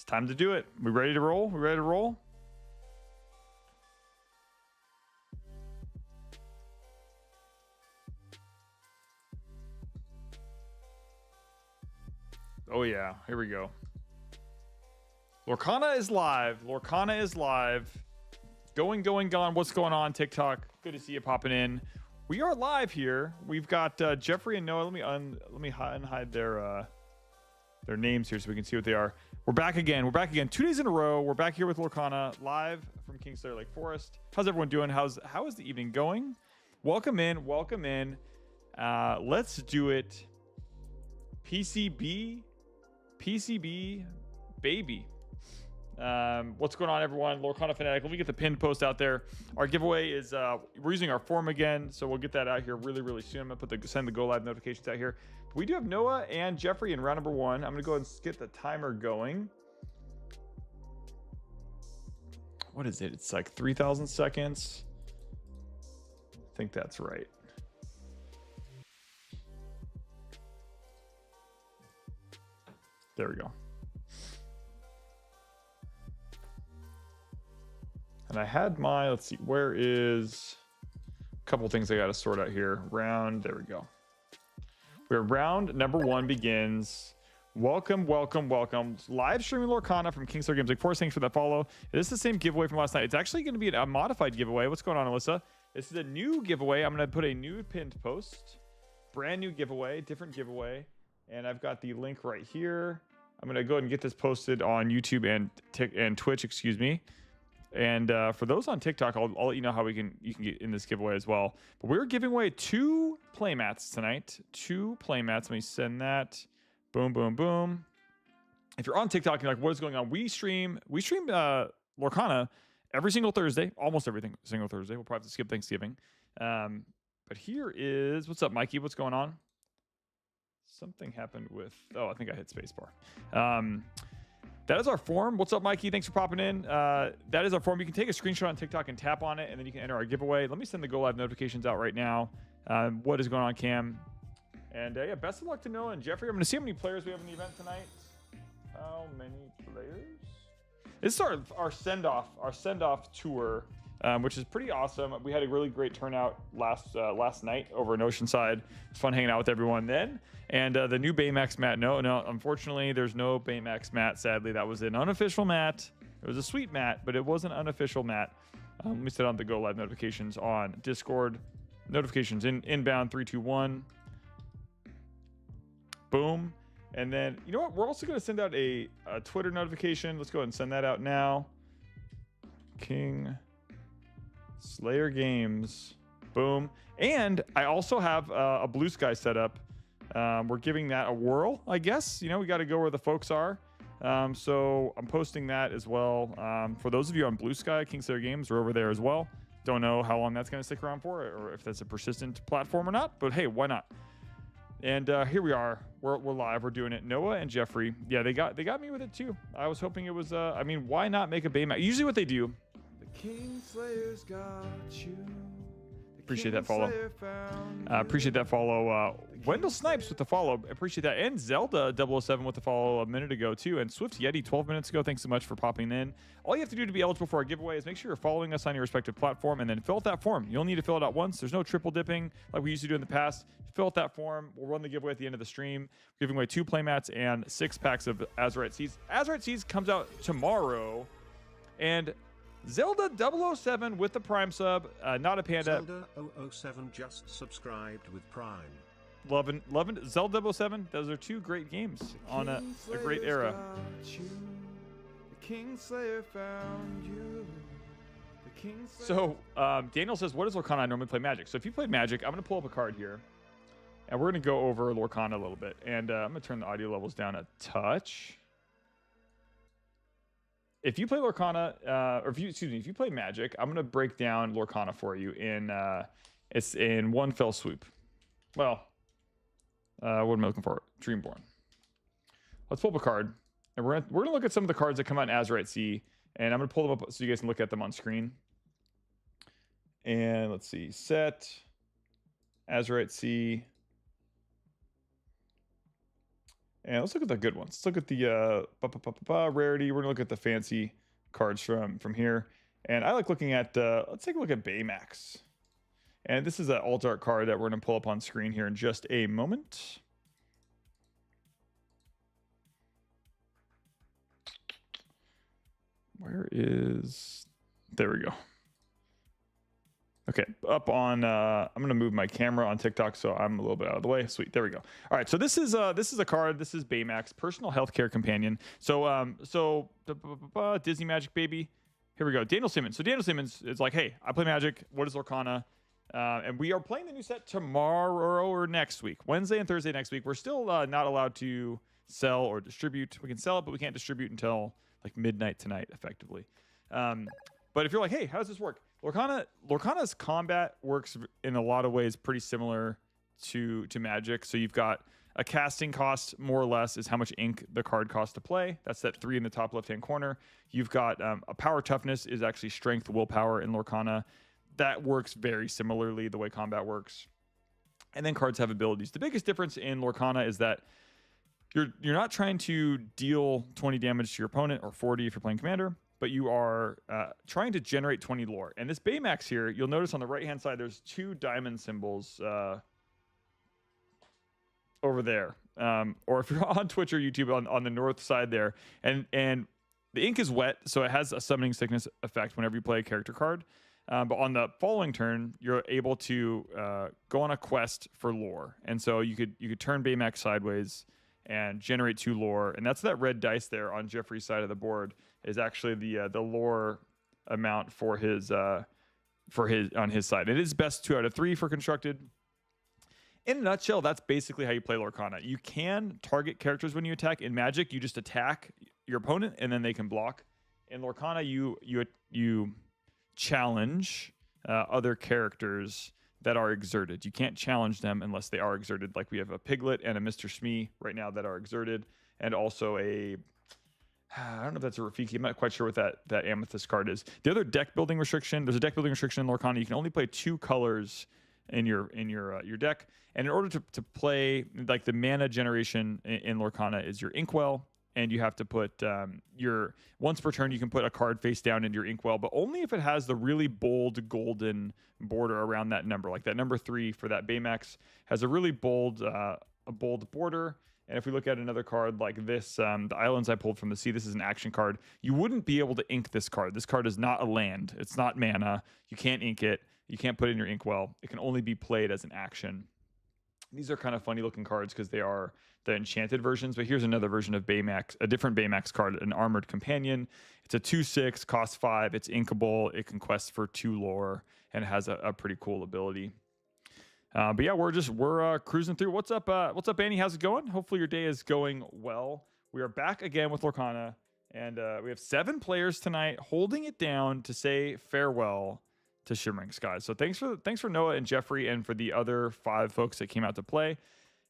It's time to do it. We ready to roll? We ready to roll? Oh yeah, here we go. Lorcana is live. Lorcana is live. Going, gone. What's going on, TikTok? Good to see you popping in. We are live here. We've got Jeffrey and Noah. Let me unhide their names here so we can see what they are. We're back again. 2 days in a row. We're back here with Lorcana, live from Kingslayer Lake Forest. How's everyone doing? How is the evening going? Welcome in. Let's do it. PCB, baby. What's going on, everyone? Lorcana Fanatic. Let me get the pinned post out there. Our giveaway is we're using our form again, so we'll get that out here really soon. I'm gonna send the go live notifications out here. We do have Noah and Jeffrey in round number 1. I'm gonna go ahead and get the timer going. What is it? It's like 3,000 seconds. I think that's right. There we go. And I had my, let's see, where is a couple things I got to sort out here. There we go. Where round number 1 begins. Welcome. Live streaming Lorcana from Kingslayer Games. Like, Forest, thanks for that follow. It is the same giveaway from last night. It's actually going to be a modified giveaway. What's going on, Alyssa? This is a new giveaway. I'm going to put a new pinned post. Brand new giveaway, different giveaway. And I've got the link right here. I'm going to go ahead and get this posted on YouTube and Twitch, excuse me. And for those on TikTok, I'll let you know how you can get in this giveaway as well. But we're giving away 2 playmats tonight. 2 playmats. Let me send that. Boom. If you're on TikTok, you're like, what is going on? We stream Lorcana every single Thursday, almost every single Thursday. We'll probably have to skip Thanksgiving. But here is, what's up, Mikey? What's going on? Something happened with, I think I hit spacebar. That is our form. What's up, Mikey? Thanks for popping in. That is our form. You can take a screenshot on TikTok and tap on it, and then you can enter our giveaway. Let me send the go live notifications out right now. What is going on, Cam? And yeah, best of luck to Noah and Jeffrey. I'm going to see how many players we have in the event tonight. How many players? This is our send-off tour, which is pretty awesome. We had a really great turnout last night over in Oceanside. It's fun hanging out with everyone then. And the new Baymax mat. No, unfortunately, there's no Baymax mat. Sadly, that was an unofficial mat. It was a sweet mat, but it was an unofficial mat. Let me set on the go live notifications on Discord. Notifications inbound 321. Boom. And then, you know what? We're also going to send out a Twitter notification. Let's go ahead and send that out now. Kingslayer Games. Boom. And I also have a blue sky set up. We're giving that a whirl, I guess. You know, we got to go where the folks are. So I'm posting that as well. For those of you on Blue Sky, Kingslayer Games are over there as well. Don't know how long that's going to stick around for, or if that's a persistent platform or not. But hey, why not? And here we are. We're live. We're doing it. Noah and Jeffrey. Yeah, they got me with it too. I was hoping it was. I mean, why not make a Baymax? Usually, what they do. The Kingslayer's got you. Appreciate that follow. Appreciate that follow. Wendell Snipes with the follow. Appreciate that. And Zelda 007 with the follow a minute ago, too. And Swift Yeti 12 minutes ago. Thanks so much for popping in. All you have to do to be eligible for our giveaway is make sure you're following us on your respective platform and then fill out that form. You'll need to fill it out once. There's no triple dipping like we used to do in the past. Fill out that form. We'll run the giveaway at the end of the stream. We're giving away 2 playmats and 6 packs of Azurite Seeds. Azurite Seeds comes out tomorrow. And Zelda 007 with the Prime sub, not a panda. Zelda 007 just subscribed with Prime. Loving Zelda 007. Those are 2 great games on a great era. The Kingslayer found you. The Kingslayer. So Daniel says, what does Lorcana normally play Magic? So if you played Magic, I'm going to pull up a card here. And we're going to go over Lorcana a little bit. And I'm going to turn the audio levels down a touch. If you play Lorcana, if you play Magic, I'm gonna break down Lorcana for you it's in one fell swoop. Well, what am I looking for? Dreamborn. Let's pull up a card, and we're gonna look at some of the cards that come out in Azurite Sea, and I'm gonna pull them up so you guys can look at them on screen. And let's see, set Azurite Sea. And let's look at the good ones. Let's look at the rarity. We're gonna look at the fancy cards from here. And I like looking at, let's take a look at Baymax. And this is an alt art card that we're gonna pull up on screen here in just a moment. Where is, there we go. Okay, up on, I'm gonna move my camera on TikTok so I'm a little bit out of the way. Sweet, there we go. All right, so this is a card. This is Baymax, personal healthcare companion. So Disney Magic baby. Here we go. Daniel Simmons. So Daniel Simmons is like, hey, I play Magic. What is Lorcana? And we are playing the new set tomorrow or next week, Wednesday and Thursday next week. We're still not allowed to sell or distribute. We can sell it, but we can't distribute until like midnight tonight, effectively. But if you're like, hey, how does this work? Lorcana's combat works in a lot of ways pretty similar to Magic. So you've got a casting cost, more or less, is how much ink the card costs to play. That's that 3 in the top left-hand corner. You've got a power toughness is actually strength, willpower in Lorcana. That works very similarly the way combat works. And then cards have abilities. The biggest difference in Lorcana is that you're not trying to deal 20 damage to your opponent, or 40 if you're playing Commander, but you are trying to generate 20 lore. And this Baymax here, you'll notice on the right-hand side, there's 2 diamond symbols over there. Or if you're on Twitch or YouTube, on the north side there. And the ink is wet, so it has a summoning sickness effect whenever you play a character card. But on the following turn, you're able to go on a quest for lore. And so you could turn Baymax sideways and generate 2 lore. And that's that red dice there on Jeffrey's side of the board is actually the lore amount for his on his side. It is best 2 out of 3 for constructed. In a nutshell, that's basically how you play Lorcana. You can target characters when you attack. In Magic, you just attack your opponent and then they can block. In Lorcana, you challenge other characters that are exerted. You can't challenge them unless they are exerted. Like we have a Piglet and a Mr. Smee right now that are exerted, and also a, I don't know if that's a Rafiki. I'm not quite sure what that Amethyst card is. The other deck building restriction, there's a deck building restriction in Lorcana. You can only play 2 colors in your deck. And in order to play, like the mana generation in Lorcana is your Inkwell, and you have to put once per turn you can put a card face down into your Inkwell, but only if it has the really bold golden border around that number. Like that number 3 for that Baymax has a really bold border. And if we look at another card like this, the Islands I pulled from the Sea, this is an action card. You wouldn't be able to ink this card. This card is not a land. It's not mana. You can't ink it. You can't put it in your Inkwell. It can only be played as an action. These are kind of funny looking cards because they are the enchanted versions, but here's another version of Baymax, a different Baymax card, an Armored Companion. It's a 2/6, costs 5, it's inkable, it can quest for 2 lore, and it has a pretty cool ability. But yeah, we're cruising through. What's up, Annie? How's it going? Hopefully your day is going well. We are back again with Lorcana, and we have 7 players tonight holding it down to say farewell to Shimmering Skies. So thanks for Noah and Jeffrey, and for the other 5 folks that came out to play.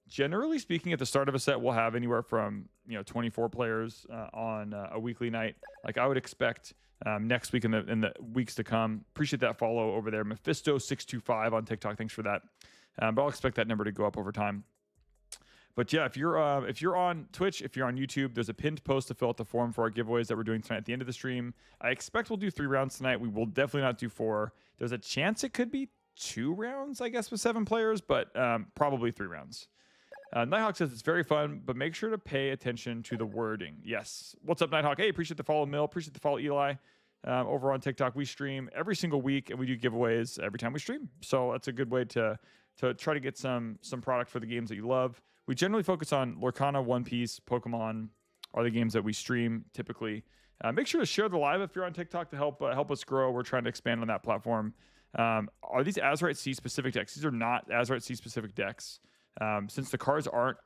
Generally speaking, at the start of a set, we'll have anywhere from 24 players on a weekly night. Like I would expect next week and the weeks to come. Appreciate that follow over there, Mephisto625 on TikTok. Thanks for that. But I'll expect that number to go up over time. But yeah, if you're on Twitch, if you're on YouTube, there's a pinned post to fill out the form for our giveaways that we're doing tonight at the end of the stream. I expect we'll do 3 rounds tonight. We will definitely not do 4. There's a chance it could be 2 rounds, I guess, with 7 players, but probably 3 rounds. Nighthawk says it's very fun, but make sure to pay attention to the wording. Yes. What's up, Nighthawk? Hey, appreciate the follow, Mill. Appreciate the follow, Eli. Over on TikTok, we stream every single week, and we do giveaways every time we stream. So that's a good way to try to get some product for the games that you love. We generally focus on Lorcana, One Piece, Pokemon are the games that we stream typically. Make sure to share the live if you're on TikTok to help us grow. We're trying to expand on that platform. Are these Azurite Sea specific decks? These are not Azurite Sea specific decks. Since the cards aren't,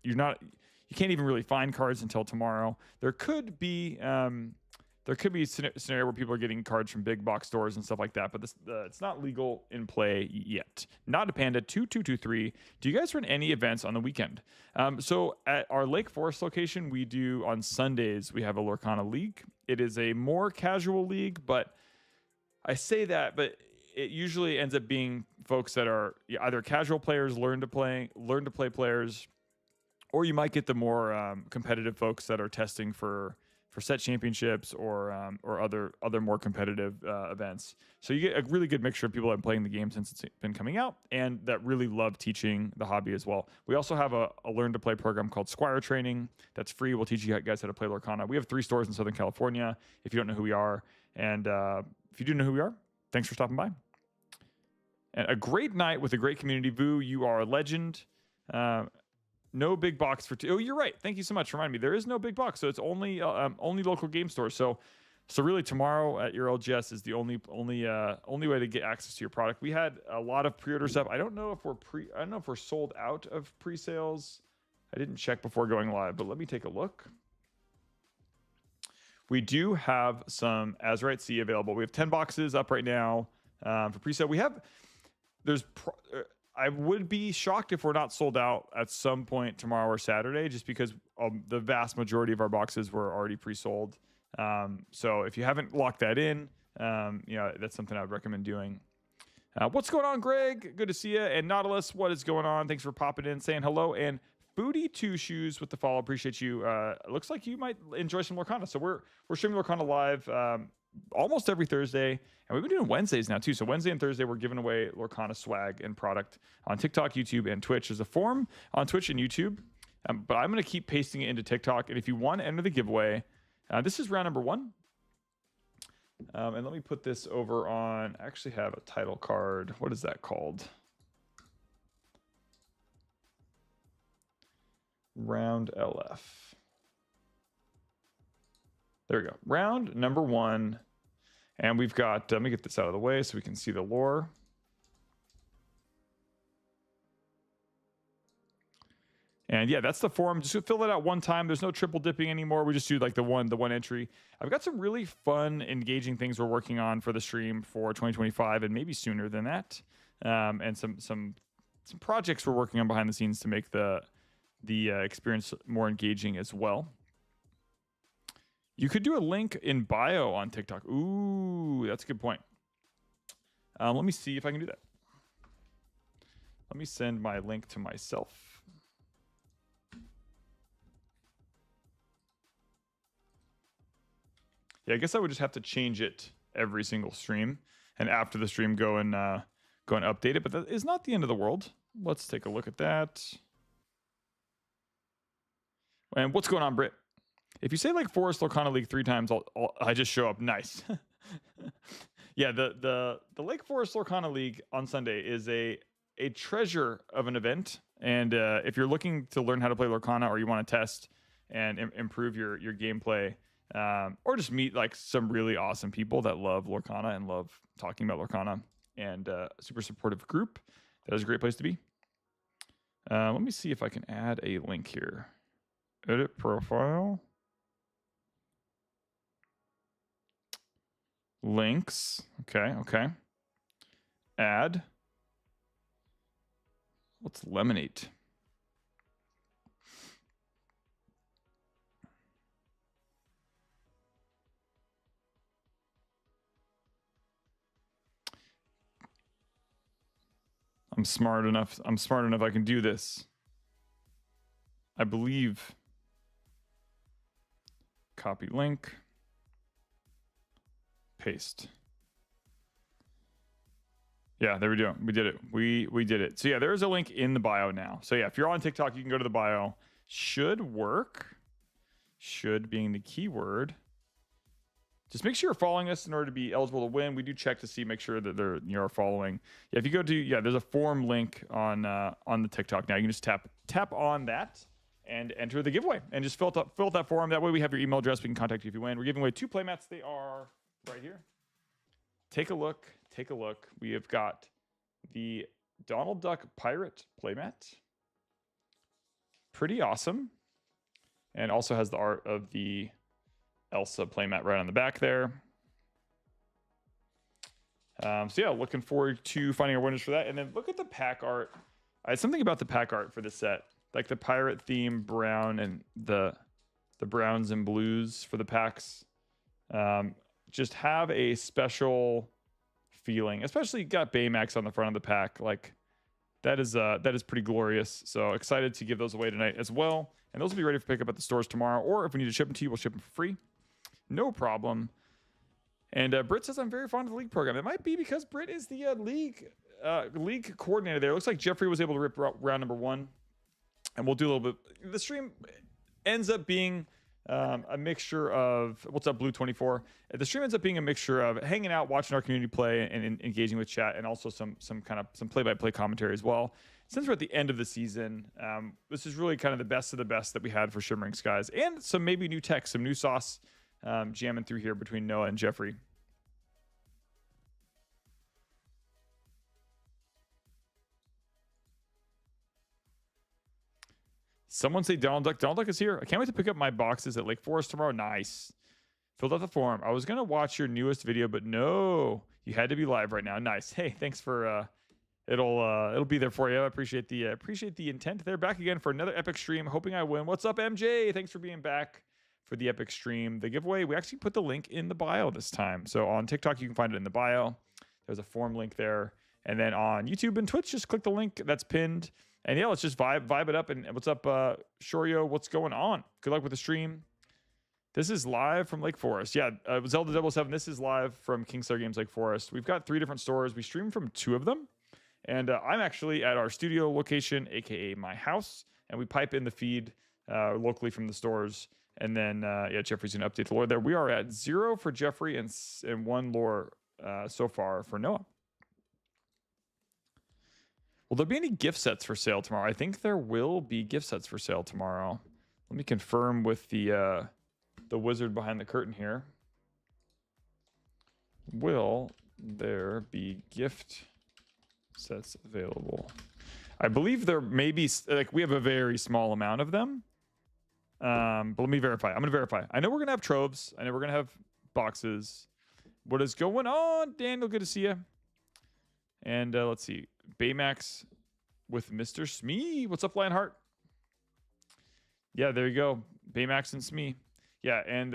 you can't even really find cards until tomorrow. There could be a scenario where people are getting cards from big box stores and stuff like that, but it's not legal in play yet. Not a Panda 2223. Do you guys run any events on the weekend? So at our Lake Forest location, we do on Sundays. We have a Lorcana League. It is a more casual league, but I say that, but it usually ends up being folks that are either casual players, learn to play players, or you might get the more competitive folks that are testing for set championships or other more competitive events. So you get a really good mixture of people that have been playing the game since it's been coming out and that really love teaching the hobby as well. We also have a learn to play program called Squire Training that's free. We'll teach you guys how to play Lorcana. We have 3 stores in Southern California if you don't know who we are. And if you do know who we are, thanks for stopping by. And a great night with a great community. Vu, you are a legend. No big box for oh, you're right. Thank you so much for reminding me. There is no big box, so it's only local game stores. So really tomorrow at your LGS is the only way to get access to your product. We had a lot of pre-order stuff. I don't know if we're sold out of pre-sales. I didn't check before going live, but let me take a look. We do have some Azurite C available. We have 10 boxes up right now for pre-sale. I would be shocked if we're not sold out at some point tomorrow or Saturday, just because the vast majority of our boxes were already pre-sold. So if you haven't locked that in, that's something I would recommend doing. What's going on, Greg? Good to see you. And Nautilus, what is going on? Thanks for popping in, saying hello. And Booty Two Shoes with the follow. Appreciate you. It looks like you might enjoy some Lorcana. So we're streaming Lorcana live almost every Thursday, and we've been doing Wednesdays now too. So Wednesday and Thursday we're giving away Lorcana swag and product on TikTok, YouTube, and Twitch. There's a form on Twitch and YouTube, but I'm going to keep pasting it into TikTok. And if you want to enter the giveaway, this is round number 1. And let me put this over on. I actually have a title card. What is that called? Round LF. There we go. Round number 1. And we've got, let me get this out of the way so we can see the lore. And yeah, that's the form. Just fill it out one time. There's no triple dipping anymore. We just do like the one entry. I've got some really fun, engaging things we're working on for the stream for 2025 and maybe sooner than that. And some projects we're working on behind the scenes to make the experience more engaging as well. You could do a link in bio on TikTok. Ooh, that's a good point. Let me see if I can do that. Let me send my link to myself. Yeah, I guess I would just have to change it every single stream, and after the stream go and update it. But that is not the end of the world. Let's take a look at that. And what's going on, Britt? If you say like Forest Lorcana League 3 times, I just show up. Nice. Yeah, the Lake Forest Lorcana League on Sunday is a treasure of an event. And if you're looking to learn how to play Lorcana, or you want to test and improve your gameplay, or just meet like some really awesome people that love Lorcana and love talking about Lorcana, and a super supportive group, that is a great place to be. Let me see if I can add a link here. Edit profile. Links. Okay. Add. What's Lemonade? I'm smart enough I can do this. I believe. Copy link. Paste. Yeah, there we go. We did it. We did it. So yeah, there's a link in the bio now. So yeah, if you're on TikTok, you can go to the bio. Should work. Should being the keyword. Just make sure you're following us in order to be eligible to win. We do check to see, make sure that you're following. Yeah, if you go to, there's a form link on the TikTok now. You can just tap on that and enter the giveaway, and just fill out that form. That way we have your email address. We can contact you if you win. We're giving away 2 playmats. They are right here. Take a look. We have got the Donald Duck Pirate playmat. Pretty awesome. And also has the art of the Elsa playmat right on the back there. So yeah, looking forward to finding our winners for that. And then look at the pack art. I had something about the pack art for this set, like the pirate theme brown and the browns and blues for the packs. Just have a special feeling, especially got Baymax on the front of the pack. Like that is pretty glorious. So excited to give those away tonight as well. And those will be ready for pickup at the stores tomorrow. Or if we need to ship them to you, we'll ship them for free. No problem. And Britt says, I'm very fond of the league program. It might be because Britt is the league coordinator there. It looks like Jeffrey was able to rip round number 1. And we'll do a little bit. The stream ends up being a mixture of, what's up, Blue24? The stream ends up being a mixture of hanging out, watching our community play, and engaging with chat, and also some play-by-play commentary as well. Since we're at the end of the season, this is really kind of the best of the best that we had for Shimmering Skies, and some maybe new tech, some new sauce jamming through here between Noah and Jeffrey. Someone say Donald Duck. Donald Duck is here. I can't wait to pick up my boxes at Lake Forest tomorrow. Nice. Filled out the form. I was going to watch your newest video, but no. You had to be live right now. Nice. Hey, thanks for... It'll be there for you. I appreciate the intent. They're back again for another epic stream. Hoping I win. What's up, MJ? Thanks for being back for the epic stream. The giveaway, we actually put the link in the bio this time. So on TikTok, you can find it in the bio. There's a form link there. And then on YouTube and Twitch, just click the link that's pinned. And yeah, let's just vibe it up. And what's up, Shorio? What's going on? Good luck with the stream. This is live from Lake Forest. Yeah, Zelda 007. This is live from Kingslayer Games Lake Forest. We've got 3 different stores. We stream from 2 of them. And I'm actually at our studio location, aka my house. And we pipe in the feed locally from the stores. And then, yeah, Jeffrey's going to update the lore there. We are at 0 for Jeffrey and 1 lore so far for Noah. Will there be any gift sets for sale tomorrow? I think there will be gift sets for sale tomorrow. Let me confirm with the wizard behind the curtain here. Will there be gift sets available? I believe there may be, like, we have a very small amount of them. But let me verify. I'm going to verify. I know we're going to have troves. I know we're going to have boxes. What is going on, Daniel? Good to see you. And let's see. Baymax with Mr. Smee. What's up, Lionheart? Yeah, there you go. Baymax and Smee. Yeah, and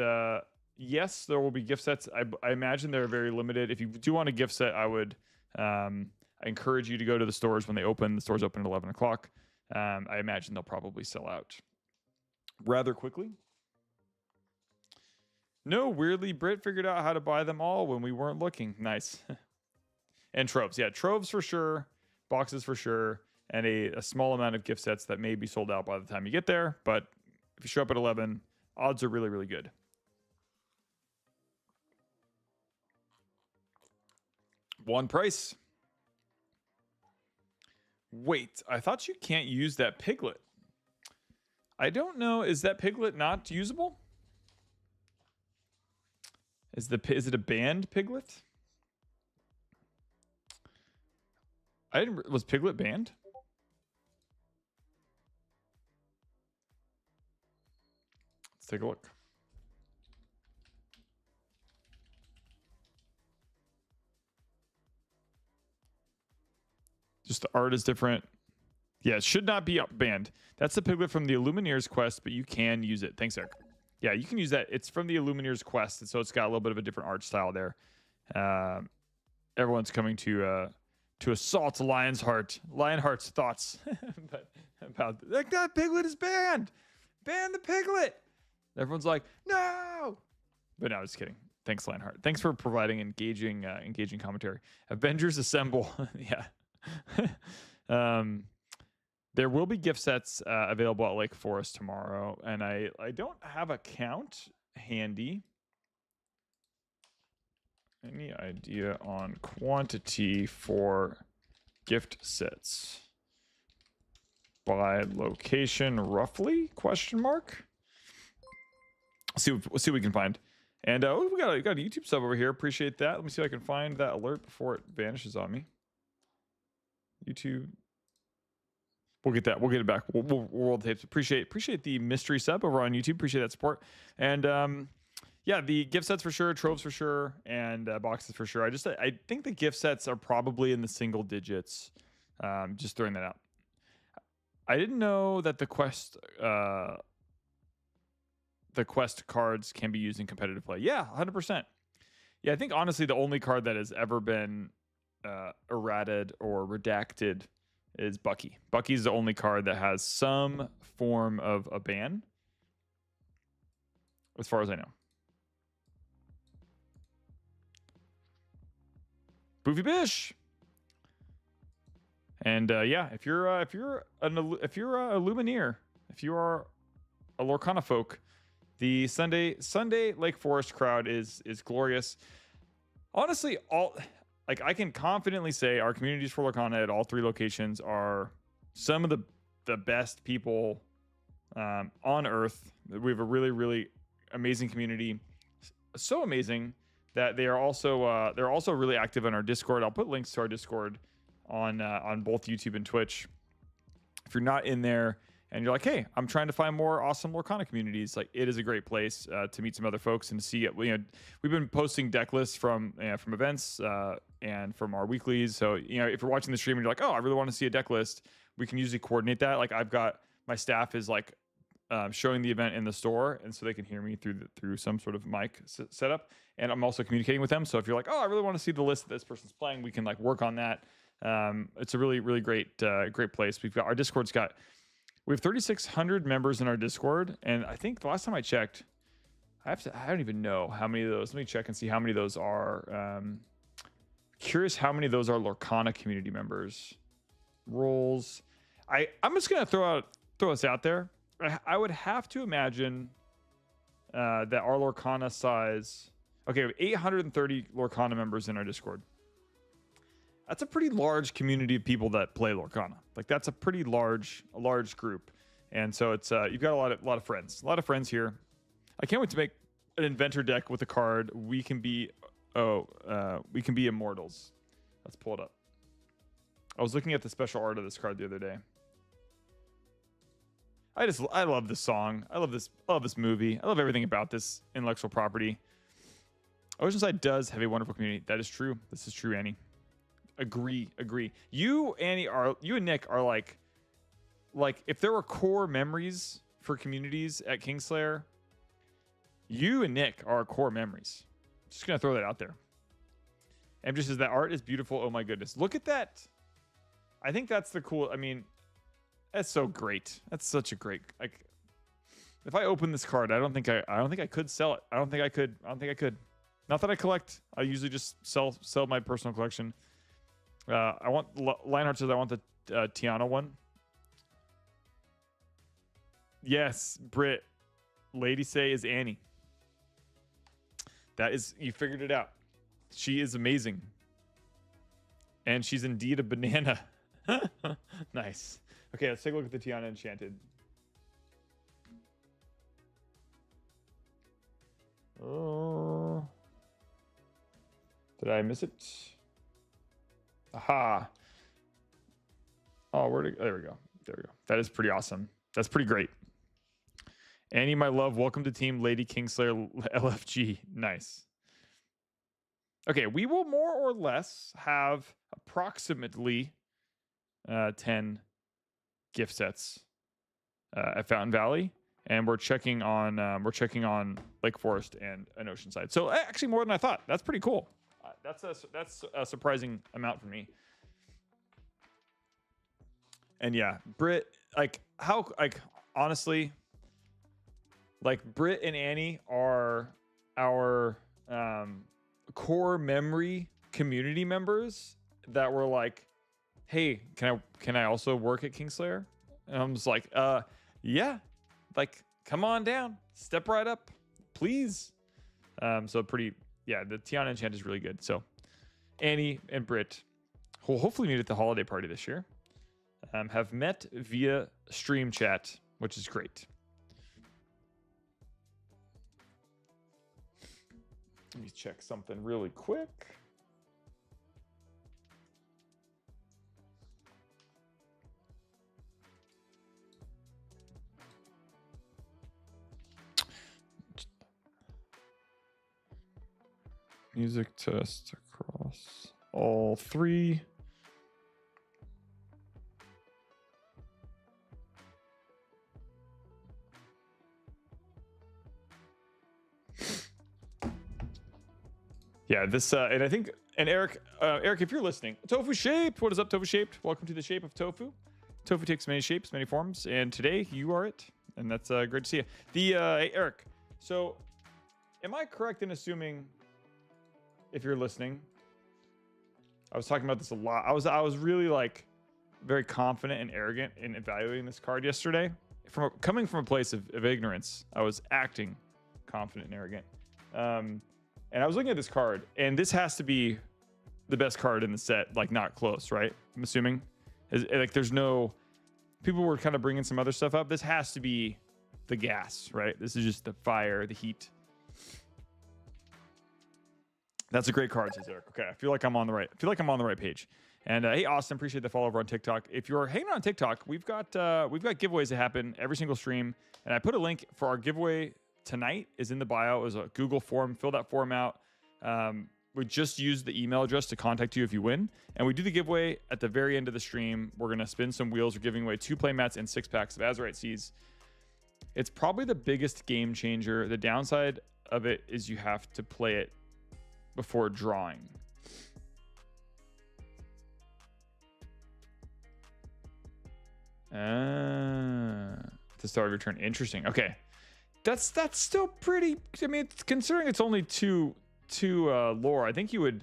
yes, there will be gift sets. I imagine they're very limited. If you do want a gift set, I would I encourage you to go to the stores when they open. The stores open at 11 o'clock. I imagine they'll probably sell out rather quickly. No, weirdly, Britt figured out how to buy them all when we weren't looking. Nice. And troves. Yeah, troves for sure. Boxes for sure. And a small amount of gift sets that may be sold out by the time you get there. But if you show up at 11, odds are really, really good. One price. Wait, I thought you can't use that piglet. I don't know. Is that piglet not usable? Is it a banned piglet? Was Piglet banned? Let's take a look. Just the art is different. Yeah, it should not be banned. That's the Piglet from the Illumineers quest, but you can use it. Thanks, Eric. Yeah, you can use that. It's from the Illumineers quest, and so it's got a little bit of a different art style there. Everyone's coming to assault Lionheart's thoughts about like, that piglet is banned. Ban the piglet. Everyone's like, no. But no, just kidding. Thanks, Lionheart. Thanks for providing engaging commentary. Avengers Assemble. Yeah. There will be gift sets available at Lake Forest tomorrow, and I don't have a count handy. Any idea on quantity for gift sets by location, roughly? Question mark. See what we can find. And we got a YouTube sub over here. Appreciate that. Let me see if I can find that alert before it vanishes on me. YouTube. We'll get that. We'll get it back. We'll roll the tapes. Appreciate the mystery sub over on YouTube. Appreciate that support. And yeah, the gift sets for sure, troves for sure, and boxes for sure. I think the gift sets are probably in the single digits. Just throwing that out. I didn't know that the quest cards can be used in competitive play. Yeah, 100%. Yeah, I think honestly the only card that has ever been errated or redacted is Bucky. Bucky's the only card that has some form of a ban, as far as I know. Boofy Bish. And yeah, if you're a Lumineer, if you are a Lorcana folk, the Sunday Lake Forest crowd is glorious. Honestly, I can confidently say our communities for Lorcana at all 3 locations are some of the best people on Earth. We have a really, really amazing community. So amazing that they're also really active on our Discord. I'll put links to our Discord on both YouTube and Twitch. If you're not in there and you're like, hey, I'm trying to find more awesome Lorcana communities, like, it is a great place to meet some other folks and see it. We've been posting deck lists from events and from our weeklies. So if you're watching the stream and you're like, oh, I really want to see a deck list, we can usually coordinate that. Like, I've got my staff is like showing the event in the store, and so they can hear me through some sort of mic setup, and I'm also communicating with them. So if you're like, oh, I really want to see the list that this person's playing, we can like work on that. It's a really, really great place. We have 3,600 members in our Discord, and I think the last time I checked, I don't even know how many of those. Let me check and see how many of those are. Curious how many of those are Lorcana community members. Roles. I'm just gonna throw this out there. I would have to imagine that our Lorcana size. Okay, we have 830 Lorcana members in our Discord. That's a pretty large community of people that play Lorcana. Like, that's a pretty large group, and so it's you've got a lot of friends here. I can't wait to make an inventor deck with a card. We can be immortals. Let's pull it up. I was looking at the special art of this card the other day. I love this song. I love this movie. I love everything about this intellectual property. Oceanside does have a wonderful community. That is true. This is true, Annie. Agree. You and Nick are like if there were core memories for communities at Kingslayer, you and Nick are core memories. Just gonna throw that out there. And just says that art is beautiful. Oh my goodness, look at that. I think that's the cool. I mean, that's so great. That's such a great. Like, if I open this card, I don't think I could sell it. I don't think I could. Not that I collect. I usually just sell my personal collection. I want Lionheart says I want the Tiana one. Yes, Brit. Lady Say is Annie. That is, you figured it out. She is amazing. And she's indeed a banana. Nice. Okay, let's take a look at the Tiana Enchanted. Oh. Did I miss it? Aha. Oh, there we go. That is pretty awesome. That's pretty great. Annie, my love, welcome to Team Lady Kingslayer LFG. Nice. Okay, we will more or less have approximately 10 gift sets at Fountain Valley, and we're checking on Lake Forest and an Oceanside. So actually more than I thought. That's pretty cool. That's a surprising amount for me. And yeah, Brit, honestly, Brit and Annie are our core memory community members that were like, hey, can I also work at Kingslayer? And I'm just like, yeah, come on down, step right up, please. So pretty, yeah, the Tiana Enchant is really good. So Annie and Brit, who will hopefully meet at the holiday party this year, have met via stream chat, which is great. Let me check something really quick. Music test across all three. Yeah, this and I think Eric, if you're listening, Tofu Shaped, what is up, Tofu Shaped? Welcome to the shape of tofu. Tofu takes many shapes, many forms, and today you are it, and that's great to see you. Hey, Eric, so am I correct in assuming, if you're listening, I was talking about this a lot. I was really like very confident and arrogant in evaluating this card yesterday. Coming from a place of ignorance, I was acting confident and arrogant. And I was looking at this card, and this has to be the best card in the set, like not close, right? I'm assuming. Like there's no, people were kind of bringing some other stuff up. This has to be the gas, right? This is just the fire, the heat. That's a great card, says Eric. Okay, I feel like I'm on the right page. And hey, Austin, appreciate the follow over on TikTok. If you're hanging on TikTok, we've got giveaways that happen every single stream, and I put a link for our giveaway tonight is in the bio. It was a Google form. Fill that form out. We just use the email address to contact you if you win. And we do the giveaway at the very end of the stream. We're going to spin some wheels. We're giving away 2 playmats and 6 packs of Azurite Seeds. It's probably the biggest game changer. The downside of it is you have to play it before drawing. To start of your turn. Interesting. Okay. That's still pretty. I mean, considering it's only two lore, I think you're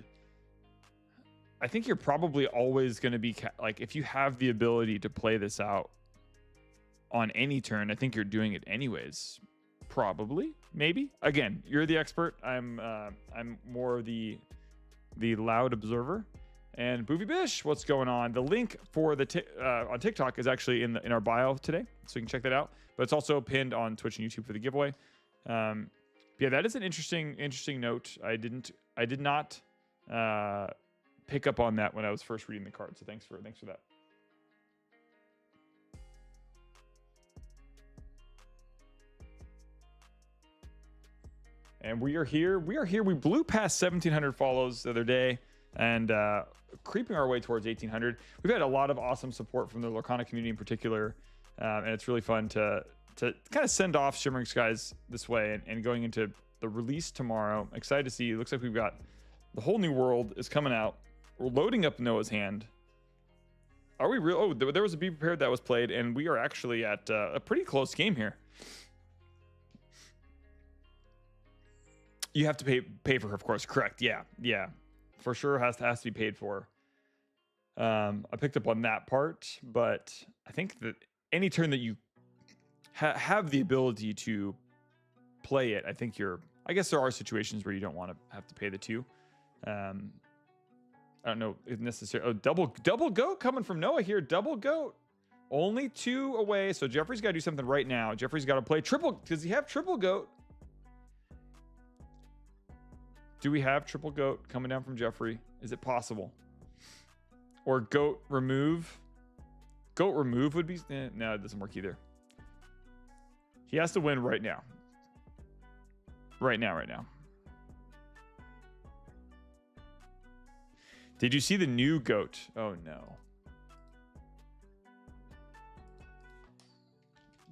probably always going to be like, if you have the ability to play this out on any turn, I think you're doing it anyways. Probably, maybe. Again, you're the expert. I'm more the loud observer. And Boovy Bish, what's going on? The link for the on TikTok is actually in our bio today, so you can check that out. But it's also pinned on Twitch and YouTube for the giveaway. Yeah, that is an interesting note. I did not pick up on that when I was first reading the card. So thanks for that. And we are here. We blew past 1,700 follows the other day, and creeping our way towards 1,800. We've had a lot of awesome support from the Lorcana community in particular, and it's really fun to kind of send off Shimmering Skies this way and going into the release tomorrow. Excited to see. It looks like we've got the whole new world is coming out. We're loading up Noah's Hand. Are we real? Oh, there was a Be Prepared that was played, and we are actually at a pretty close game here. You have to pay for her, of course. Correct. Yeah. For sure has to be paid for. I picked up on that part, but I think that any turn that you have the ability to play it, I guess there are situations where you don't want to have to pay the 2. I don't know if necessary. Oh, double goat coming from Noah here. Double goat. Only 2 away. So Jeffrey's got to do something right now. Jeffrey's got to play triple. Does he have triple goat? Do we have triple goat coming down from Jeffrey? Is it possible? Or goat remove? Goat remove would be... no, it doesn't work either. He has to win right now. Right now. Did you see the new goat? Oh, no.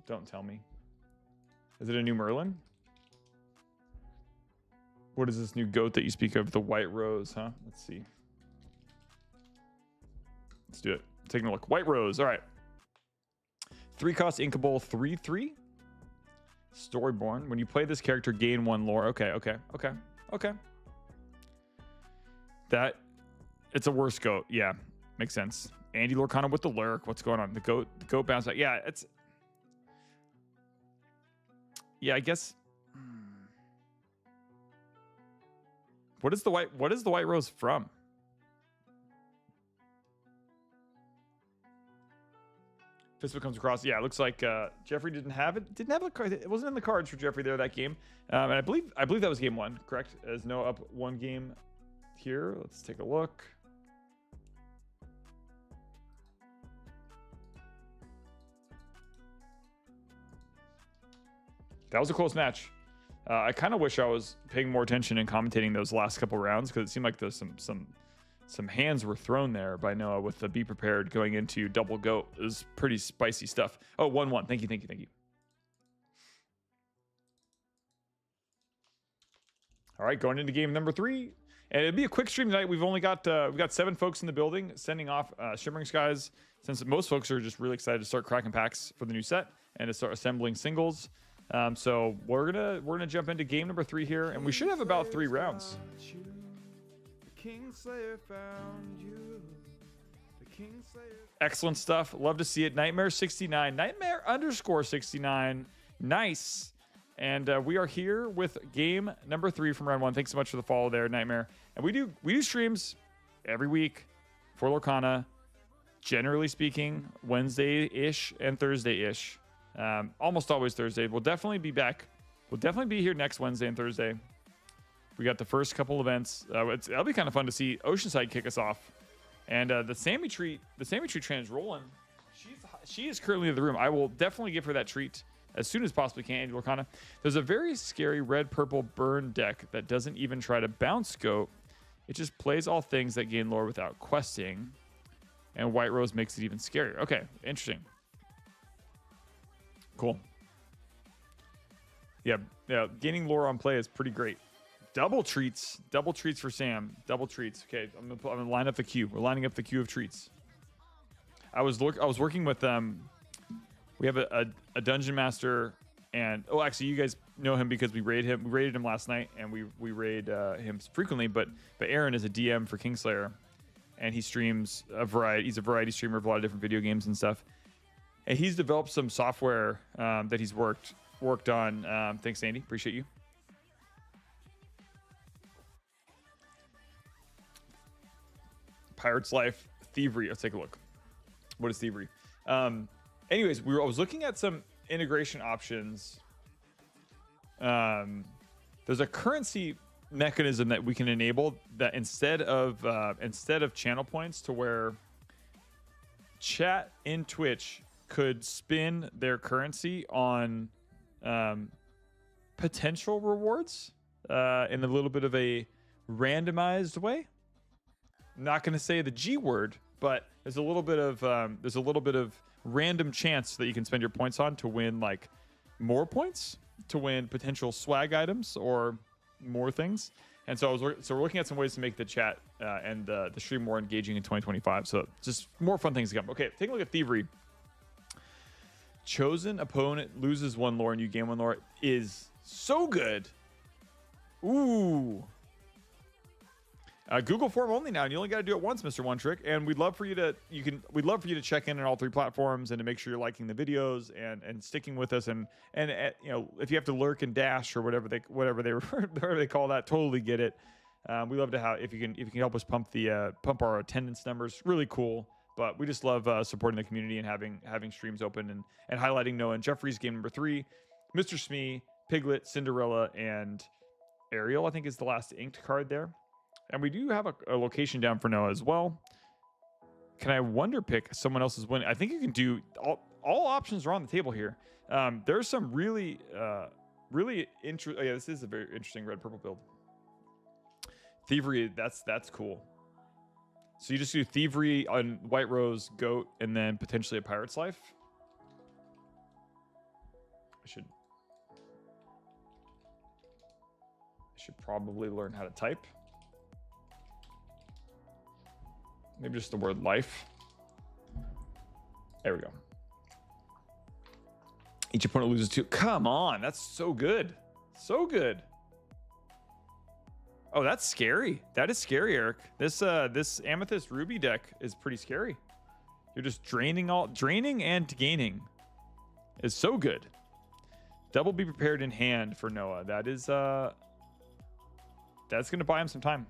Don't tell me. Is it a new Merlin? What is this new goat that you speak of? The White Rose, huh? Let's see. Let's do it. Taking a look. White Rose. All right. 3-cost inkable 3/3. Storyborn. When you play this character, gain 1 lore. Okay. That it's a worse goat. Yeah, makes sense. Andy Lorcana with the lurk. What's going on? The goat bounce back. Yeah, it's. Yeah, I guess. What is the White Rose from? Fistful comes across. Yeah, it looks like Jeffrey didn't have it. Didn't have a card. It wasn't in the cards for Jeffrey there that game. And I believe that was game 1, correct? As no up 1 game here. Let's take a look. That was a close match. I kind of wish I was paying more attention and commentating those last couple rounds, because it seemed like there's some hands were thrown there by Noah with the Be Prepared going into double goat. It was pretty spicy stuff. Oh, 1-1. Thank you. All right, going into game number 3. And it'd be a quick stream tonight. We've got 7 folks in the building sending off Shimmering Skies, since most folks are just really excited to start cracking packs for the new set and to start assembling singles. So we're gonna jump into game number 3 here, and we should have about 3 rounds. The Kingslayer found you. The Kingslayer. Excellent stuff. Love to see it. Nightmare69, Nightmare_69. Nice. And we are here with game number 3 from round 1. Thanks so much for the follow there, Nightmare. And we do streams every week for Lorcana. Generally speaking, Wednesday-ish and Thursday-ish. Almost always Thursday. We'll definitely be back. We'll definitely be here next Wednesday and Thursday. We got the first couple events. It'll be kind of fun to see Oceanside kick us off. And the Sammy Tree train is rolling. She is currently in the room. I will definitely give her that treat as soon as possibly can, Lorcana. There's a very scary red-purple burn deck that doesn't even try to bounce scope. It just plays all things that gain lore without questing. And White Rose makes it even scarier. Okay, interesting. Cool. Yeah, gaining lore on play is pretty great. Double treats for Sam. Double treats. Okay, I'm gonna line up the queue. We're lining up the queue of treats. I was working with we have a dungeon master, and actually you guys know him because we raided him. We raided him last night, and we raid him frequently. But Aaron is a DM for Kingslayer, and he streams a variety. He's a variety streamer of a lot of different video games and stuff. And he's developed some software that he's worked on. Thanks, Andy. Appreciate you. Pirate's Life, Thievery. Let's take a look. What is Thievery? Anyways, I was looking at some integration options. There's a currency mechanism that we can enable that instead of channel points, to where chat in Twitch could spin their currency on potential rewards in a little bit of a randomized way. I'm not going to say the G word, but there's a little bit of random chance that you can spend your points on to win like more points, to win potential swag items or more things. And so we're looking at some ways to make the chat and the stream more engaging in 2025. So just more fun things to come. Okay, take a look at Thievery. Chosen opponent loses 1 lore and you gain 1 lore is so good. Ooh. Google form only now, and you only got to do it once, Mr. One Trick. And we'd love for you to check in on all 3 platforms and to make sure you're liking the videos and sticking with us. And you know, if you have to lurk and dash or whatever they call that, totally get it. We love to have if you can help us pump our attendance numbers. Really cool. But we just love supporting the community and having streams open and highlighting Noah and Jeffrey's game number 3, Mr. Smee, Piglet, Cinderella, and Ariel, I think, is the last inked card there. And we do have a location down for Noah as well. Can I wonder pick someone else's win? I think you can do all options are on the table here. There's some really interesting. Oh yeah, this is a very interesting red purple build. Thievery, that's cool. So you just do Thievery on White Rose, Goat, and then potentially a Pirate's Life. I should probably learn how to type. Maybe just the word life. There we go. Each opponent loses 2. Come on, that's so good. So good. Oh, that's scary. That is scary, Eric. This Amethyst Ruby deck is pretty scary. You're just draining and gaining. Is so good. Double be prepared in hand for Noah. That is that's gonna buy him some time.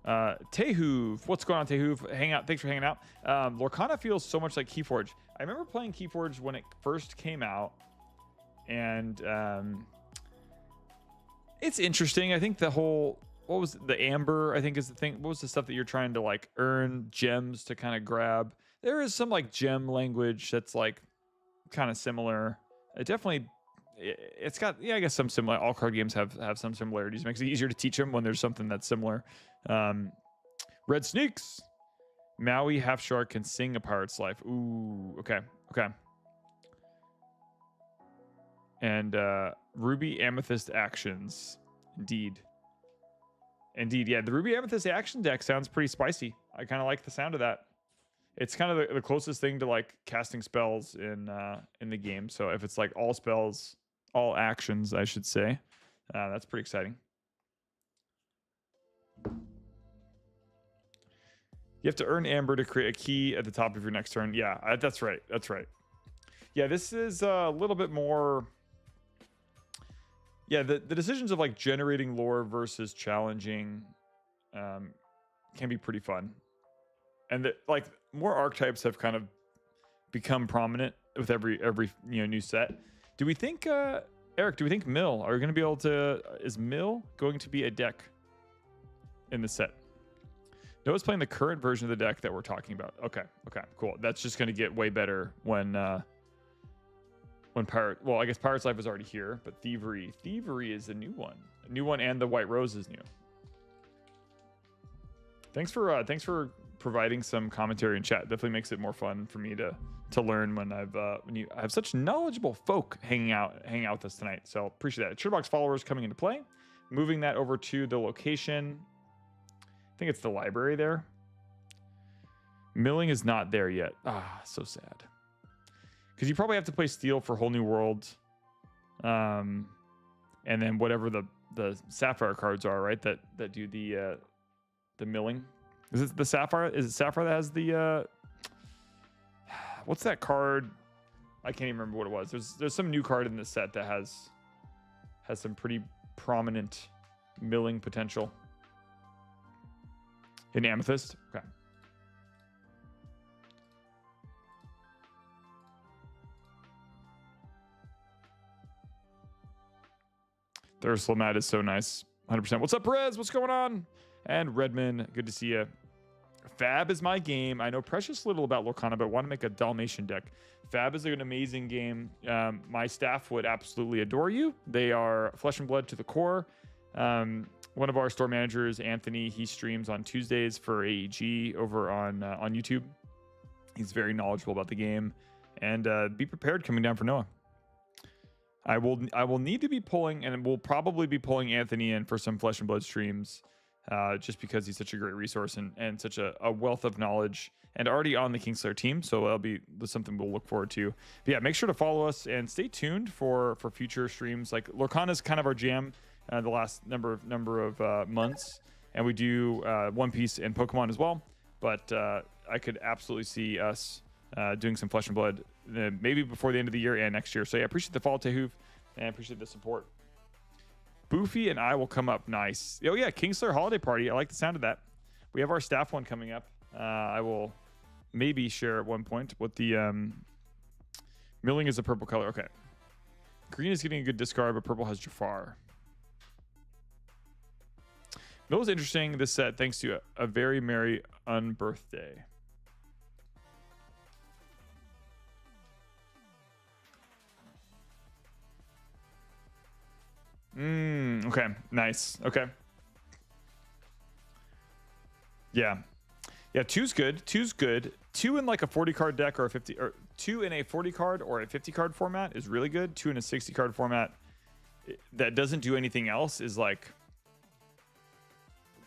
Tehuv, what's going on, Tehuv? Hang out. Thanks for hanging out. Lorcana feels so much like Keyforge. I remember playing Keyforge when it first came out, and it's interesting. I think the whole, what was it? The Amber, I think is the thing. What was the stuff that you're trying to like earn gems to kind of grab? There is some like gem language that's like kind of similar. It's got, yeah, I guess some similar. All card games have some similarities. It makes it easier to teach them when there's something that's similar. Red Sneaks. Maui Half Shark can sing a Pirate's Life. Ooh, okay. And Ruby Amethyst Actions. Indeed. Indeed, yeah. The Ruby Amethyst action deck sounds pretty spicy. I kind of like the sound of that. It's kind of the closest thing to like casting spells in the game. So if it's like all spells, all actions, I should say, that's pretty exciting. You have to earn Amber to create a key at the top of your next turn. Yeah, that's right. That's right. Yeah, this is a little bit more. Yeah, the decisions of like generating lore versus challenging can be pretty fun. And like more archetypes have kind of become prominent with every new set. Do we think Eric, do we think Mill are we going to be able to is Mill going to be a deck in the set? Noah's playing the current version of the deck that we're talking about. Okay, cool. That's just going to get way better when Pirate, well, I guess Pirate's Life is already here, but Thievery is a new one. A new one, and the White Rose is new. Thanks for providing some commentary in chat. Definitely makes it more fun for me to learn when you have such knowledgeable folk hanging out with us tonight. So appreciate that. Shutterbox followers coming into play. Moving that over to the location. I think it's the library there. Milling is not there yet. Ah, so sad. Because you probably have to play Steel for Whole New World, and then whatever the Sapphire cards are, right? That do the milling. Is it the Sapphire? Is it Sapphire that has the what's that card? I can't even remember what it was. There's some new card in this set that has some pretty prominent milling potential. In Amethyst? Okay. Thirst Mat is so nice. 100%. What's up, Rez? What's going on? And Redman, good to see you. Fab is my game. I know precious little about Lorcana, but want to make a Dalmatian deck. Fab is an amazing game. My staff would absolutely adore you. They are flesh and blood to the core. One of our store managers, Anthony, he streams on Tuesdays for AEG over on YouTube. He's very knowledgeable about the game. And be prepared coming down for Noah. I will need to be pulling, and we'll probably be pulling Anthony in for some Flesh and Blood streams, just because he's such a great resource and such a wealth of knowledge, and already on the Kingslayer team. So that'll be something we'll look forward to. But yeah, make sure to follow us and stay tuned for future streams. Like Lorcana is kind of our jam the last number of months, and we do One Piece and Pokemon as well. But I could absolutely see us doing some Flesh and Blood maybe before the end of the year and next year. So yeah, appreciate the follow, Tehuv, and appreciate the support. Boofy and I will come up. Nice. Oh yeah, Kingslayer Holiday Party. I like the sound of that. We have our staff one coming up. I will maybe share at one point what the milling is a purple color. Okay. Green is getting a good discard, but purple has Jafar. Mill is interesting this set thanks to a very merry unbirthday. Okay, nice. Okay. Yeah. Yeah, two's good. Two's good. Two in like a 40 card deck or a 50, or two in a 40 card or a 50 card format is really good. Two in a 60 card format that doesn't do anything else is like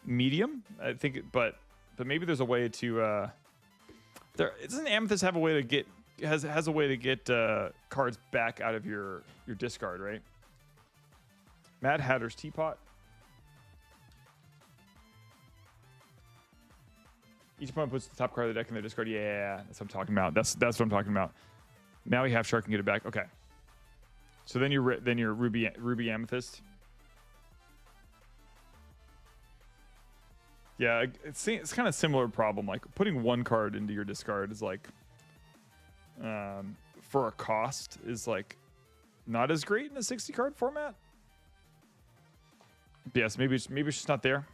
medium, I think, but maybe there's a way to doesn't Amethyst have a way to get has a way to get cards back out of your discard, right? Mad Hatter's Teapot. Each opponent puts the top card of the deck in their discard. Yeah, that's what I'm talking about. That's what I'm talking about. Now we have Shark and get it back. Okay. So then you're Ruby Amethyst. Yeah, it's kind of similar problem. Like putting one card into your discard is like, for a cost is like not as great in a 60 card format. Yes, maybe it's just not there.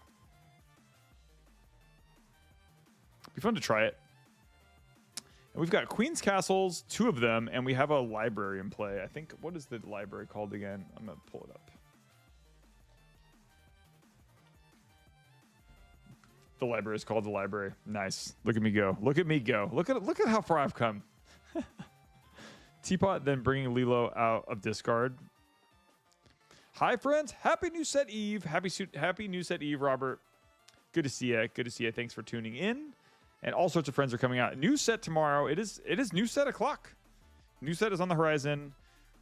Be fun to try it. And we've got Queen's Castles, 2 of them, and we have a library in play. I think, what is the library called again? I'm gonna pull it up. The library is called the library. Nice. Look at me go. Look at me go. Look at how far I've come. Teapot, then bringing Lilo out of discard. Hi, friends. Happy New Set Eve. Happy New Set Eve, Robert. Good to see you. Good to see you. Thanks for tuning in. And all sorts of friends are coming out. New set tomorrow. It is new set o'clock. New set is on the horizon.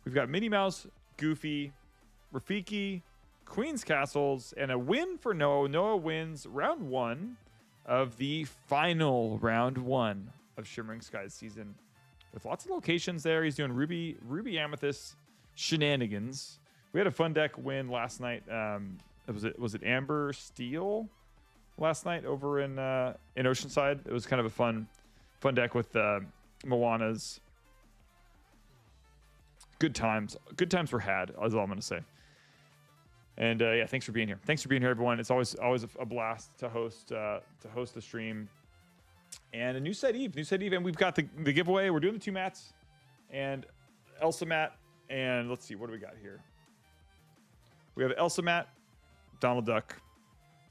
We've got Minnie Mouse, Goofy, Rafiki, Queen's Castles, and a win for Noah. Noah wins round 1 of the final round 1 of Shimmering Skies season. With lots of locations there. He's doing Ruby Amethyst shenanigans. We had a fun deck win last night. Was it Amber Steel last night over in Oceanside? It was kind of a fun deck with Moana's. Good times were had, is all I'm going to say. And yeah, thanks for being here. Thanks for being here, everyone. It's always a blast to host the stream. And a new set Eve, and we've got the giveaway. We're doing the 2 mats and Elsa mat, and let's see, what do we got here? We have Elsa mat, Donald Duck,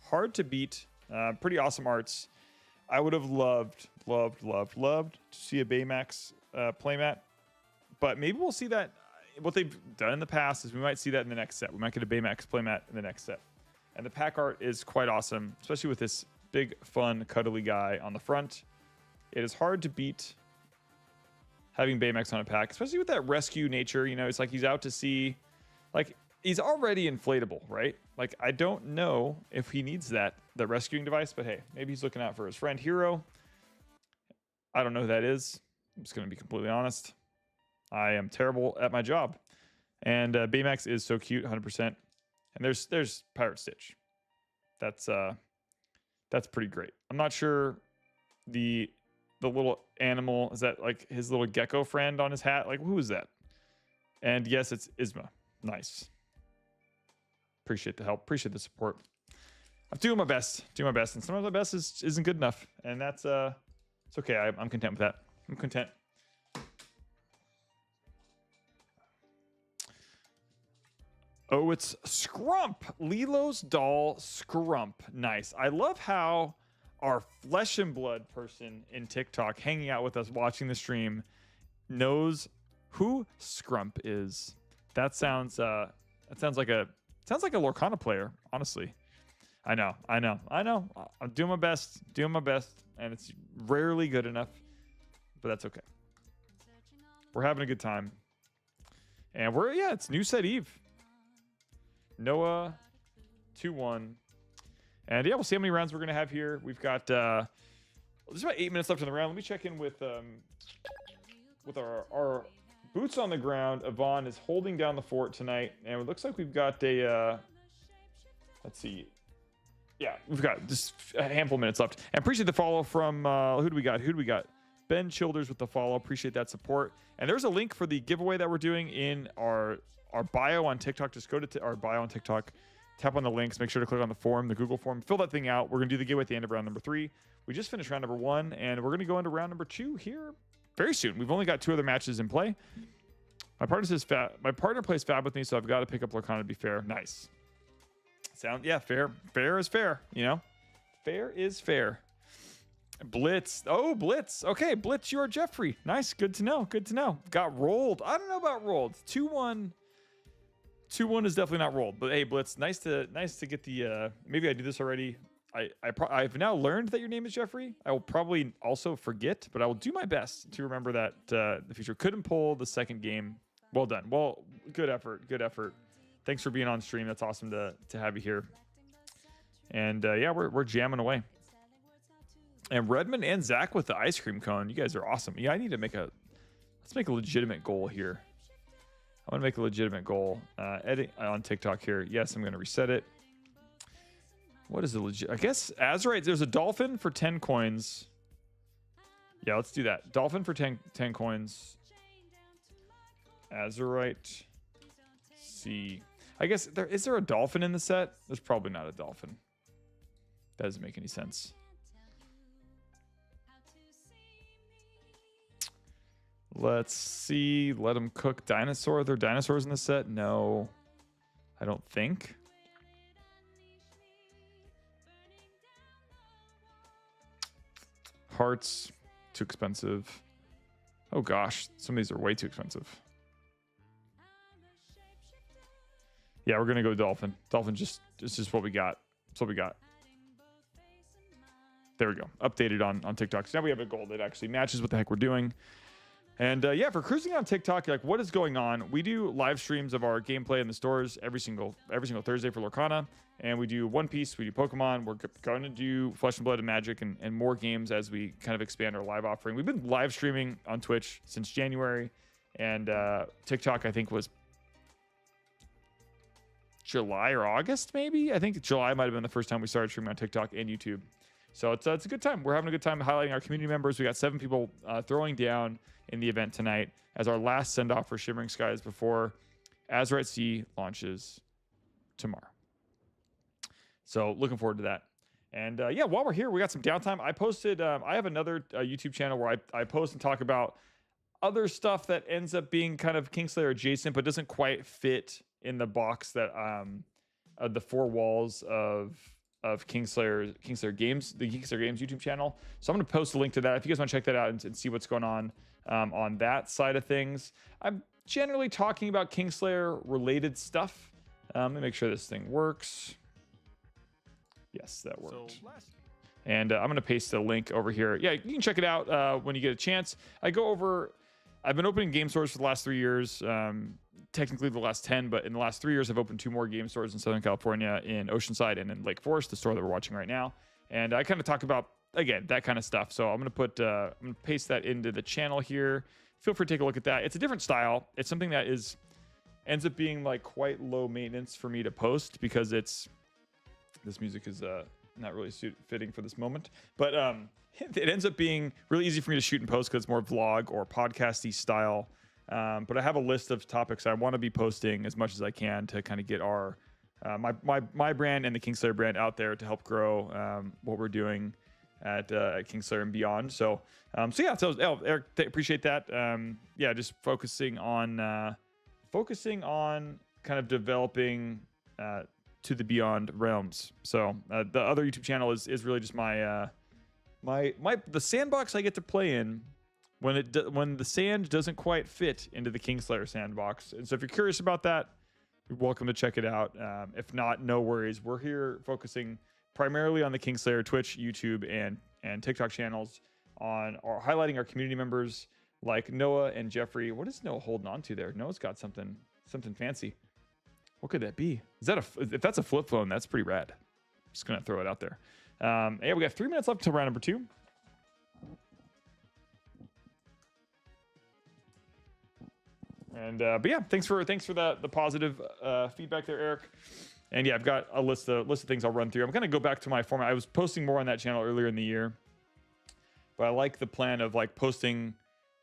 hard to beat, pretty awesome arts. I would have loved to see a Baymax playmat, but maybe we'll see that. What they've done in the past is we might see that in the next set. We might get a Baymax playmat in the next set. And the pack art is quite awesome, especially with this big, fun, cuddly guy on the front. It is hard to beat having Baymax on a pack, especially with that rescue nature. You know, it's like he's out to sea. Like, he's already inflatable, right? Like, I don't know if he needs the rescuing device, but hey, maybe he's looking out for his friend Hero. I don't know who that is. I'm just going to be completely honest. I am terrible at my job. And Baymax is so cute, 100%. And there's Pirate Stitch. That's pretty great. I'm not sure the little animal, is that like his little gecko friend on his hat? Like, who is that? And yes, it's Isma. Nice. Appreciate the help. Appreciate the support. I'm doing my best. And sometimes my best isn't good enough. And that's it's okay. I'm content with that. I'm content. Oh, it's Scrump. Lilo's doll Scrump. Nice. I love how our flesh and blood person in TikTok hanging out with us watching the stream knows who Scrump is. That sounds like a Lorcana player, honestly. I know. I'm doing my best, and it's rarely good enough, but that's okay. We're having a good time. And it's new set Eve. Noah 2-1. And yeah, we'll see how many rounds we're gonna have here. We've got there's about 8 minutes left in the round. Let me check in with our boots on the ground. Yvonne is holding down the fort tonight, and it looks like we've got a let's see. Yeah, we've got just a handful of minutes left. And appreciate the follow from who do we got? Ben Childers with the follow. Appreciate that support. And there's a link for the giveaway that we're doing in our bio on TikTok. Just go to our bio on TikTok, tap on the links, make sure to click on the form, the Google form, fill that thing out. We're going to do the giveaway at the end of round number 3. We just finished round number 1, and we're going to go into round number 2 here very soon. We've only got 2 other matches in play. My partner plays Fab with me, so I've got to pick up Lorcana to be fair. Nice. Fair. Fair is fair, you know? Fair is fair. Blitz. Oh, Blitz. Okay, Blitz, you're Jeffrey. Nice. Good to know. Got rolled. I don't know about rolled. 2-1. 2-1 is definitely not rolled. But hey, Blitz, nice to get the maybe I do this already. I've now learned that your name is Jeffrey. I will probably also forget, but I will do my best to remember that the future. Couldn't pull the second game. Well done. Well, good effort. Thanks for being on stream. That's awesome to have you here. And yeah, we're jamming away. And Redmond and Zach with the ice cream cone. You guys are awesome. Yeah, I need to let's make a legitimate goal here. I want to make a legitimate goal. Edit on TikTok here. Yes, I'm going to reset it. What is the legit? I guess Azurite. There's a dolphin for 10 coins. Yeah, let's do that. Dolphin for 10 coins. Azurite. See. I guess is there a dolphin in the set? There's probably not a dolphin. That doesn't make any sense. Let's see. Let them cook dinosaur. Are there dinosaurs in the set? No. I don't think. Hearts. Too expensive. Oh gosh. Some of these are way too expensive. Yeah, we're gonna go Dolphin. Dolphin it's just what we got. It's what we got. There we go. Updated on TikTok. So now we have a goal that actually matches what the heck we're doing. And yeah, for cruising on TikTok, like what is going on? We do live streams of our gameplay in the stores every single Thursday for Lorcana, and we do One Piece, we do Pokemon. We're going to do Flesh and Blood and Magic and more games as we kind of expand our live offering. We've been live streaming on Twitch since January, and TikTok I think was July or August maybe. I think July might have been the first time we started streaming on TikTok and YouTube. So it's a good time. We're having a good time highlighting our community members. We got 7 people throwing down in the event tonight as our last send-off for Shimmering Skies before Azurite Sea launches tomorrow. So looking forward to that. And yeah, while we're here, we got some downtime. I posted, I have another YouTube channel where I post and talk about other stuff that ends up being kind of Kingslayer adjacent, but doesn't quite fit in the box that the 4 walls of Kingslayer Games, the Kingslayer Games YouTube channel. So I'm going to post a link to that if you guys want to check that out and see what's going on that side of things. I'm generally talking about Kingslayer related stuff. Let me make sure this thing works. Yes, that worked. And I'm going to paste the link over here. Yeah, you can check it out when you get a chance. I've been opening game stores for the last 3 years. Technically the last 10, but in the last 3 years, I've opened 2 more game stores in Southern California, in Oceanside and in Lake Forest, the store that we're watching right now. And I kind of talk about, again, that kind of stuff. So I'm going to paste that into the channel here. Feel free to take a look at that. It's a different style. It's something that ends up being like quite low maintenance for me to post because this music is not really fitting for this moment, but it ends up being really easy for me to shoot and post because it's more vlog or podcasty style. But I have a list of topics I want to be posting as much as I can to kind of get our my brand and the Kingslayer brand out there to help grow what we're doing at Kingslayer and beyond. So yeah, Eric, appreciate that. Yeah, just focusing on kind of developing to the beyond realms. So the other YouTube channel is really just my the sandbox I get to play in when the sand doesn't quite fit into the Kingslayer sandbox. And so if you're curious about that, you're welcome to check it out. If not, no worries. We're here focusing primarily on the Kingslayer Twitch, YouTube, and TikTok channels or highlighting our community members like Noah and Jeffrey. What is Noah holding on to there? Noah's got something fancy. What could that be? If that's a flip phone, that's pretty rad. Just gonna throw it out there. Yeah, we got 3 minutes left until round number 2. And but yeah, thanks for the positive feedback there, Eric. And yeah, I've got a list of things I'll run through. I'm gonna go back to my format. I was posting more on that channel earlier in the year, but I like the plan of like posting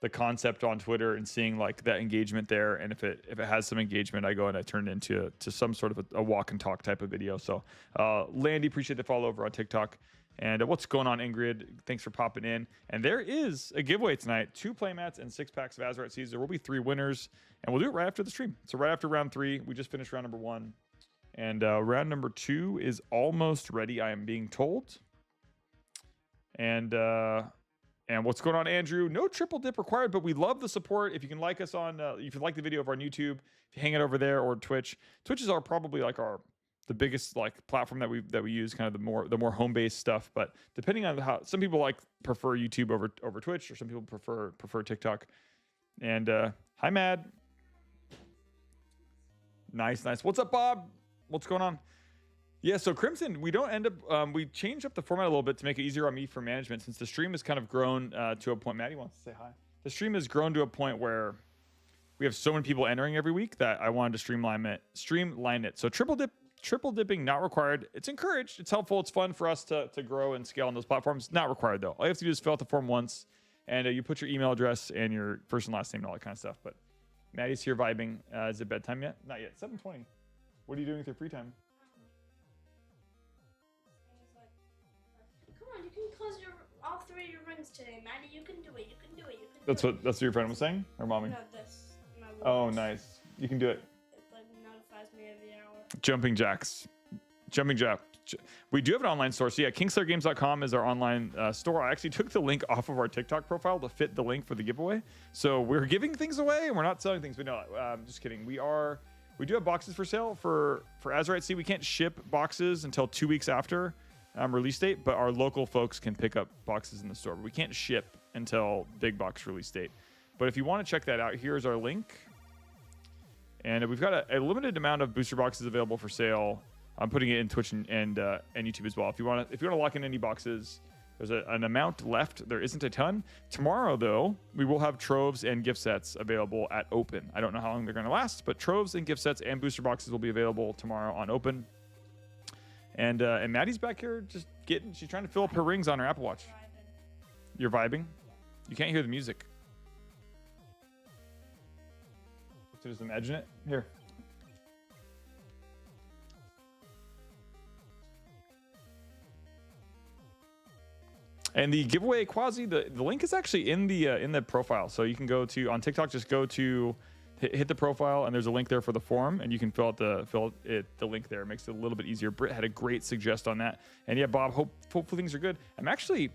the concept on Twitter and seeing like that engagement there. And if it has some engagement, I go and I turn it into some sort of a walk and talk type of video. So Landy, appreciate the follow over on TikTok. And what's going on, Ingrid? Thanks for popping in. And there is a giveaway tonight: 2 playmats and 6 packs of Azurite Seeds. There will be 3 winners, and we'll do it right after the stream. So right after round 3, we just finished round number 1, and round number 2 is almost ready, I am being told. And what's going on, Andrew? No triple dip required, but we love the support. If you can like us if you like the video of our YouTube, if you hang it over there, or Twitch. Twitch is probably like the biggest like platform that we use, kind of the more home-based stuff. But depending on how some people prefer YouTube over Twitch, or some people prefer TikTok. And hi, Mad. Nice. What's up, Bob? What's going on? Yeah, so Crimson, we don't end up, we changed up the format a little bit to make it easier on me for management, since the stream has kind of grown to a point. Maddie wants to say hi. The stream has grown to a point where we have so many people entering every week that I wanted to streamline it. So triple dipping not required. It's encouraged. It's helpful. It's fun for us to grow and scale on those platforms. Not required though. All you have to do is fill out the form once, and you put your email address and your first and last name and all that kind of stuff. But Maddie's here vibing. Is it bedtime yet? Not yet. 7:20. What are you doing with your free time? Come on, you can close all 3 of your rings today, Maddie. You can do it. That's what your friend was saying, or mommy? No, this. Oh, nice. You can do it. It like notifies me every hour. Jumping jack. We do have an online store. So yeah, KingslayerGames.com is our online store. I actually took the link off of our TikTok profile to fit the link for the giveaway. So we're giving things away and we're not selling things. But no, I'm just kidding. We're We do have boxes for sale for Azurite. See, we can't ship boxes until 2 weeks after release date, but our local folks can pick up boxes in the store. But we can't ship until big box release date. But if you want to check that out, here's our link. And we've got a limited amount of booster boxes available for sale. I'm putting it in Twitch and YouTube as well. If you want to lock in any boxes, there's an amount left. There isn't a ton. Tomorrow, though, we will have troves and gift sets available at Open. I don't know how long they're going to last, but troves and gift sets and booster boxes will be available tomorrow on Open. And Maddie's back here just she's trying to fill up her rings on her Apple Watch. You're vibing? You can't hear the music. So just imagine it. Here. And the giveaway Quasi, the link is actually in the profile. So you can go to on TikTok, just go to hit the profile, and there's a link there for the form, and you can fill out the link there. It makes it a little bit easier. Britt had a great suggestion on that. And yeah, Bob, hopefully things are good. I'm actually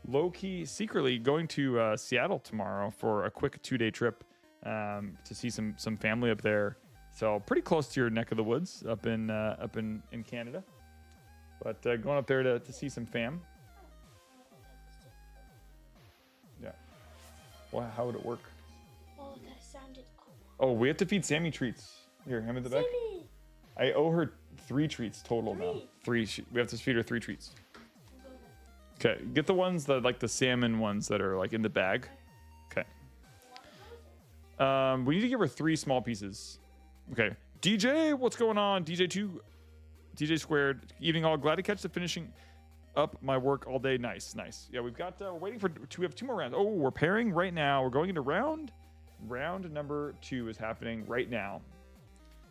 low-key secretly going to Seattle tomorrow for a quick 2-day trip to see some family up there. So pretty close to your neck of the woods up in Canada. But going up there to see some fam. Yeah. Well, how would it work? Oh, that sounded cool. Oh, we have to feed Sammy treats. Here, hand me the back. Sammy! I owe her 3 treats total now. 3. We have to feed her 3 treats. Okay, get the ones that like the salmon ones that are like in the bag. Okay. We need to give her 3 small pieces. Okay. DJ, what's going on? DJ squared. Evening all. Glad to catch the finishing up my work all day. Nice. Yeah, we've got. We're waiting we have 2 more rounds. Oh, we're pairing right now. We're going into round number 2 is happening right now,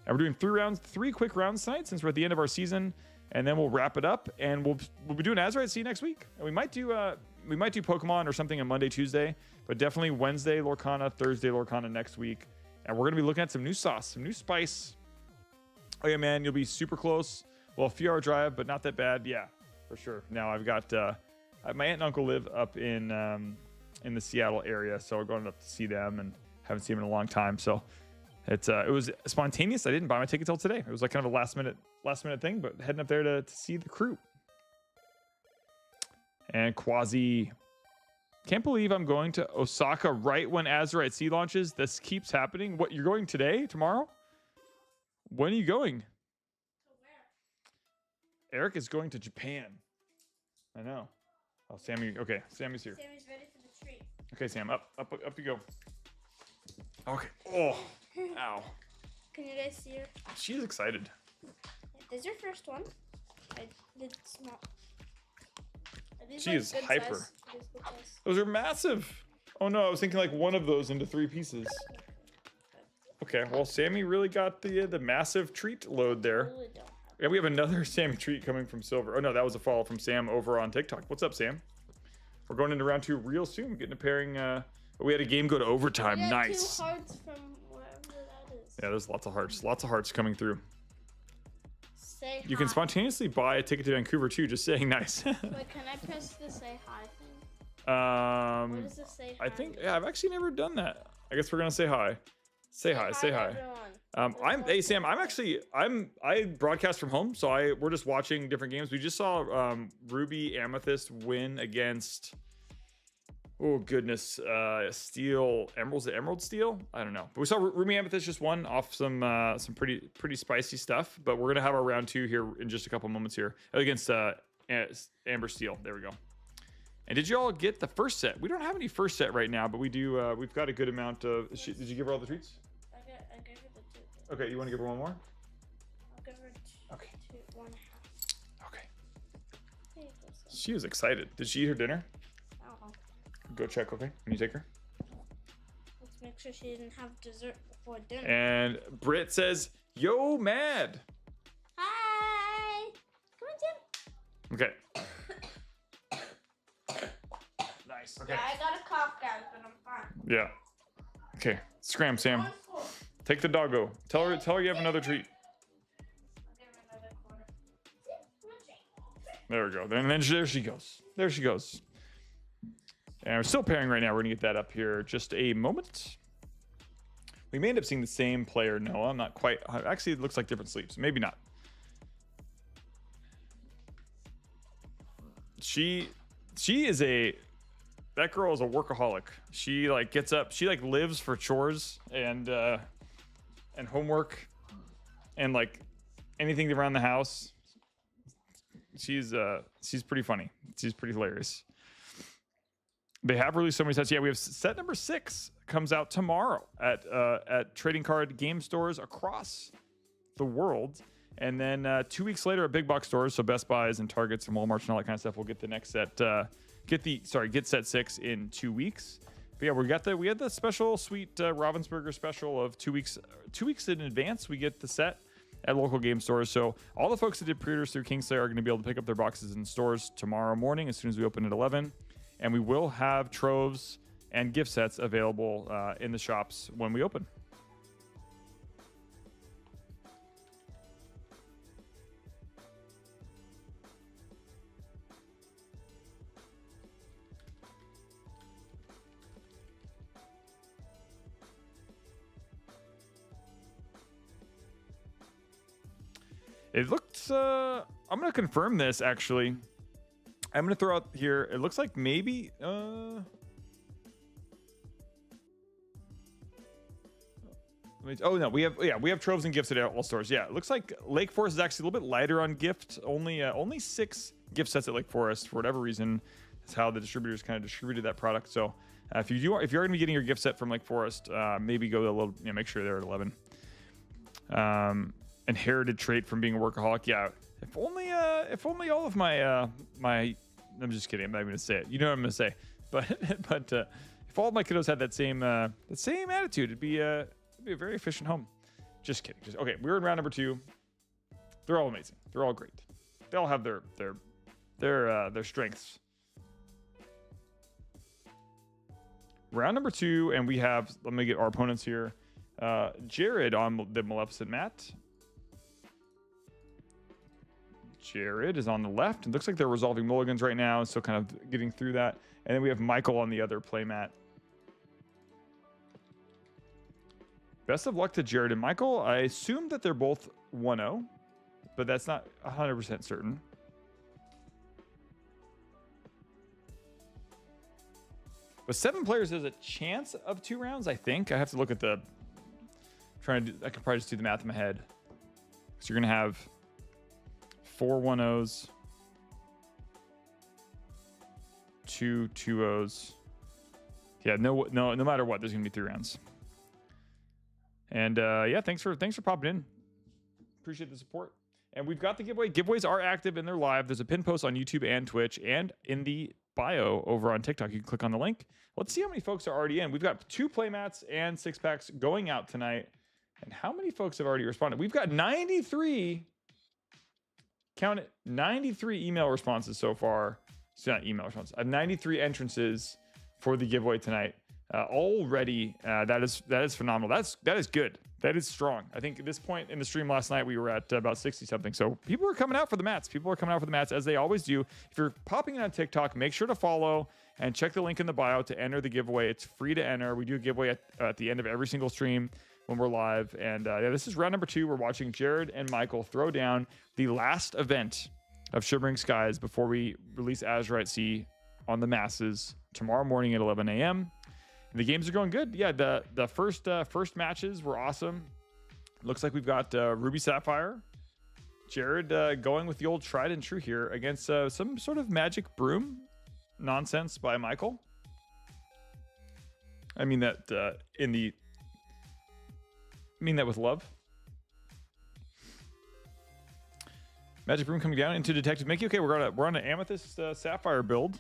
and we're doing 3 rounds, 3 quick rounds tonight since we're at the end of our season, and then we'll wrap it up, and we'll be doing Azurite. See you next week, and we might do Pokemon or something on Monday, Tuesday, but definitely Wednesday Lorcana, Thursday Lorcana next week, and we're gonna be looking at some new sauce, some new spice. Oh yeah, man, you'll be super close. Well, a few hour drive, but not that bad. Yeah, for sure. Now I've got my aunt and uncle live up in the Seattle area, so we're going up to see them, and haven't seen them in a long time. So it was spontaneous. I didn't buy my ticket till today. It was like kind of a last minute thing, but heading up there to see the crew. And Quasi, can't believe I'm going to Osaka right when Azurite Sea launches. This keeps happening. What, you're going today? Tomorrow? When are you going? Eric is going to Japan. I know. Oh, Sammy. Okay, Sammy's here. Sammy's ready for the treat. Okay, Sam, up you go. Okay. Oh, ow. Can you guys see her? She's excited. This is your first one. I did small. She is hyper. Those are massive. Oh no, I was thinking like one of those into 3 pieces. Okay, well, Sammy really got the massive treat load there. And we have another Sammy treat coming from Silver. Oh no, that was a follow from Sam over on TikTok. What's up, Sam? We're going into round 2 real soon. Getting a pairing. We had a game go to overtime. We got Nice. 2 hearts from wherever that is. Yeah, there's lots of hearts. Lots of hearts coming through. Say You hi. can spontaneously buy a ticket to Vancouver too. Just saying nice. Wait, can I press the say hi thing? What does it say hi? I think I've actually never done that. I guess we're gonna say hi. Say hi. Everyone. Hey Sam, I broadcast from home, so we're just watching different games. We just saw Ruby Amethyst win against, oh goodness, Steel Emerald Steel. I don't know, but we saw Ruby Amethyst just won off some pretty spicy stuff. But we're gonna have our round 2 here in just a couple moments here against Amber Steel. There we go. And did you all get the first set? We don't have any first set right now, but we do. We've got a good amount of. Did you give her all the treats? I gave her the 2. Okay, you want to give her one more? I'll give her 2. Okay. 1.5. Okay. There you go, Sam. She was excited. Did she eat her dinner? Uh-huh. Go check, okay? When you take her. Let's make sure she didn't have dessert before dinner. And Britt says, "Yo, mad." Hi. Come on, Tim. Okay. Nice. Okay. Yeah, I got a cough, guys, but I'm fine. Yeah. Okay. Scram, Sam. Take the doggo. Tell her you have another treat. I'll give her another quarter. There we go. Then there she goes. There she goes. And we're still pairing right now. We're gonna get that up here just a moment. We may end up seeing the same player. No, I'm not quite. Actually, it looks like different sleeps. Maybe not. She is that girl is a workaholic. She like gets up. She like lives for chores and homework and like anything around the house. She's pretty funny. She's pretty hilarious. They have released so many sets. Yeah, we have set number 6 comes out tomorrow at trading card game stores across the world. And then 2 weeks later at big box stores, so Best Buys and Targets and Walmarts and all that kind of stuff, we'll get the next set. Get set 6 in 2 weeks. But yeah, we had the special sweet Ravensburger special of 2 weeks in advance. We get the set at local game stores. So all the folks that did pre-orders through Kingslayer are going to be able to pick up their boxes in stores tomorrow morning as soon as we open at 11. And we will have troves and gift sets available in the shops when we open. It looks, I'm going to confirm this actually. I'm going to throw out here, it looks like maybe, oh no, we have troves and gifts at all stores. Yeah, it looks like Lake Forest is actually a little bit lighter on gift. Only 6 gift sets at Lake Forest for whatever reason. That's how the distributors kind of distributed that product. So if you're going to be getting your gift set from Lake Forest, maybe go a little, make sure they're at 11. Inherited trait from being a workaholic. Yeah, if only all of my I'm just kidding. I'm not even gonna say it. You know what I'm gonna say. But if all of my kiddos had that same attitude, it'd be a very efficient home. Just kidding. Okay. We're in round number 2. They're all amazing. They're all great. They all have their strengths. Round number 2, and we have. Let me get our opponents here. Jared on the Maleficent mat. Jared is on the left. It looks like they're resolving mulligans right now, so kind of getting through that. And then we have Michael on the other playmat. Best of luck to Jared and Michael. I assume that they're both 1-0, but that's not 100% certain. But 7 players has a chance of 2 rounds, I think. I have to look at the... I can probably just do the math in my head. So you're going to have 4 1-0s, 2 2-0s. Yeah, no matter what, there's going to be 3 rounds. And yeah, thanks for popping in. Appreciate the support. And we've got the giveaway. Giveaways are active and they're live. There's a pin post on YouTube and Twitch and in the bio over on TikTok. You can click on the link. Let's see how many folks are already in. We've got 2 playmats and 6 packs going out tonight. And how many folks have already responded? We've got 93, count it, 93 email responses so far. It's not email responses. 93 entrances for the giveaway tonight. Already, that is phenomenal. That is good. That is strong. I think at this point in the stream last night, we were at about 60 something. So people are coming out for the mats. People are coming out for the mats as they always do. If you're popping in on TikTok, make sure to follow and check the link in the bio to enter the giveaway. It's free to enter. We do a giveaway at the end of every single stream when we're live. And yeah, this is round number 2. We're watching Jared and Michael throw down the last event of Shimmering Skies before we release Azurite Sea on the masses tomorrow morning at 11 a.m. The games are going good. Yeah, the first matches were awesome. Looks like we've got Ruby Sapphire. Jared going with the old tried and true here against some sort of magic broom nonsense by Michael. I mean that with love. Magic broom coming down into Detective Mickey. Okay, we're on an Amethyst Sapphire build.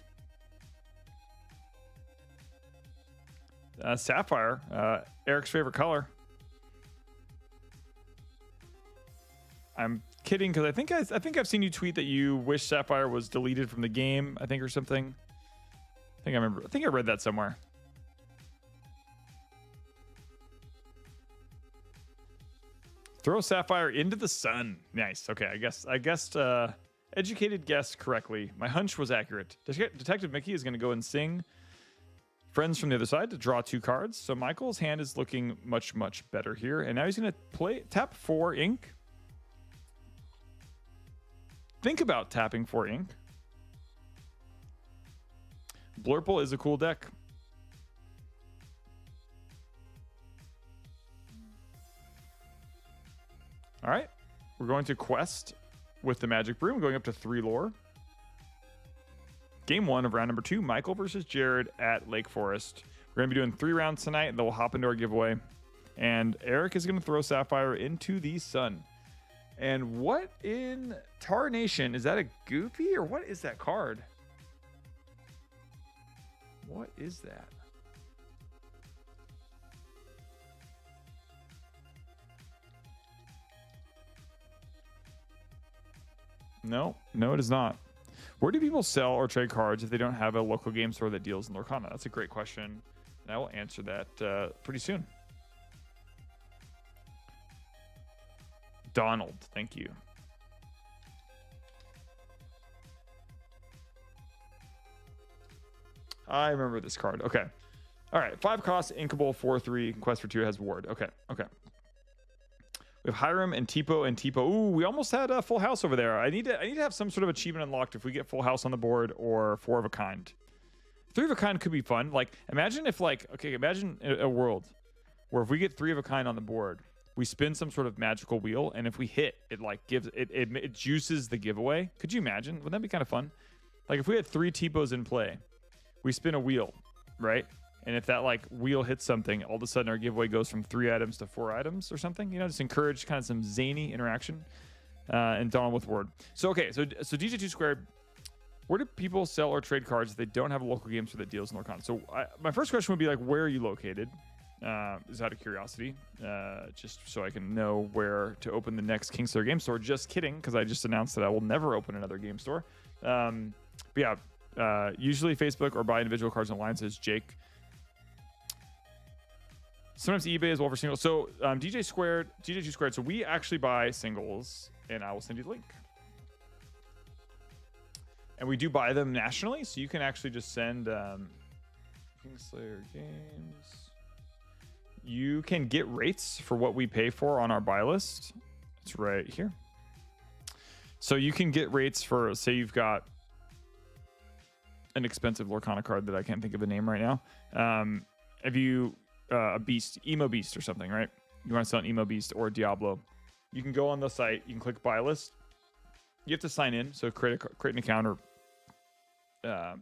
Sapphire, Eric's favorite color. I'm kidding because I think I've seen you tweet that you wish Sapphire was deleted from the game. I think or something. I think I read that somewhere. Throw Sapphire into the sun. Nice. Okay, I guessed educated guess correctly. My hunch was accurate. Detective Mickey is going to go and sing Friends from the other side to draw 2 cards. So Michael's hand is looking much, much better here. And now he's going to tap 4 ink. Think about tapping 4 ink. Blurple is a cool deck. All right. We're going to quest with the Magic Broom, going up to 3 lore. Game 1 of round number 2, Michael versus Jared at Lake Forest. We're going to be doing 3 rounds tonight, and then we'll hop into our giveaway. And Eric is going to throw Sapphire into the sun. And what in tarnation? Is that a Goopy, or what is that card? What is that? No, it is not. Where do people sell or trade cards if they don't have a local game store that deals in Lorcana? That's a great question, and I will answer that pretty soon. Donald, thank you. I remember this card. Okay. All right. 5 costs, inkable, 4/3. Quest for 2 has ward. Okay. We have Hiram and Tipo. Ooh, we almost had a full house over there. I need to have some sort of achievement unlocked if we get full house on the board, or 4 of a kind. 3 of a kind could be fun. Like, imagine if imagine a world where if we get 3 of a kind on the board, we spin some sort of magical wheel, and if we hit, it like gives it juices the giveaway. Could you imagine? Wouldn't that be kind of fun? Like if we had 3 Tipos in play, we spin a wheel, right? And if that like wheel hits something, all of a sudden our giveaway goes from 3 items to 4 items or something. You know, just encourage kind of some zany interaction. And Donald with word. So okay, so DJ2 Squared. Where do people sell or trade cards if they don't have a local game store that deals in Lorcana? So my first question would be like, where are you located? Is out of curiosity, just so I can know where to open the next Kingslayer Game store. Just kidding, because I just announced that I will never open another game store. But yeah, usually Facebook or buy individual cards and alliances. Jake. Sometimes eBay as well for singles. So DJ2 Squared. So we actually buy singles, and I will send you the link. And we do buy them nationally, so you can actually just send Kingslayer Games. You can get rates for what we pay for on our buy list. It's right here. So you can get rates for, say you've got an expensive Lorcana card that I can't think of the name right now. If you a beast, emo beast or something, right? You want to sell an emo beast or Diablo, you can go on the site, you can click buy list. You have to sign in, so create an account, or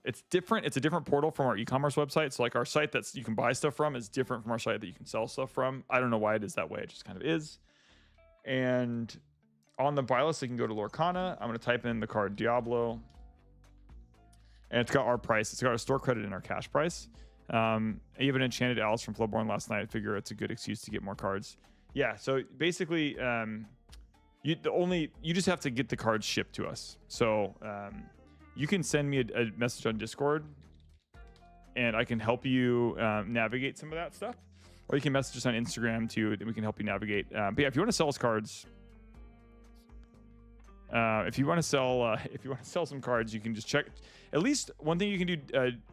it's different. It's a different portal from our e-commerce website. So like our site that you can buy stuff from is different from our site that you can sell stuff from. I don't know why it is that way. It just kind of is. And on the buy list, you can go to Lorcana. I'm going to type in the card Diablo, and it's got our price. It's got our store credit and our cash price. Even enchanted Alice from Flowborn last night. I figure it's a good excuse to get more cards. Yeah. So basically, you just have to get the cards shipped to us. So you can send me a message on Discord, and I can help you navigate some of that stuff. Or you can message us on Instagram too, and we can help you navigate. But yeah, if you want to sell us cards, if you want to sell some cards, you can just check. At least one thing you can do,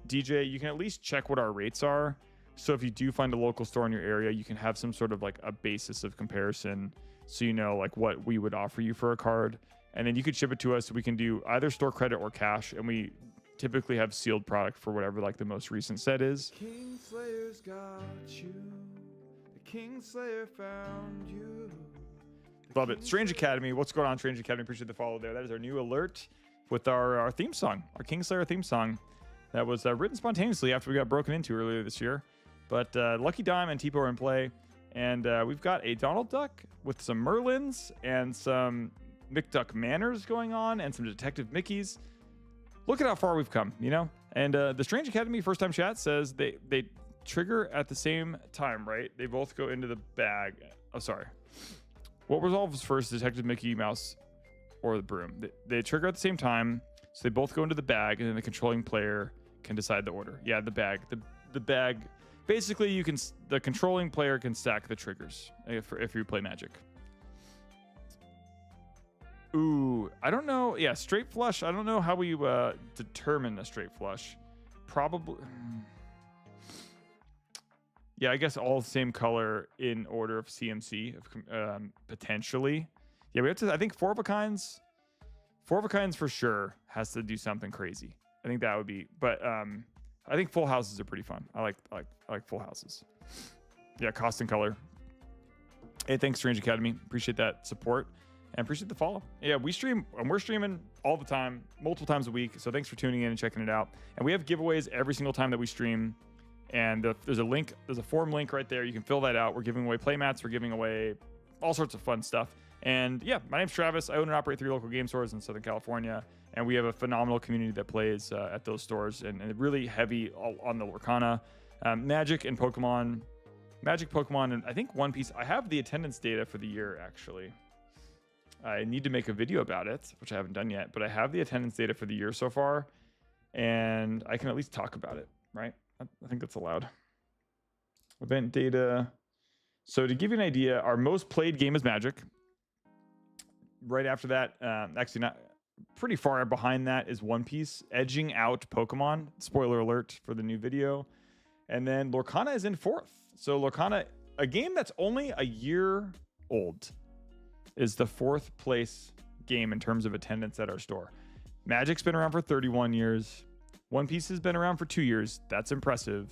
DJ, you can at least check what our rates are. So if you do find a local store in your area, you can have some sort of like a basis of comparison, so you know like what we would offer you for a card, and then you could ship it to us. So we can do either store credit or cash, and we typically have sealed product for whatever like the most recent set is. Kingslayer's got you. The Kingslayer found you. Love it. Strange Academy. What's going on, Strange Academy? Appreciate the follow there. That is our new alert with our theme song, our Kingslayer theme song that was written spontaneously after we got broken into earlier this year. But Lucky Dime and Tipo are in play. And we've got a Donald Duck with some Merlins and some McDuck Manors going on and some Detective Mickeys. Look at how far we've come, you know? And the Strange Academy first time chat says they trigger at the same time, right? They both go into the bag. Oh, sorry. What resolves first, Detective Mickey Mouse or the broom? They trigger at the same time, so they both go into the bag, and then the controlling player can decide the order. Yeah, the bag. The bag. Basically, the controlling player can stack the triggers if you play Magic. Ooh, I don't know. Yeah, straight flush. I don't know how we determine a straight flush. Probably. Yeah, I guess all the same color in order of CMC, potentially. Yeah, we have to. I think four of a kinds for sure has to do something crazy. I think that would be. But I think full houses are pretty fun. I like full houses. Yeah, cost and color. Hey, thanks, Strange Academy. Appreciate that support and appreciate the follow. Yeah, we're streaming all the time, multiple times a week. So thanks for tuning in and checking it out. And we have giveaways every single time that we stream. And there's a form link right there. You can fill that out. We're giving away playmats. We're giving away all sorts of fun stuff. And yeah, my name's Travis. I own and operate 3 local game stores in Southern California. And we have a phenomenal community that plays at those stores and really heavy on the Lorcana, Magic, Pokemon, and I think One Piece. I have the attendance data for the year, actually. I need to make a video about it, which I haven't done yet. But I have the attendance data for the year so far. And I can at least talk about it, right? I think that's allowed. Event data. So to give you an idea, our most played game is Magic. Right after that, actually not pretty far behind that is One Piece, edging out Pokemon. Spoiler alert for the new video. And then Lorcana is in 4th. So Lorcana, a game that's only a year old, is the 4th place game in terms of attendance at our store. Magic's been around for 31 years. One Piece has been around for 2 years. That's impressive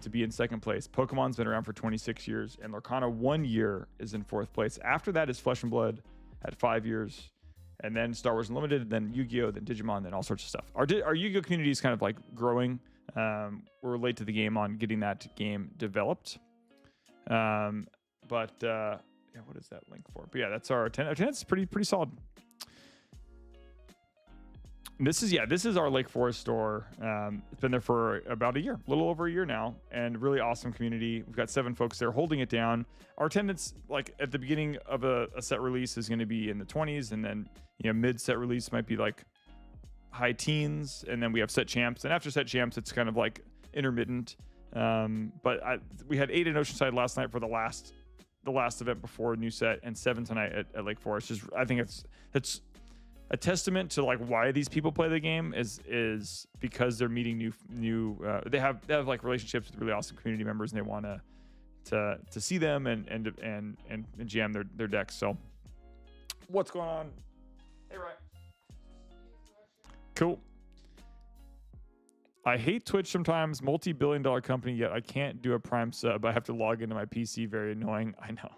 to be in 2nd place. Pokemon's been around for 26 years. And Lorcana 1 year is in 4th place. After that is Flesh and Blood at 5 years. And then Star Wars Unlimited, then Yu-Gi-Oh!, then Digimon, then all sorts of stuff. Our Yu-Gi-Oh! Community is kind of like growing. We're late to the game on getting that game developed. Yeah, what is that link for? But yeah, that's our attendance. Attendance is pretty solid. This is our Lake Forest store. It's been there for about a year, a little over a year now, and really awesome community. We've got 7 folks there holding it down. Our attendance, like at the beginning of a set release, is going to be in the 20s, and then mid set release might be like high teens, and then we have set champs, and after set champs, it's kind of like intermittent. But we had 8 in Oceanside last night for the last event before new set, and 7 tonight at Lake Forest. I think it's a testament to like why these people play the game is because they're meeting new they have like relationships with really awesome community members, and they want to see them and jam their decks. So what's going on? Hey, right. Cool. I hate Twitch sometimes. Multi-billion-dollar company, yet I can't do a Prime sub. I have to log into my PC. Very annoying. I know.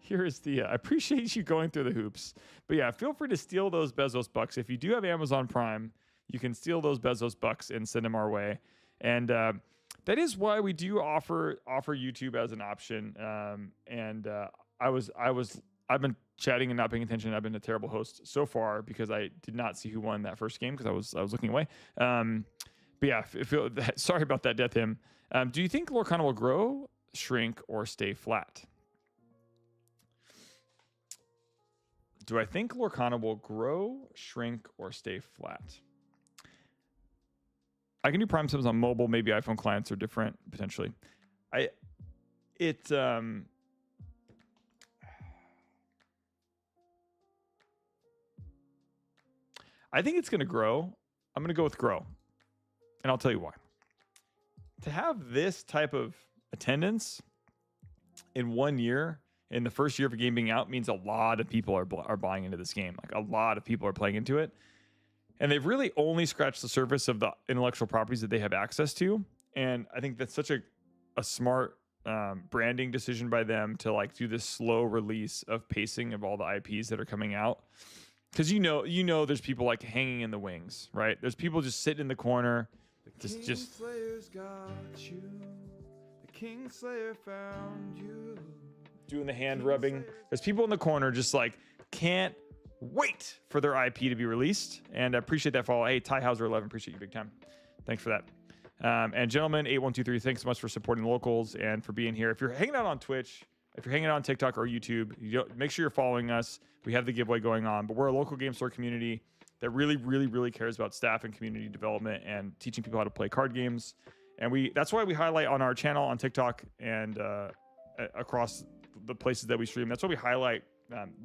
Here is the, I appreciate you going through the hoops. But yeah, feel free to steal those Bezos bucks. If you do have Amazon Prime, you can steal those Bezos bucks and send them our way. And that is why we do offer YouTube as an option. I've been chatting and not paying attention. I've been a terrible host so far because I did not see who won that first game because I was looking away. But yeah, sorry about that, Death Hymn. Do you think Lorcana will grow, shrink, or stay flat? Do I think Lorcana will grow, shrink, or stay flat? I can do Prime subs on mobile. Maybe iPhone clients are different, potentially. I think it's going to grow. I'm going to go with grow. And I'll tell you why. To have this type of attendance in 1 year, in the first year of a game being out, means a lot of people are buying into this game. Like a lot of people are playing into it. And they've really only scratched the surface of the intellectual properties that they have access to. And I think that's such a smart branding decision by them to like do this slow release of pacing of all the IPs that are coming out. Because you know there's people like hanging in the wings, right? There's people just sitting in the corner. Just Kingslayer's got you. The Kingslayer found you. Doing the hand rubbing. There's people in the corner just like can't wait for their IP to be released. And I appreciate that follow. Hey, Ty Hauser 11, appreciate you big time. Thanks for that. And gentlemen, 8123, thanks so much for supporting the locals and for being here. If you're hanging out on Twitch, if you're hanging out on TikTok or YouTube, make sure you're following us. We have the giveaway going on, but we're a local game store community that really, really, really cares about staff and community development and teaching people how to play card games. And that's why we highlight on our channel on TikTok and across the places that we stream. That's why we highlight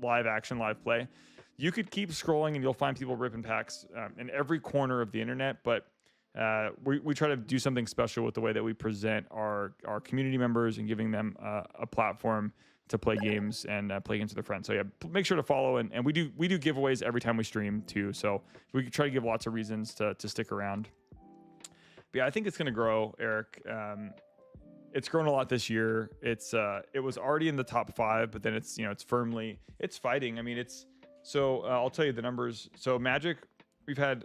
live action, live play. You could keep scrolling and you'll find people ripping packs in every corner of the internet, but we try to do something special with the way that we present our community members and giving them a platform to play games and play games with their friends. So yeah, make sure to follow, and we do giveaways every time we stream too. So we try to give lots of reasons to stick around. But yeah, I think it's going to grow, Eric. It's grown a lot this year. It was already in the top 5, but then it's it's fighting. I mean, I'll tell you the numbers. So Magic, we've had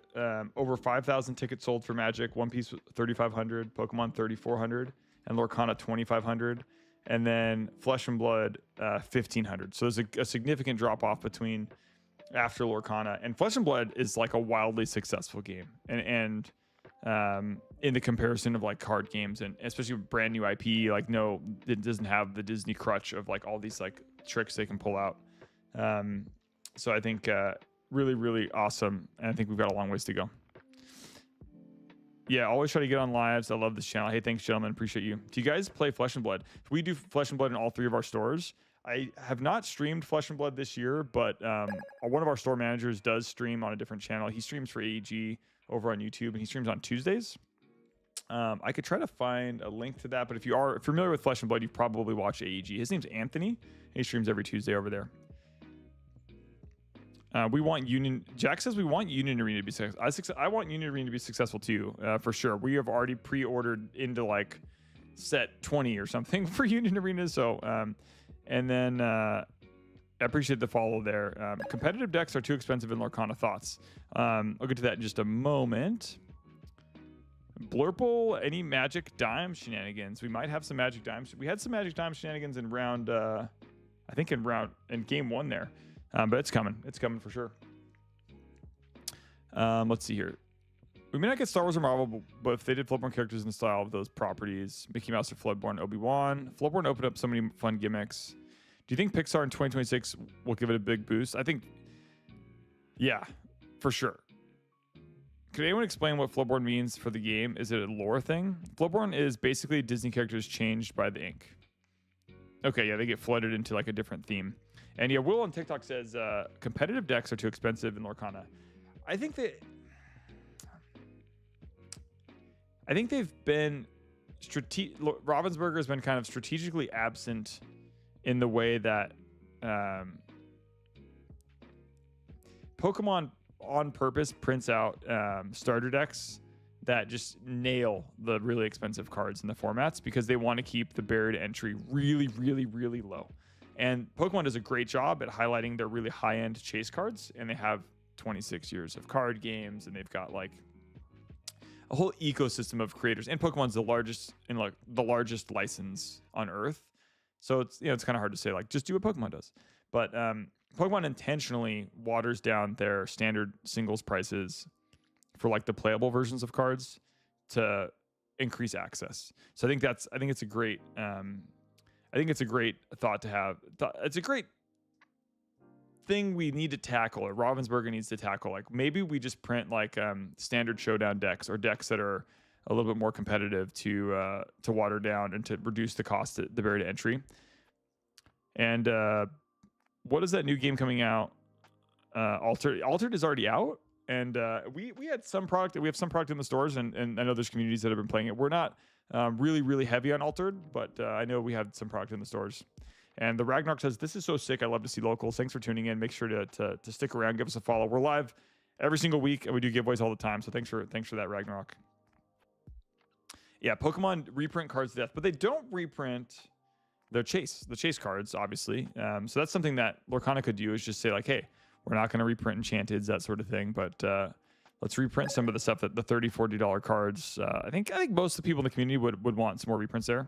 over 5,000 tickets sold for Magic. One Piece 3,500, Pokemon 3,400, and Lorcana 2,500, and then Flesh and Blood 1,500. So there's a significant drop off between after Lorcana, and Flesh and Blood is like a wildly successful game, and in the comparison of like card games, and especially with brand new IP, like no, it doesn't have the Disney crutch of like all these like tricks they can pull out. So I think really, really awesome, and I think we've got a long ways to go. Yeah, always try to get on lives. I love this channel. Hey, thanks, gentlemen. Appreciate you. Do you guys play Flesh and Blood? We do Flesh and Blood in all 3 of our stores. I have not streamed Flesh and Blood this year, but one of our store managers does stream on a different channel. He streams for AEG over on YouTube, and he streams on Tuesdays. I could try to find a link to that, but if you're familiar with Flesh and Blood, you've probably watched AEG. His name's Anthony, and he streams every Tuesday over there. We want Union. Jack says we want Union Arena to be successful. I want Union Arena to be successul too, for sure. We have already pre-ordered into like set 20 or something for Union Arena. So, and then I appreciate the follow there. Competitive decks are too expensive in Lorcana. Thoughts? I'll get to that in just a moment. Blurple, any Magic Dime shenanigans? We might have some Magic Dimes. We had some Magic Dime shenanigans in round, I think in game 1 there. But it's coming. It's coming for sure. Let's see here. We may not get Star Wars or Marvel, but if they did Floodborne characters in the style of those properties, Mickey Mouse or Floodborne, Obi-Wan. Floodborne opened up so many fun gimmicks. Do you think Pixar in 2026 will give it a big boost? I think, yeah, for sure. Could anyone explain what Floodborne means for the game? Is it a lore thing? Floodborne is basically Disney characters changed by the ink. Okay, yeah, they get flooded into like a different theme. And yeah, Will on TikTok says competitive decks are too expensive in Lorcana. I think they've been Ravensburger has been kind of strategically absent in the way that Pokemon on purpose prints out starter decks that just nail the really expensive cards in the formats because they want to keep the barrier to entry really, really, really low. And Pokemon does a great job at highlighting their really high-end chase cards, and they have 26 years of card games, and they've got like a whole ecosystem of creators. And Pokemon's the largest license on Earth, so it's kind of hard to say like just do what Pokemon does. But Pokemon intentionally waters down their standard singles prices for like the playable versions of cards to increase access. So I think it's a great. I think it's a great thought to have. It's a great thing we need to tackle, or Ravensburger needs to tackle. Like maybe we just print like standard showdown decks or decks that are a little bit more competitive to water down and to reduce the cost, the barrier to entry. And what is that new game coming out? Altered is already out, and we had some product. We have some product in the stores, and I know there's communities that have been playing it. We're not really, really heavy on Altered, but I know we had some product in the stores. And the Ragnarok says, this is so sick. I love to see locals. Thanks for tuning in. Make sure to stick around. Give us a follow. We're live every single week, and we do giveaways all the time. So thanks for that, Ragnarok. Yeah, Pokemon reprint cards to death, but they don't reprint the chase cards, obviously. So that's something that Lorcana could do, is just say like, hey, we're not going to reprint Enchanteds, that sort of thing. But let's reprint some of the stuff that the $30, $40 cards. I think most of the people in the community would want some more reprints there.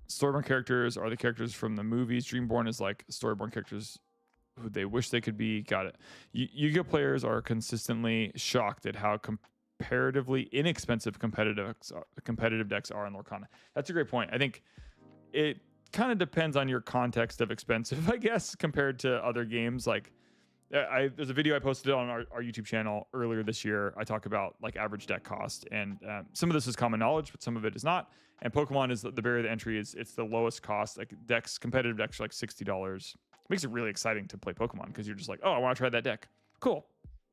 Storyborn characters are the characters from the movies. Dreamborn is like Storyborn characters who they wish they could be. Got it. Yu-Gi-Oh players are consistently shocked at how comparatively inexpensive competitive decks are in Lorcana. That's a great point. I think it kind of depends on your context of expensive, I guess, compared to other games. Like there's a video I posted on our YouTube channel earlier this year. I talk about like average deck cost, and some of this is common knowledge, but some of it is not. And Pokemon is the barrier to entry it's the lowest cost. Like competitive decks are like $60. Makes it really exciting to play Pokemon because you're just like, oh, I want to try that deck. Cool.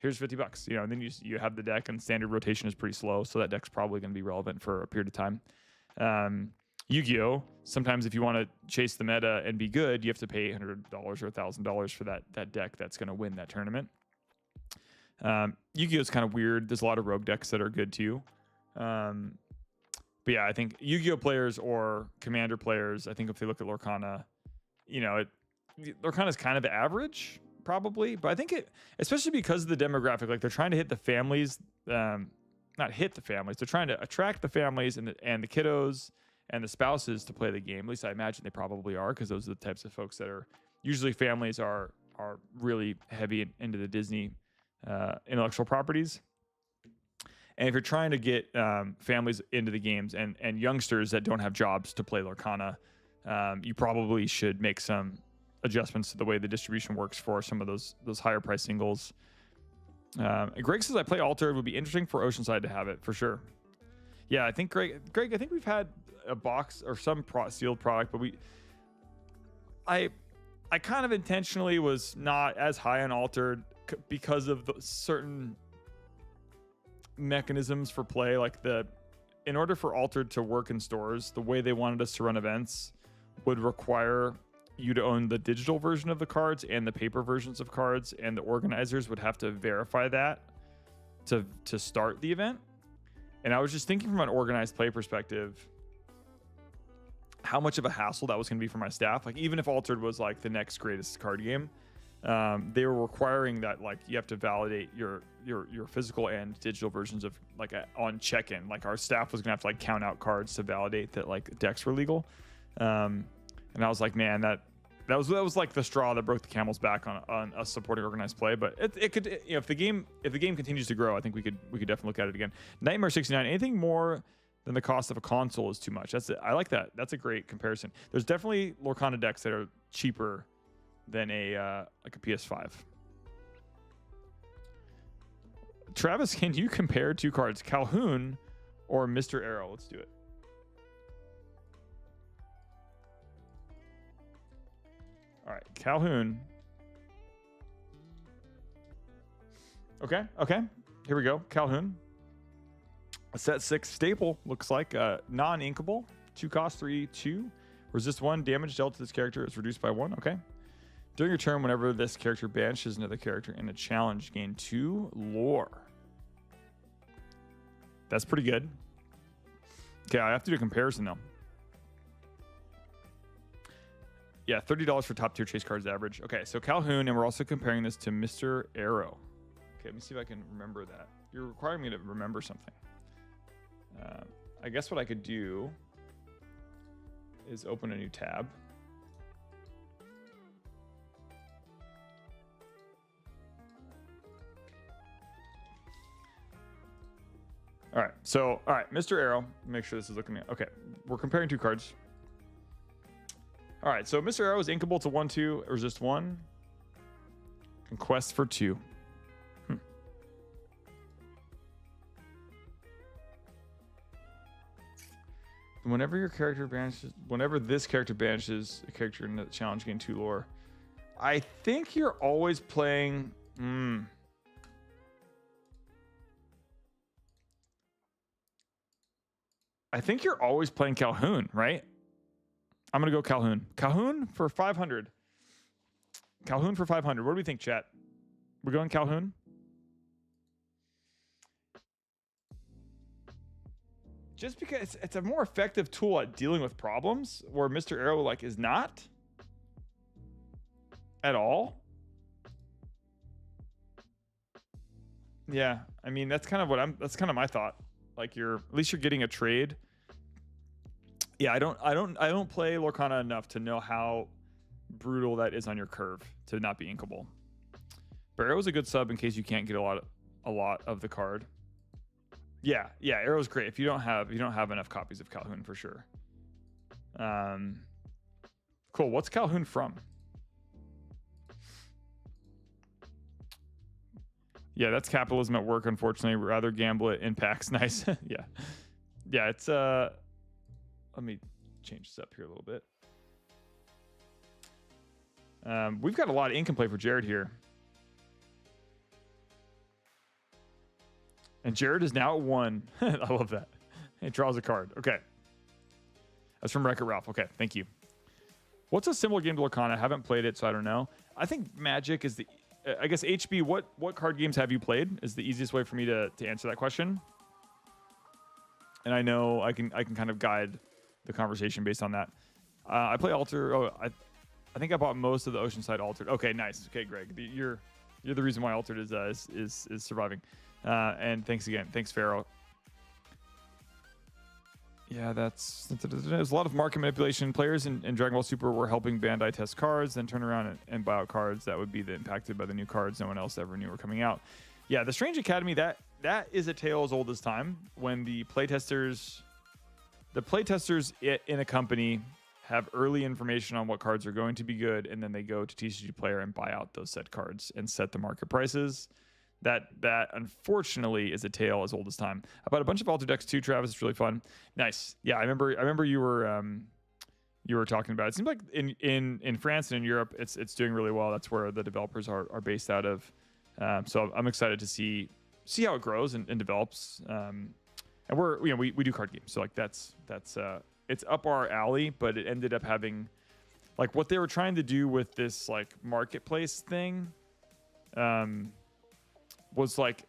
here's $50. You know, and then you have the deck, and standard rotation is pretty slow, so that deck's probably going to be relevant for a period of time. Yu-Gi-Oh! Sometimes if you want to chase the meta and be good, you have to pay $800 or $1,000 for that deck that's going to win that tournament. Yu-Gi-Oh! Is kind of weird. There's a lot of rogue decks that are good too. But yeah, I think Yu-Gi-Oh! Players or Commander players, I think if they look at Lorcana, you know, Lorcana is kind of average, probably. But I think especially because of the demographic, like they're trying to hit the families, not hit the families, they're trying to attract the families and the kiddos and the spouses to play the game. At least I imagine they probably are, because those are the types of folks that are usually families are really heavy into the Disney intellectual properties. And if you're trying to get families into the games and youngsters that don't have jobs to play Lorcana, you probably should make some adjustments to the way the distribution works for some of those higher price singles. Greg says, I play Altered. It would be interesting for Oceanside to have it, for sure. Yeah, I think, Greg, I think we've had a box or some sealed product, but I kind of intentionally was not as high on Altered because of the certain mechanisms for play. Like in order for Altered to work in stores, the way they wanted us to run events would require you to own the digital version of the cards and the paper versions of cards, and the organizers would have to verify that to start the event. And I was just thinking from an organized play perspective, how much of a hassle that was going to be for my staff. Like, even if Altered was like the next greatest card game, they were requiring that, like, you have to validate your physical and digital versions of, like, on check-in. Like, our staff was gonna have to, like, count out cards to validate that, like, decks were legal. And I was like, man, that was like the straw that broke the camel's back on us supporting organized play. But it could, you know, if the game continues to grow, I think we could definitely look at it again. Nightmare 69, anything more than the cost of a console is too much. That's it. I like that. That's a great comparison. There's definitely Lorcana decks that are cheaper than like a PS5. Travis, can you compare two cards, Calhoun or Mr. Arrow? Let's do it. All right, Calhoun. Okay. Here we go. Calhoun. A set 6 staple, looks like non-inkable. 2 cost, 3, 2. Resist 1. Damage dealt to this character is reduced by 1. Okay. During your turn, whenever this character banishes another character in a challenge, gain 2 lore. That's pretty good. Okay, I have to do a comparison though. Yeah, $30 for top tier chase cards average. Okay, so Calhoun, and we're also comparing this to Mr. Arrow. Okay, let me see if I can remember that. You're requiring me to remember something. I guess what I could do is open a new tab. All right, Mr. Arrow. Make sure this is looking at. Okay, we're comparing 2 cards. All right, so Mr. Arrow is inkable to 1/2, resist 1, conquest for 2. Whenever this character banishes a character in the challenge, gain 2 lore. I think you're always playing. I think you're always playing Calhoun, right? I'm gonna go Calhoun. Calhoun for 500. Calhoun for 500. What do we think, chat? We're going Calhoun? Just because it's a more effective tool at dealing with problems, where Mr. Arrow like is not at all. Yeah, I mean that's kind of my thought. Like at least you're getting a trade. Yeah, I don't play Lorcana enough to know how brutal that is on your curve to not be inkable. But Arrow's a good sub in case you can't get a lot of the card. Yeah, Arrow's great if you don't have enough copies of Calhoun for sure. Cool. What's Calhoun from? Yeah, that's capitalism at work, unfortunately. Rather gamble it in packs. Nice. Yeah, it's let me change this up here a little bit. We've got a lot of ink and play for Jared here. And Jared is now at 1. I love that. He draws a card. Okay. That's from Wreck-It Ralph. Okay, thank you. What's a similar game to Lorcana? I haven't played it, so I don't know. I think Magic is the... I guess HB, what card games have you played is the easiest way for me to answer that question. And I know I can kind of guide the conversation based on that. I play Alter. Oh, I think I bought most of the Oceanside Altered. Okay, nice. Okay, Greg, you're the reason why Altered is surviving. And thanks again. Thanks, Pharaoh. Yeah, there's a lot of market manipulation. Players in Dragon Ball Super were helping Bandai test cards, then turn around and buy out cards that would be impacted by the new cards no one else ever knew were coming out. Yeah, the Strange Academy, that is a tale as old as time, when the playtesters in a company have early information on what cards are going to be good, and then they go to TCG Player and buy out those set cards and set the market prices. That unfortunately is a tale as old as time. I bought a bunch of Alter decks too, Travis. It's really fun. Nice. Yeah, I remember you were talking about it. It seems like in France and in Europe it's doing really well. That's where the developers are based out of. So I'm excited to see how it grows and develops. And we do card games, so like that's it's up our alley, but it ended up having like what they were trying to do with this like marketplace thing. Was like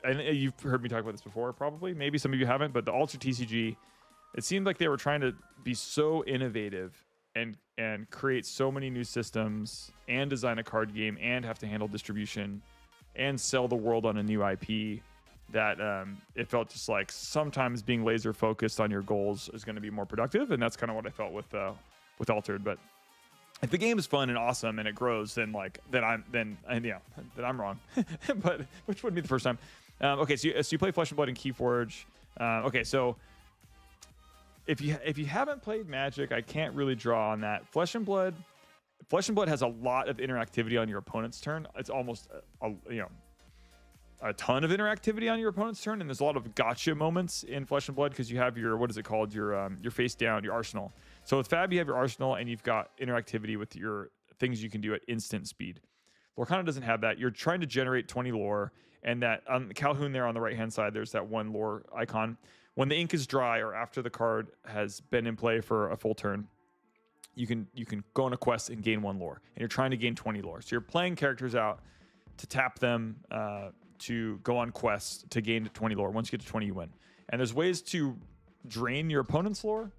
and you've heard me talk about this before, probably. Maybe some of you haven't, but the Ultra TCG, it seemed like they were trying to be so innovative and create so many new systems and design a card game and have to handle distribution and sell the world on a new IP that it felt just like sometimes being laser focused on your goals is going to be more productive, and that's kind of what I felt with Altered. But if the game is fun and awesome and it grows, then I'm wrong, but which wouldn't be the first time. Okay, so you play Flesh and Blood and Keyforge. Okay, so if you haven't played Magic, I can't really draw on that. Flesh and Blood has a lot of interactivity on your opponent's turn. It's almost a ton of interactivity on your opponent's turn, and there's a lot of gotcha moments in Flesh and Blood because you have your your face down, your arsenal. So with Fab, you have your arsenal, and you've got interactivity with your things you can do at instant speed. Lorcana doesn't have that. You're trying to generate 20 lore, and that Calhoun there on the right-hand side, there's that one lore icon. When the ink is dry or after the card has been in play for a full turn, you can go on a quest and gain 1 lore, and you're trying to gain 20 lore. So you're playing characters out to tap them to go on quests to gain 20 lore. Once you get to 20, you win. And there's ways to drain your opponent's lore.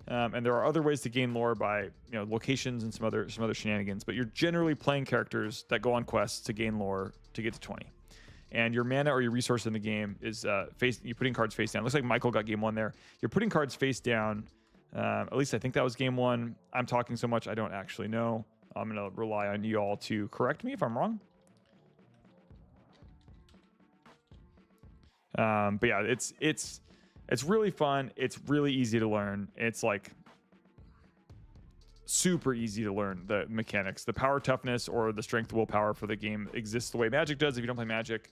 And there are other ways to gain lore by locations and some other shenanigans, but you're generally playing characters that go on quests to gain lore to get to 20. And your mana or your resource in the game is you're putting cards face down. Looks like Michael got game 1 there. You're putting cards face down. At least I think that was game 1. I'm talking so much I don't actually know. I'm gonna rely on you all to correct me if I'm wrong. But yeah, it's really fun. It's really easy to learn. It's like super easy to learn the mechanics. The power toughness or the strength willpower for the game exists the way Magic does. If you don't play Magic,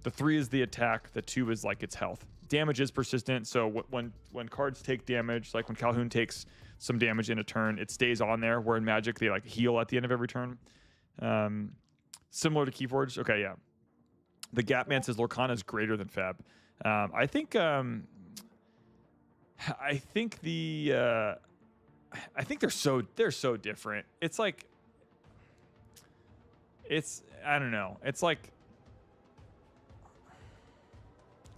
the 3 is the attack. The 2 is like its health. Damage is persistent. So when cards take damage, like when Calhoun takes some damage in a turn, it stays on there. Where in Magic, they like heal at the end of every turn. Similar to Keyforge. Okay, yeah. The Gapman says Lorcana is greater than Fab. I think they're so different. It's like I don't know. It's like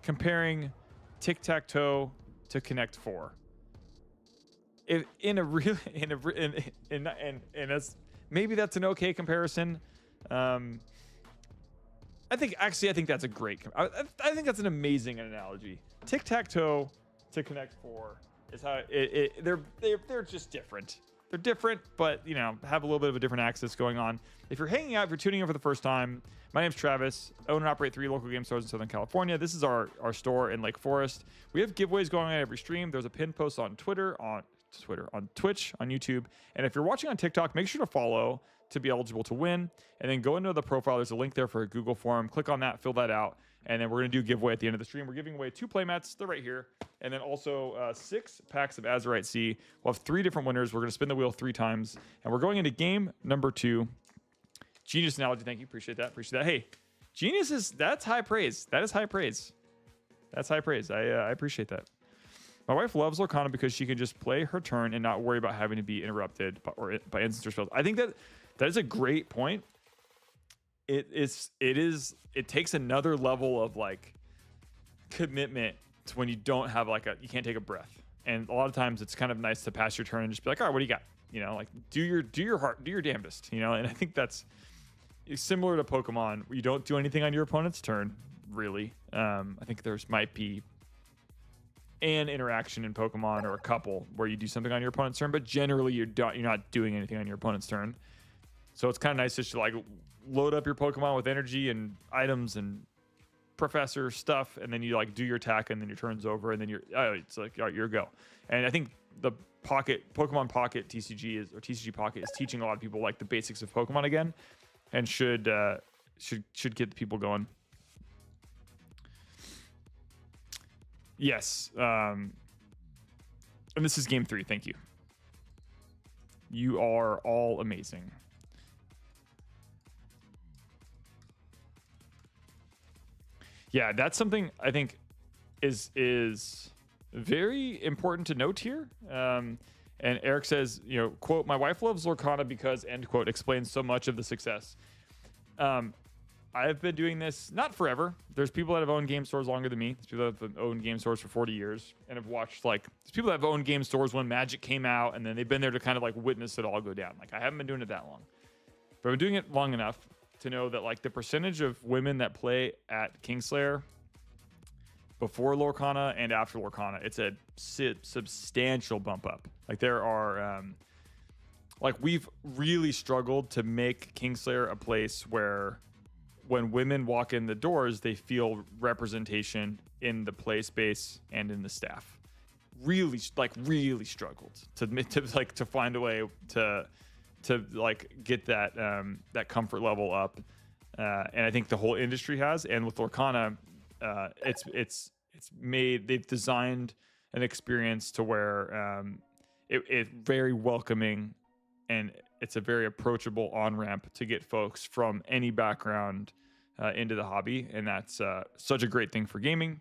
comparing tic-tac-toe to Connect 4. Maybe that's an okay comparison. I think that's a great. I think that's an amazing analogy. Tic-tac-toe to Connect 4 is how they're just different. They're different, but have a little bit of a different axis going on. If you're hanging out, if you're tuning in for the first time, my name's Travis. Own and operate 3 local game stores in Southern California. This is our store in Lake Forest. We have giveaways going on every stream. There's a pinned post on Twitter, on Twitch, on YouTube, and if you're watching on TikTok, make sure to follow to be eligible to win, and then go into the profile. There's a link there for a Google form. Click on that, fill that out, and then we're going to do a giveaway at the end of the stream. We're giving away 2 playmats. They're right here. And then also 6 packs of Azurite C. We'll have 3 different winners. We're going to spin the wheel 3 times, and we're going into game number 2. Genius analogy. Thank you. Appreciate that. Hey, Genius that's high praise. That is high praise. That's high praise. I appreciate that. My wife loves Lorcana because she can just play her turn and not worry about having to be interrupted by instants or spells. I think that is a great point. It takes another level of like commitment to when you don't have you can't take a breath. And a lot of times it's kind of nice to pass your turn and just be like, all right, what do you got? You know, like do your damnedest, you know? And I think that's similar to Pokemon. You don't do anything on your opponent's turn, really. I think might be an interaction in Pokemon or a couple where you do something on your opponent's turn, but generally you're not doing anything on your opponent's turn. So it's kind of nice just to like load up your Pokemon with energy and items and professor stuff, and then you like do your attack, and then your turn's over, and then it's like, all right, you're go. And I think the Pokemon Pocket TCG Pocket is teaching a lot of people like the basics of Pokemon again, and should get the people going. Yes. And this is game 3. Thank you. You are all amazing. Yeah, that's something I think is very important to note here. And Eric says, you know, quote, my wife loves Lorcana because, end quote, explains so much of the success. I've been doing this not forever. There's people that have owned game stores longer than me. There's people that have owned game stores for 40 years and have watched, like, there's people that have owned game stores when Magic came out, and then they've been there to kind of like witness it all go down. Like, I haven't been doing it that long, but I've been doing it long enough to know that like the percentage of women that play at Kingslayer before Lorcana and after Lorcana, it's a substantial bump up. Like there are, like we've really struggled to make Kingslayer a place where when women walk in the doors, they feel representation in the play space and in the staff. Really struggled to find a way to like get that that comfort level up, and I think the whole industry has. And with Lorcana, they've designed an experience to where it's very welcoming, and it's a very approachable on-ramp to get folks from any background into the hobby, and that's such a great thing for gaming.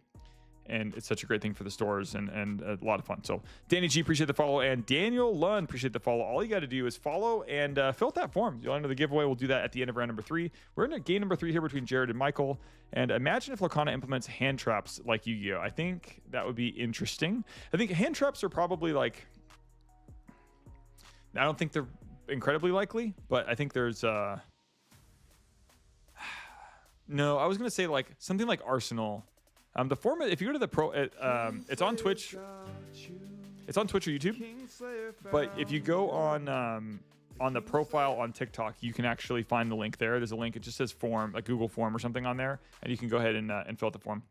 And it's such a great thing for the stores, and a lot of fun. So Danny G, appreciate the follow, and Daniel Lund, appreciate the follow. All you got to do is follow and fill out that form. You'll enter the giveaway. We'll do that at the end of round number 3. We're in game number 3 here between Jared and Michael. And imagine if Lorcana implements hand traps like Yu-Gi-Oh! I think that would be interesting. I think hand traps are probably like, I don't think they're incredibly likely, but I think there's no, I was gonna say like something like Arsenal. The format, if you go to the it's on Twitch. It's on Twitch or YouTube. But if you go on the profile on TikTok, you can actually find the link there. There's a link. It just says form, like Google form or something on there, and you can go ahead and fill out the form.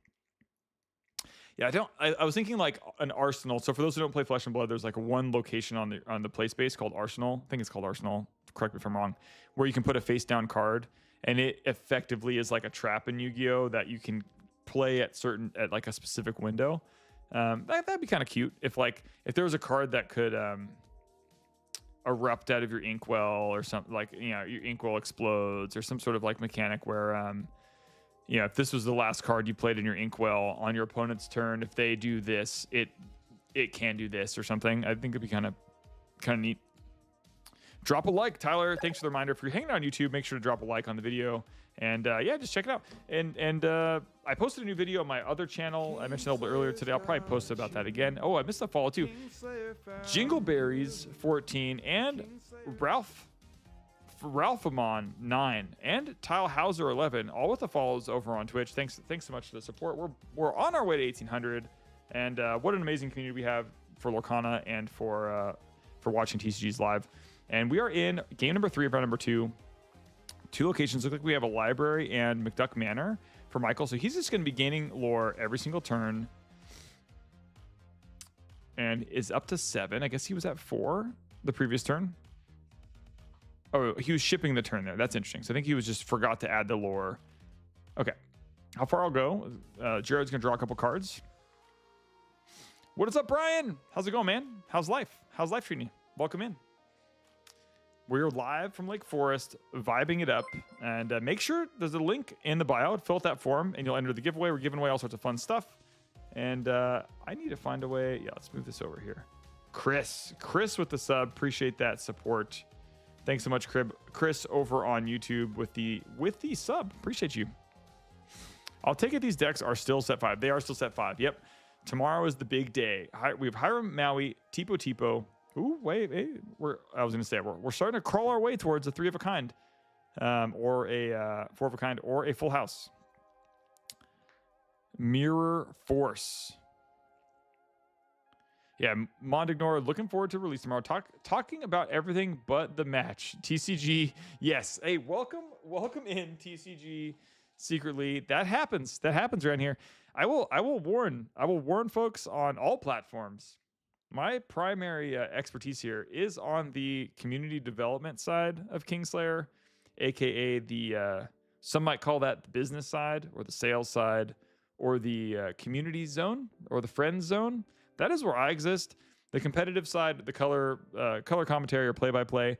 Yeah, I was thinking like an Arsenal. So for those who don't play Flesh and Blood, there's like one location on the play space called Arsenal. I think it's called Arsenal. Correct me if I'm wrong. Where you can put a face down card, and it effectively is like a trap in Yu-Gi-Oh! That you can play at like a specific window. That'd be kind of cute if there was a card that could erupt out of your inkwell or something, like, you know, your inkwell explodes or some sort of like mechanic where you know, if this was the last card you played in your inkwell on your opponent's turn, if they do this, it can do this or something. I think it'd be kind of neat. Drop a like, Tyler. Thanks for the reminder. If you're hanging out on YouTube, make sure to drop a like on the video. And yeah, just check it out. And I posted a new video on my other channel. I mentioned a little bit earlier today. I'll probably post about that again. Oh, I missed a follow too. Jingleberries 14 and Ralphamon 9 and Tile Hauser 11, all with the follows over on Twitch. Thanks so much for the support. We're on our way to 1800, and what an amazing community we have for Lorcana and for watching TCGs live. And we are in game number 3 of round number 2. 2 locations. Look like we have a library and McDuck Manor for Michael. So he's just going to be gaining lore every single turn. And is up to 7. I guess he was at 4 the previous turn. Oh, he was shipping the turn there. That's interesting. So I think he was just forgot to add the lore. Okay. How far I'll go? Jared's going to draw a couple cards. What is up, Brian? How's it going, man? How's life? How's life treating you? Welcome in. we're live from Lake Forest, vibing it up. And make sure there's a link in the bio. Fill out that form, and you'll enter the giveaway. We're giving away all sorts of fun stuff. And I need to find a way. Yeah, let's move this over here. Chris with the sub. Appreciate that support. Thanks so much, Chris, over on YouTube with the sub. Appreciate you. I'll take it these decks are still set 5. They are still set 5. Yep. Tomorrow is the big day. We have Hiram, Maui, Tipo. Ooh, wait. I was going to say, we're starting to crawl our way towards a 3 of a kind, or a 4 of a kind, or a full house. Mirror Force. Yeah, Mondignor, looking forward to release tomorrow. Talking about everything but the match. TCG, yes. Hey, welcome in TCG secretly. That happens around here. I will warn folks on all platforms. My primary expertise here is on the community development side of Kingslayer, aka the some might call that the business side or the sales side or the community zone or the friend zone. That is where I exist. The competitive side, the color commentary or play-by-play,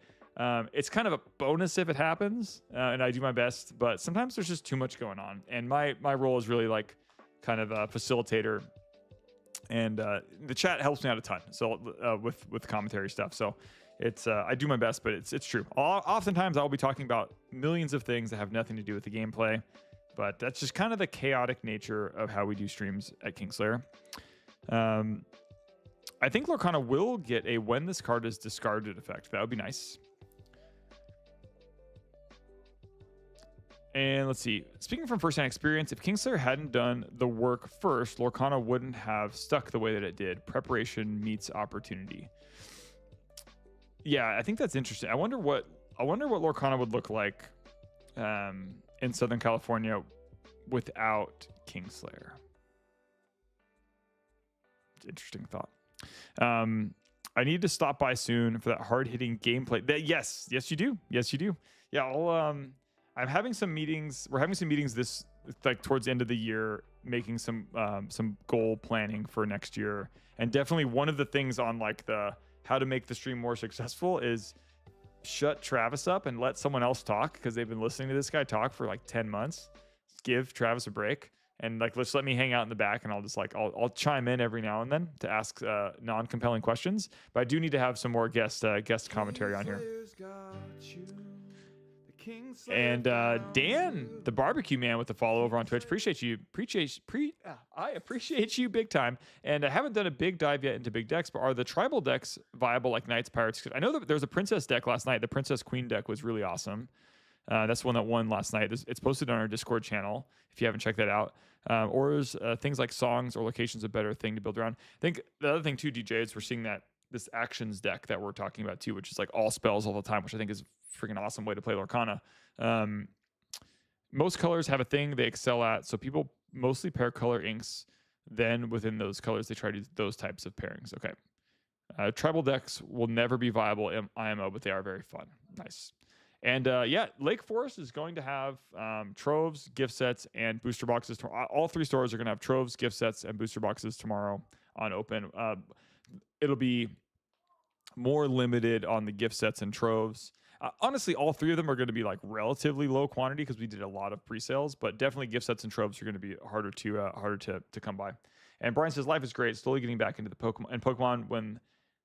it's kind of a bonus if it happens, and I do my best. But sometimes there's just too much going on, and my role is really like kind of a facilitator, and the chat helps me out a ton. So with commentary stuff, so it's I do my best, but it's true. Oftentimes I'll be talking about millions of things that have nothing to do with the gameplay, but that's just kind of the chaotic nature of how we do streams at Kingslayer. I think Lorcana will get a when this card is discarded effect. That would be nice. And let's see. Speaking from first-hand experience, if Kingslayer hadn't done the work first, Lorcana wouldn't have stuck the way that it did. Preparation meets opportunity. Yeah, I think that's interesting. I wonder what Lorcana would look like in Southern California without Kingslayer. Interesting thought. I need to stop by soon for that hard-hitting gameplay. Yes, you do. Yeah, I'm having some meetings. We're having some meetings this like towards the end of the year, making some goal planning for next year. And definitely one of the things on like the how to make the stream more successful is shut Travis up and let someone else talk, because they've been listening to this guy talk for like 10 months. Give Travis a break. And like, just let me hang out in the back, and I'll just like, I'll chime in every now and then to ask non-compelling questions. But I do need to have some more guest commentary on here. And Dan, the barbecue man with the follow over on Twitch, I appreciate you big time. And I haven't done a big dive yet into big decks, but are the tribal decks viable like Knights, Pirates? I know that there was a Princess deck last night. The Princess Queen deck was really awesome. That's the one that won last night. It's posted on our Discord channel if you haven't checked that out. Or is things like songs or locations a better thing to build around? I think the other thing too, DJ, is we're seeing that this actions deck that we're talking about too, which is like all spells all the time, which I think is a freaking awesome way to play Lorcana. Most colors have a thing they excel at, so people mostly pair color inks. Then within those colors, they try to do those types of pairings. Okay. Tribal decks will never be viable in IMO, but they are very fun. Nice. And yeah, Lake Forest is going to have troves, gift sets, and booster boxes. All 3 stores are going to have troves, gift sets, and booster boxes tomorrow on open. It'll be more limited on the gift sets and troves. Honestly, all 3 of them are going to be like relatively low quantity because we did a lot of pre-sales, but definitely gift sets and troves are going to be harder to come by. And Brian says life is great, slowly getting back into the Pokemon when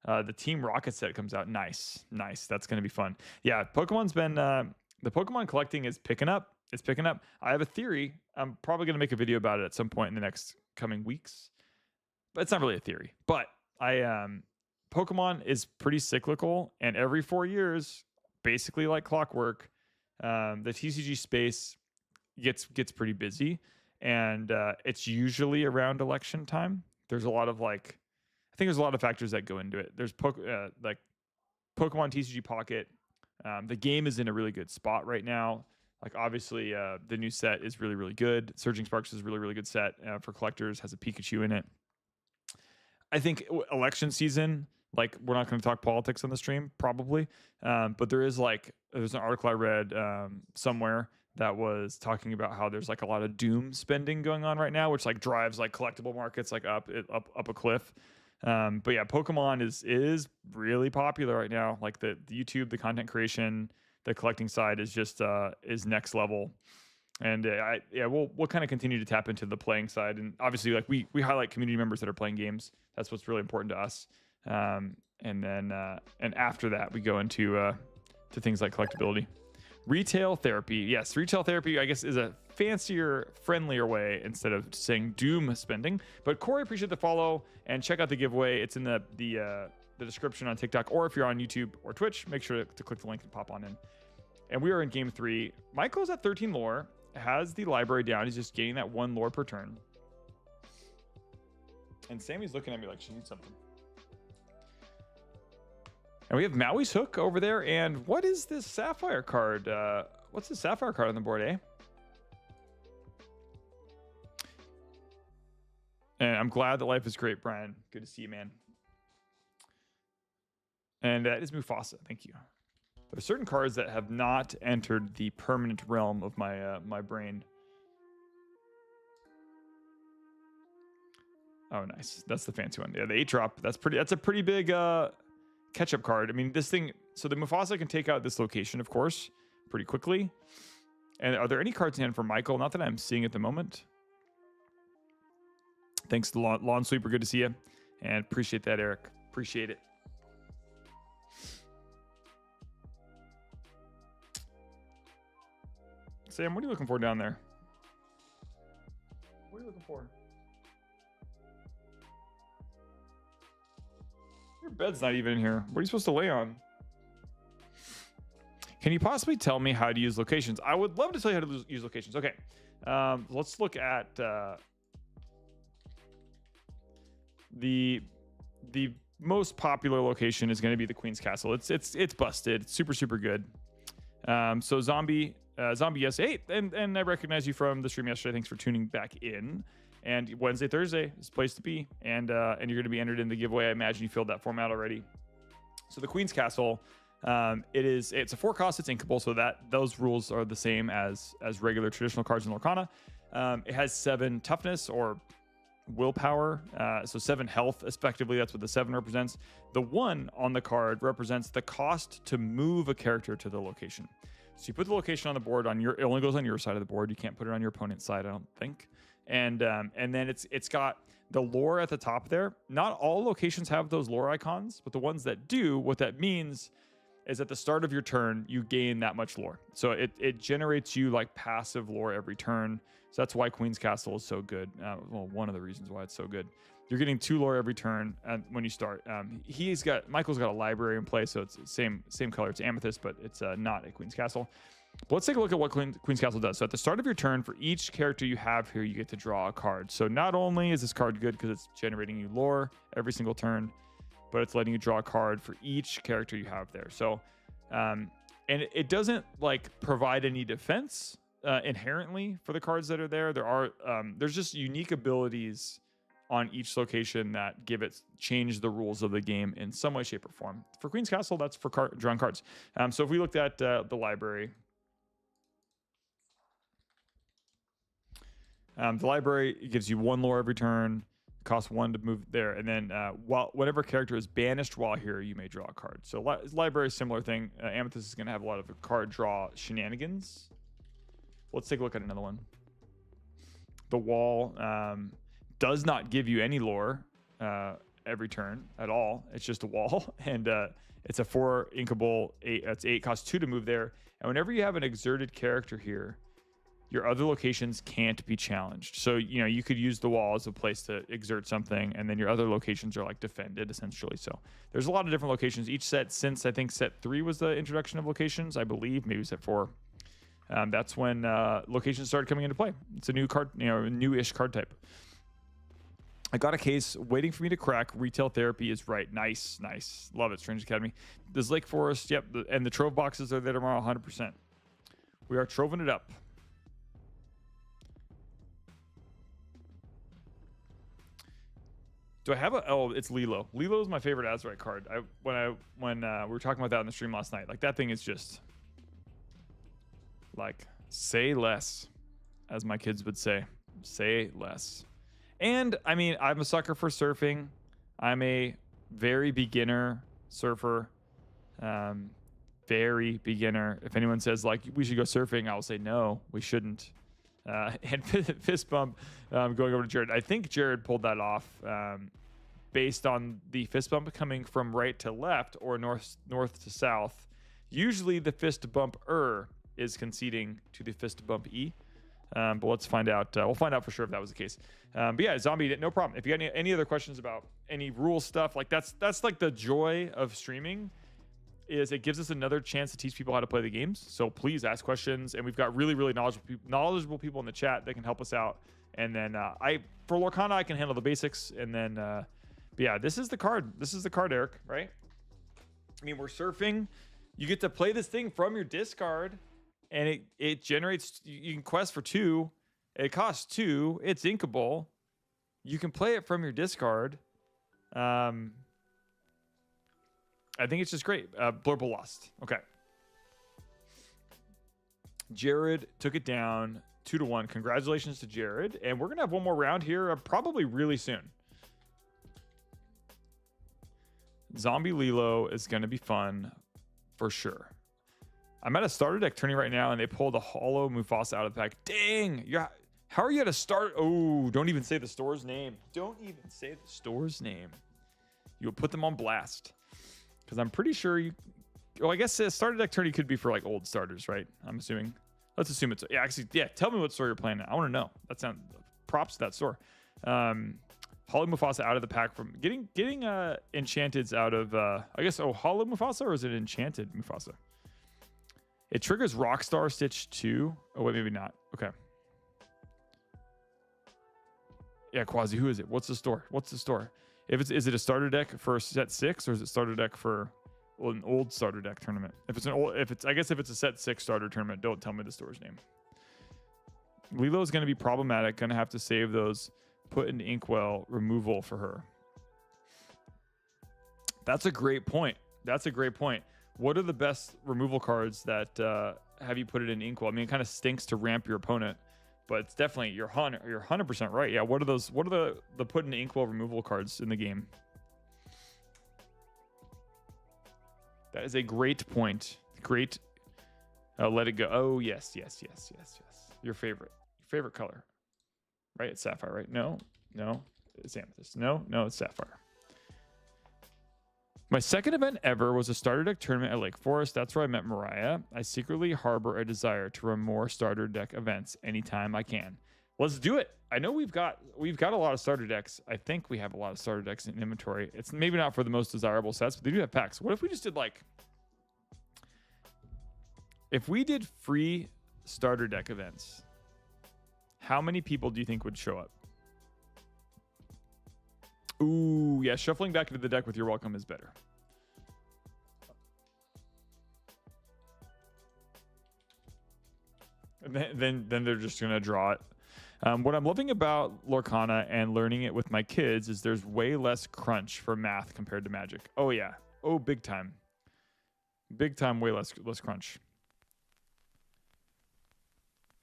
the Team Rocket set comes out. Nice. That's going to be fun. Yeah, Pokemon's been the Pokemon collecting is picking up. It's picking up. I have a theory. I'm probably going to make a video about it at some point in the next coming weeks. But it's not really a theory. But Pokemon is pretty cyclical, and every 4 years, basically like clockwork, the TCG space gets pretty busy, and it's usually around election time. There's a lot of I think there's a lot of factors that go into it. There's like Pokemon TCG Pocket. The game is in a really good spot right now. Like obviously the new set is really, really good. Surging Sparks is a really, really good set for collectors, has a Pikachu in it. I think election season, like we're not going to talk politics on the stream probably, but there's an article I read somewhere that was talking about how there's like a lot of doom spending going on right now, which like drives like collectible markets like up a cliff. But yeah, Pokemon is really popular right now. Like the YouTube, the content creation, the collecting side is just is next level. And we'll kind of continue to tap into the playing side, and obviously like we highlight community members that are playing games. That's what's really important to us. And then and after that we go into to things like collectability. Retail therapy. Yes, retail therapy I guess is a fancier, friendlier way instead of saying doom spending. But Corey, appreciate the follow, and check out the giveaway. It's in the description on TikTok, or if you're on YouTube or Twitch, make sure to click the link and pop on in. And we are in game 3. Michael's at 13 lore, has the library down. He's just gaining that 1 lore per turn. And Sammy's looking at me like she needs something. And we have Maui's Hook over there. And what is this Sapphire card? What's the Sapphire card on the board, eh? And I'm glad that life is great, Brian. Good to see you, man. And that is Mufasa. Thank you. There are certain cards that have not entered the permanent realm of my my brain. Oh, nice. That's the fancy one. Yeah, the 8-drop. That's a pretty big catch-up card. I mean, this thing. So the Mufasa can take out this location, of course, pretty quickly. And are there any cards in hand for Michael? Not that I'm seeing at the moment. Thanks to Lawn Sweeper. Good to see you. And appreciate that, Eric. Appreciate it. Sam, what are you looking for down there? What are you looking for? Your bed's not even in here. What are you supposed to lay on? Can you possibly tell me how to use locations? I would love to tell you how to use locations. Okay. Let's look at the most popular location is going to be the Queen's Castle. It's busted. It's super good. So Zombie S8, and I recognize you from the stream yesterday. Thanks for tuning back in. And Wednesday, Thursday is the place to be. And you're going to be entered in the giveaway. I imagine you filled that form out already. So the Queen's Castle, it's a 4-cost. It's inkable, so that those rules are the same as regular traditional cards in Lorcana. It has 7 toughness or willpower, so 7 health. Effectively, that's what the 7 represents. The 1 on the card represents the cost to move a character to the location. So you put the location on the board it only goes on your side of the board. You can't put it on your opponent's side, I don't think. And then it's got the lore at the top there. Not all locations have those lore icons, but the ones that do, what that means is at the start of your turn, you gain that much lore. So it generates you like passive lore every turn. So that's why Queen's Castle is so good. Well, one of the reasons why it's so good. You're getting 2 lore every turn when you start. Michael's got a library in play, so it's same color. It's amethyst, but it's not a Queen's Castle. But let's take a look at what Queen's Castle does. So at the start of your turn, for each character you have here, you get to draw a card. So not only is this card good because it's generating you lore every single turn, but it's letting you draw a card for each character you have there. So, and it doesn't like provide any defense inherently for the cards that are there. There's just unique abilities on each location that change the rules of the game in some way, shape, or form. For Queen's Castle, that's for drawing cards. So if we looked at the library, the library gives you 1 lore every turn, costs 1 to move there, and then whatever character is banished while here, you may draw a card. So library, similar thing. Amethyst is going to have a lot of card draw shenanigans. Let's take a look at another one. The wall does not give you any lore every turn at all. It's just a wall, and it's a 4 inkable 8. It's 8, costs 2 to move there. And whenever you have an exerted character here, your other locations can't be challenged. So you could use the wall as a place to exert something, and then your other locations are like defended essentially. So there's a lot of different locations. Each set, since I think set 3 was the introduction of locations, I believe, maybe set 4. That's when locations started coming into play. It's a new card, newish card type. I got a case waiting for me to crack. Retail therapy is right. Nice. Love it. Strange Academy. There's Lake Forest. Yep. And the Trove boxes are there tomorrow. 100%. We are troving it up. Do I have it's Lilo. Lilo is my favorite Azurite card. When we were talking about that in the stream last night, like that thing is just like say less, as my kids would say. Say less. And I mean, I'm a sucker for surfing. I'm a very beginner surfer. Very beginner. If anyone says like we should go surfing, I'll say no, we shouldn't. And fist bump, going over to Jared. I think Jared pulled that off based on the fist bump coming from right to left or north to south. Usually the fist bump is conceding to the fist bump E. But let's find out. We'll find out for sure if that was the case. But yeah, Zombie, no problem. If you got any other questions about any rule stuff, like that's like the joy of streaming, is it gives us another chance to teach people how to play the games. So please ask questions, and we've got really knowledgeable people in the chat that can help us out. And then for Lorcana, I can handle the basics. And then but yeah, this is the card. This is the card, Eric, right? I mean, we're surfing. You get to play this thing from your discard, and it generates. You can quest for 2. It costs 2. It's inkable. You can play it from your discard. I think it's just great. Blurble lost. Okay. Jared took it down 2-1. Congratulations to Jared. And we're going to have one more round here probably really soon. Zombie Lilo is going to be fun for sure. I'm at a starter deck tourney right now, and they pulled a Hollow Mufasa out of the pack. Dang! How are you at a start? Oh, don't even say the store's name. Don't even say the store's name. You'll put them on blast. Because I'm pretty sure well, I guess a starter deck tourney could be for like old starters, right? I'm assuming. Let's assume it's, yeah, tell me what store you're playing at. I want to know. Props to that store. Hollow Mufasa out of the pack from getting Enchanteds out of, I guess, Hollow Mufasa, or is it Enchanted Mufasa? It triggers Rockstar Stitch 2. Oh, wait, maybe not. Okay. Yeah, Quasi, who is it? What's the store? Is it a starter deck for set 6, or is it starter deck for an old starter deck tournament? If it's a set 6 starter tournament, don't tell me the store's name. Lilo is going to be problematic. Going to have to save those. Put in Inkwell removal for her. That's a great point. What are the best removal cards that have you put it in Inkwell? I mean, it kind of stinks to ramp your opponent, but it's definitely you're 100% right. Yeah, what are the put in Inkwell removal cards in the game? That is a great point. Great. Let it go. Oh, yes. Your favorite color. Right? It's sapphire, right? No. It's amethyst. No, it's sapphire. My second event ever was a starter deck tournament at Lake Forest. That's where I met Mariah. I secretly harbor a desire to run more starter deck events anytime I can. Let's do it. I know we've got a lot of starter decks. I think we have a lot of starter decks in inventory. It's maybe not for the most desirable sets, but they do have packs. What if we just did if we did free starter deck events? How many people do you think would show up? Ooh, yeah, shuffling back into the deck with your welcome is better. And then they're just gonna draw it. What I'm loving about Lorcana and learning it with my kids is there's way less crunch for math compared to Magic. Oh yeah, big time, way less crunch.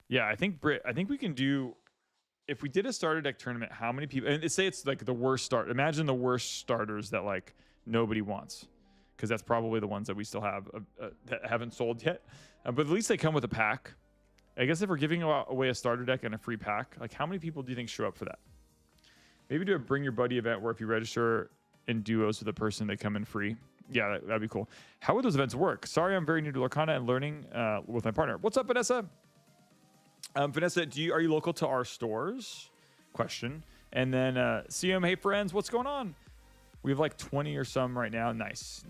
Yeah, I think we can do. If we did a starter deck tournament, how many people? And say it's like the worst start. Imagine the worst starters that nobody wants, because that's probably the ones that we still have that haven't sold yet. But at least they come with a pack. I guess if we're giving away a starter deck and a free pack, how many people do you think show up for that? Maybe do a bring your buddy event where if you register in duos with a person, they come in free. Yeah, that'd be cool. How would those events work? Sorry, I'm very new to Lorcana and learning with my partner. What's up, Vanessa? Vanessa, are you local to our stores? Question. And then CM, hey friends, what's going on? We have 20 or some right now. Nice.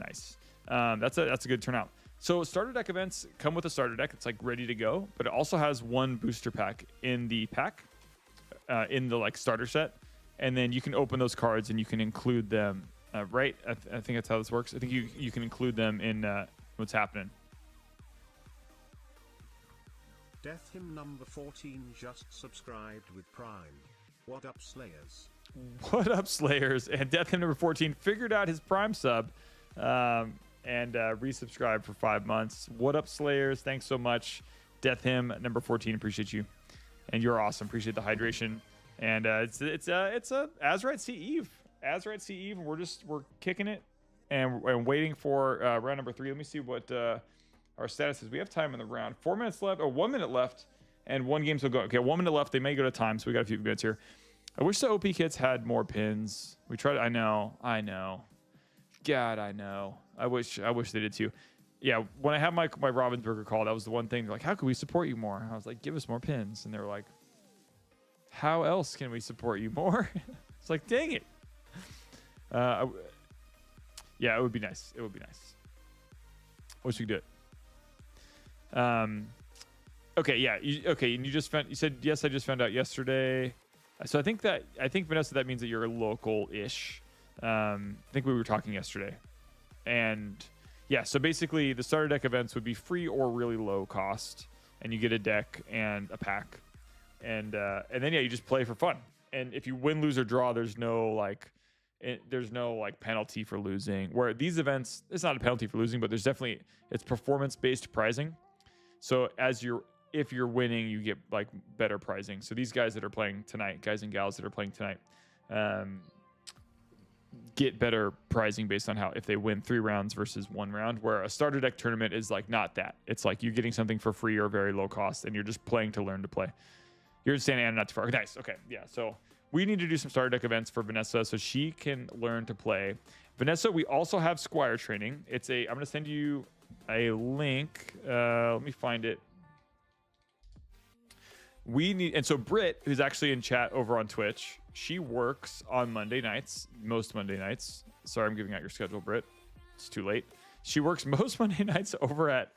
That's a good turnout. So starter deck events come with a starter deck. It's ready to go, but it also has one booster pack in the pack, in the starter set, and then you can open those cards and you can include them. Right? I think that's how this works. I think you can include them in what's happening. Death Hymn number 14 just subscribed with Prime. What up, Slayers? What up, Slayers? And Death Hymn number 14 figured out his Prime sub and resubscribed for 5 months. What up, Slayers? Thanks so much. Death Hymn number 14, appreciate you. And you're awesome. Appreciate the hydration. And it's a Azurite Sea Eve. Azurite Sea Eve, and we're kicking it and waiting for round number 3. Let me see what our status is. We have time in the round. 4 minutes left, or 1 minute left, and one game still go. Okay, 1 minute left. They may go to time, so we got a few minutes here. I wish the OP kits had more pins. We tried. I know. God, I know. I wish they did too. Yeah, when I had my Ravensburger call, that was the one thing. They're like, how can we support you more? And I was like, give us more pins. And they were like, how else can we support you more? It's like, dang it. Yeah, it would be nice. It would be nice. Wish we could do it. Okay, yeah. And you said yes. I just found out yesterday. So I think Vanessa, that means that you're local-ish. I think we were talking yesterday, and yeah. So basically, the starter deck events would be free or really low cost, and you get a deck and a pack, and then yeah, you just play for fun. And if you win, lose, or draw, there's no penalty for losing. Where these events, it's not a penalty for losing, but it's performance-based pricing. So if you're winning, you get like better pricing. So these guys that are playing tonight, guys and gals that are playing tonight, get better pricing based on if they win 3 rounds versus 1 round. Where a starter deck tournament is like not that. It's like you're getting something for free or very low cost, and you're just playing to learn to play. You're in Santa Ana, not too far. Nice. Okay. Yeah. So we need to do some starter deck events for Vanessa so she can learn to play. Vanessa, we also have Squire training. I'm going to send you a link. Let me find it. And so Britt, who's actually in chat over on Twitch, she works on Monday nights, most Monday nights. Sorry, I'm giving out your schedule, Britt. It's too late. She works most Monday nights over at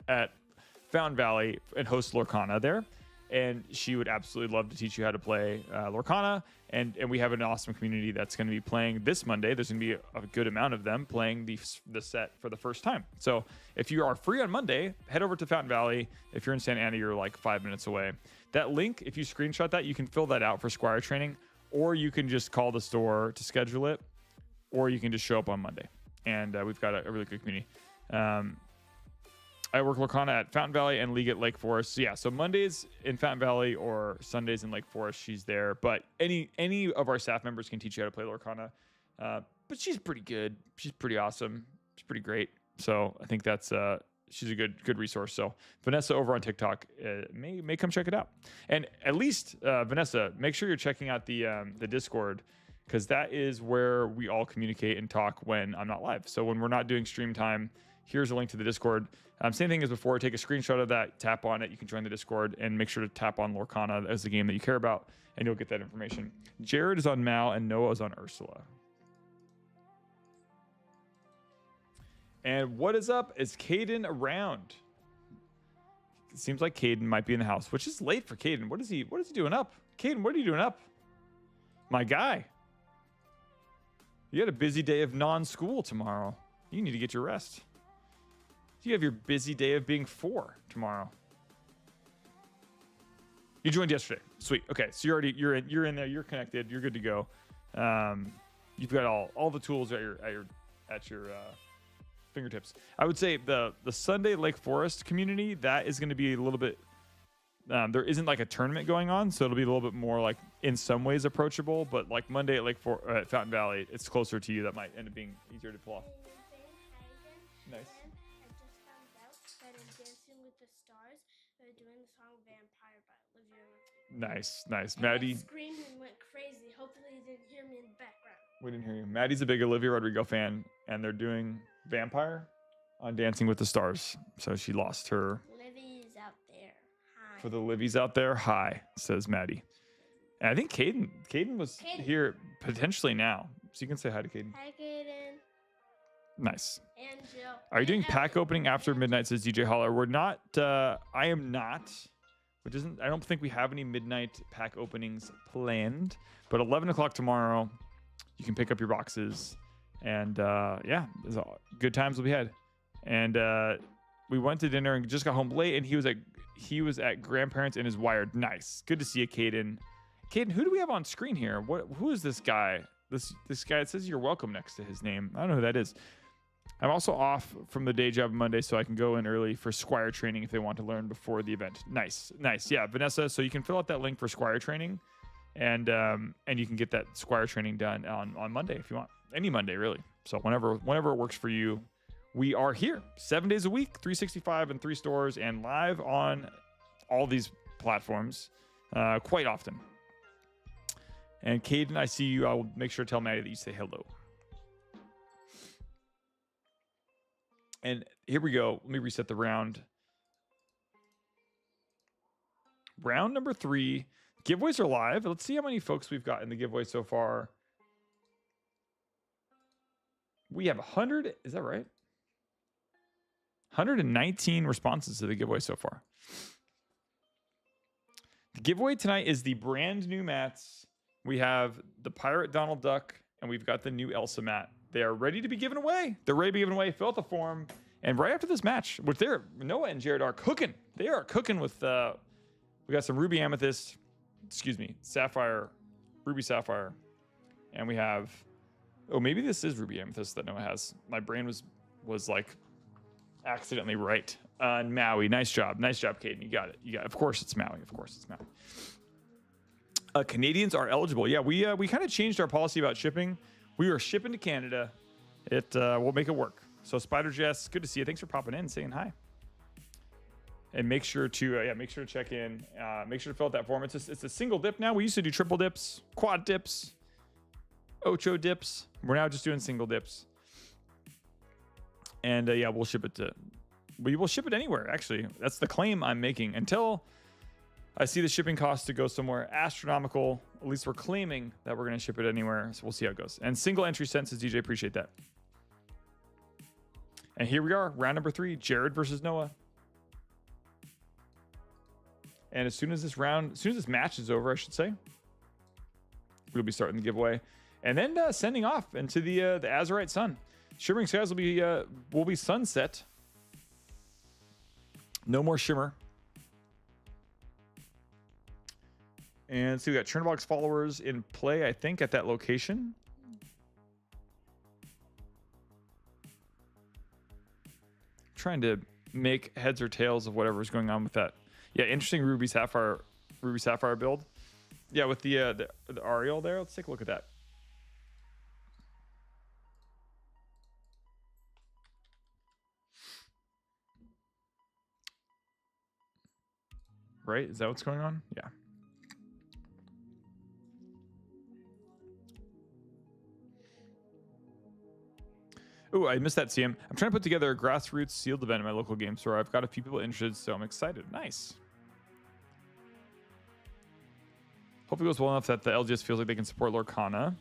Fountain Valley and hosts Lorcana there. And she would absolutely love to teach you how to play Lorcana. And we have an awesome community that's going to be playing this Monday. There's going to be a good amount of them playing the set for the first time. So if you are free on Monday, head over to Fountain Valley. If you're in Santa Ana, you're like 5 minutes away. That link, if you screenshot that, you can fill that out for Squire training, or you can just call the store to schedule it, or you can just show up on Monday. And we've got a really good community. I work Lorcana at Fountain Valley and League at Lake Forest. So yeah, so Mondays in Fountain Valley or Sundays in Lake Forest, she's there. But any of our staff members can teach you how to play Lorcana. But she's pretty good. She's pretty awesome. She's pretty great. So I think that's she's a good resource. So Vanessa over on TikTok may come check it out. And at least Vanessa, make sure you're checking out the Discord, because that is where we all communicate and talk when I'm not live. So when we're not doing stream time, here's a link to the Discord. Same thing as before. Take a screenshot of that, tap on it. You can join the Discord, and make sure to tap on Lorcana as the game that you care about, and you'll get that information. Jared is on Mal, and Noah is on Ursula. And what is up? Is Caden around? It seems like Caden might be in the house, which is late for Caden. What is he doing up? Caden, what are you doing up? My guy. You had a busy day of non-school tomorrow. You need to get your rest. You have your busy day of being 4 tomorrow. You joined yesterday. Sweet. Okay, so you're in there. You're connected. You're good to go. You've got all the tools at your fingertips. I would say the Sunday Lake Forest community, that is going to be a little bit. There isn't like a tournament going on, so it'll be a little bit more like in some ways approachable. But like Monday at Fountain Valley, it's closer to you. That might end up being easier to pull off. Nice. Nice. Maddie screamed and went crazy. Hopefully you didn't hear me in the background. We didn't hear you. Maddie's a big Olivia Rodrigo fan, and they're doing Vampire on Dancing with the Stars. So she lost her. Livy's out there. Hi. For the Livy's out there, hi, says Maddie. And I think Caden was here potentially now. So you can say hi to Caden. Hi, Caden. Nice. And Jill. Are you doing pack opening after midnight, says DJ Holler? We're not. I am not. I don't think we have any midnight pack openings planned, but 11 o'clock tomorrow, you can pick up your boxes, and yeah, good times will be had. And we went to dinner and just got home late, and he was at grandparents and his wired. Nice, good to see you, Caden. Caden, who do we have on screen here? Who is this guy? This guy, it says you're welcome next to his name. I don't know who that is. I'm also off from the day job Monday, so I can go in early for Squire training if they want to learn before the event. Nice. Yeah, Vanessa, so you can fill out that link for Squire training, and you can get that Squire training done on Monday if you want. any Monday, really. So whenever it works for you, we are here 7 days a week, 365 in 3 stores, and live on all these platforms quite often. And Caden, I see you. I will make sure to tell Maddie that you say hello. And here we go. Let me reset the round. Round number 3. Giveaways are live. Let's see how many folks we've got in the giveaway so far. We have 100. Is that right? 119 responses to the giveaway so far. The giveaway tonight is the brand new mats. We have the Pirate Donald Duck, and we've got the new Elsa mat. They are ready to be given away. They're ready to be given away. Fill out the form. And right after this match, which Noah and Jared are cooking. They are cooking with, we got some Ruby Amethyst, Sapphire, Ruby Sapphire. And we have, oh, maybe this is Ruby Amethyst that Noah has. My brain was like accidentally right. On Maui. Nice job, Caden. You got it. Of course it's Maui. Canadians are eligible. Yeah, we kind of changed our policy about shipping. We were shipping to Canada. We'll make it work. So Spider Jess, good to see you. Thanks for popping in, saying hi. And make sure to check in. Make sure to fill out that form. It's a single dip now. We used to do triple dips, quad dips, ocho dips. We're now just doing single dips. And we'll ship it to. We will ship it anywhere. Actually, that's the claim I'm making until I see the shipping cost to go somewhere astronomical. At least we're claiming that we're going to ship it anywhere. So we'll see how it goes. And single entry senses, DJ, appreciate that. And here we are, round number 3, Jared versus Noah. And as soon as this match is over, I should say, we'll be starting the giveaway, and then sending off into the Azurite Sun. Shimmering Skies will be sunset. No more Shimmer. And so we got Chernbox followers in play, I think, at that location. Trying to make heads or tails of whatever's going on with that. Yeah, interesting Ruby Sapphire build. Yeah, with the Ariel there. Let's take a look at that. Right? Is that what's going on? Yeah. Oh, I missed that, CM. I'm trying to put together a grassroots sealed event in my local game store. I've got a few people interested, so I'm excited. Nice. Hopefully it goes well enough that the LGS feels like they can support Lorcana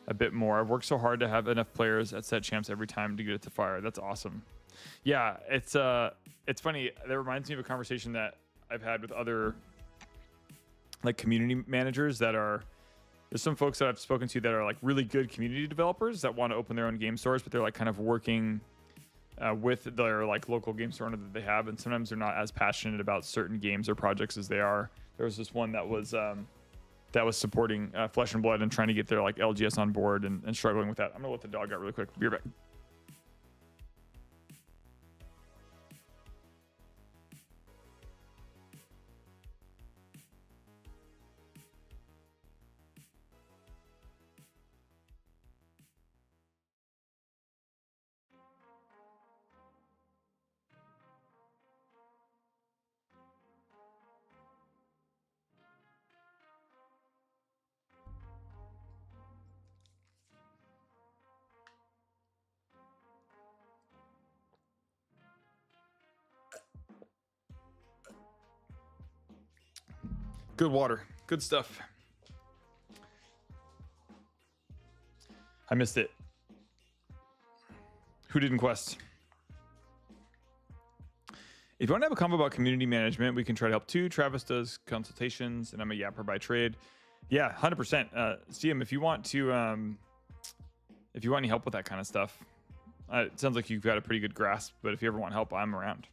a bit more. I've worked so hard to have enough players at set champs every time to get it to fire. That's awesome. Yeah, it's funny. That reminds me of a conversation that I've had with other like community managers that are. There's some folks that I've spoken to that are like really good community developers that want to open their own game stores, but they're like kind of working with their like local game store owner that they have, and sometimes they're not as passionate about certain games or projects as they are. There was this one that was supporting Flesh and Blood and trying to get their like LGS on board and struggling with that. I'm gonna let the dog out really quick. Be right back. Good water. Good stuff. I missed it. Who didn't quest? If you want to have a convo about community management, we can try to help too. Travis does consultations, and I'm a yapper by trade. Yeah, 100%. CM, if you want any help with that kind of stuff, it sounds like you've got a pretty good grasp, but if you ever want help, I'm around.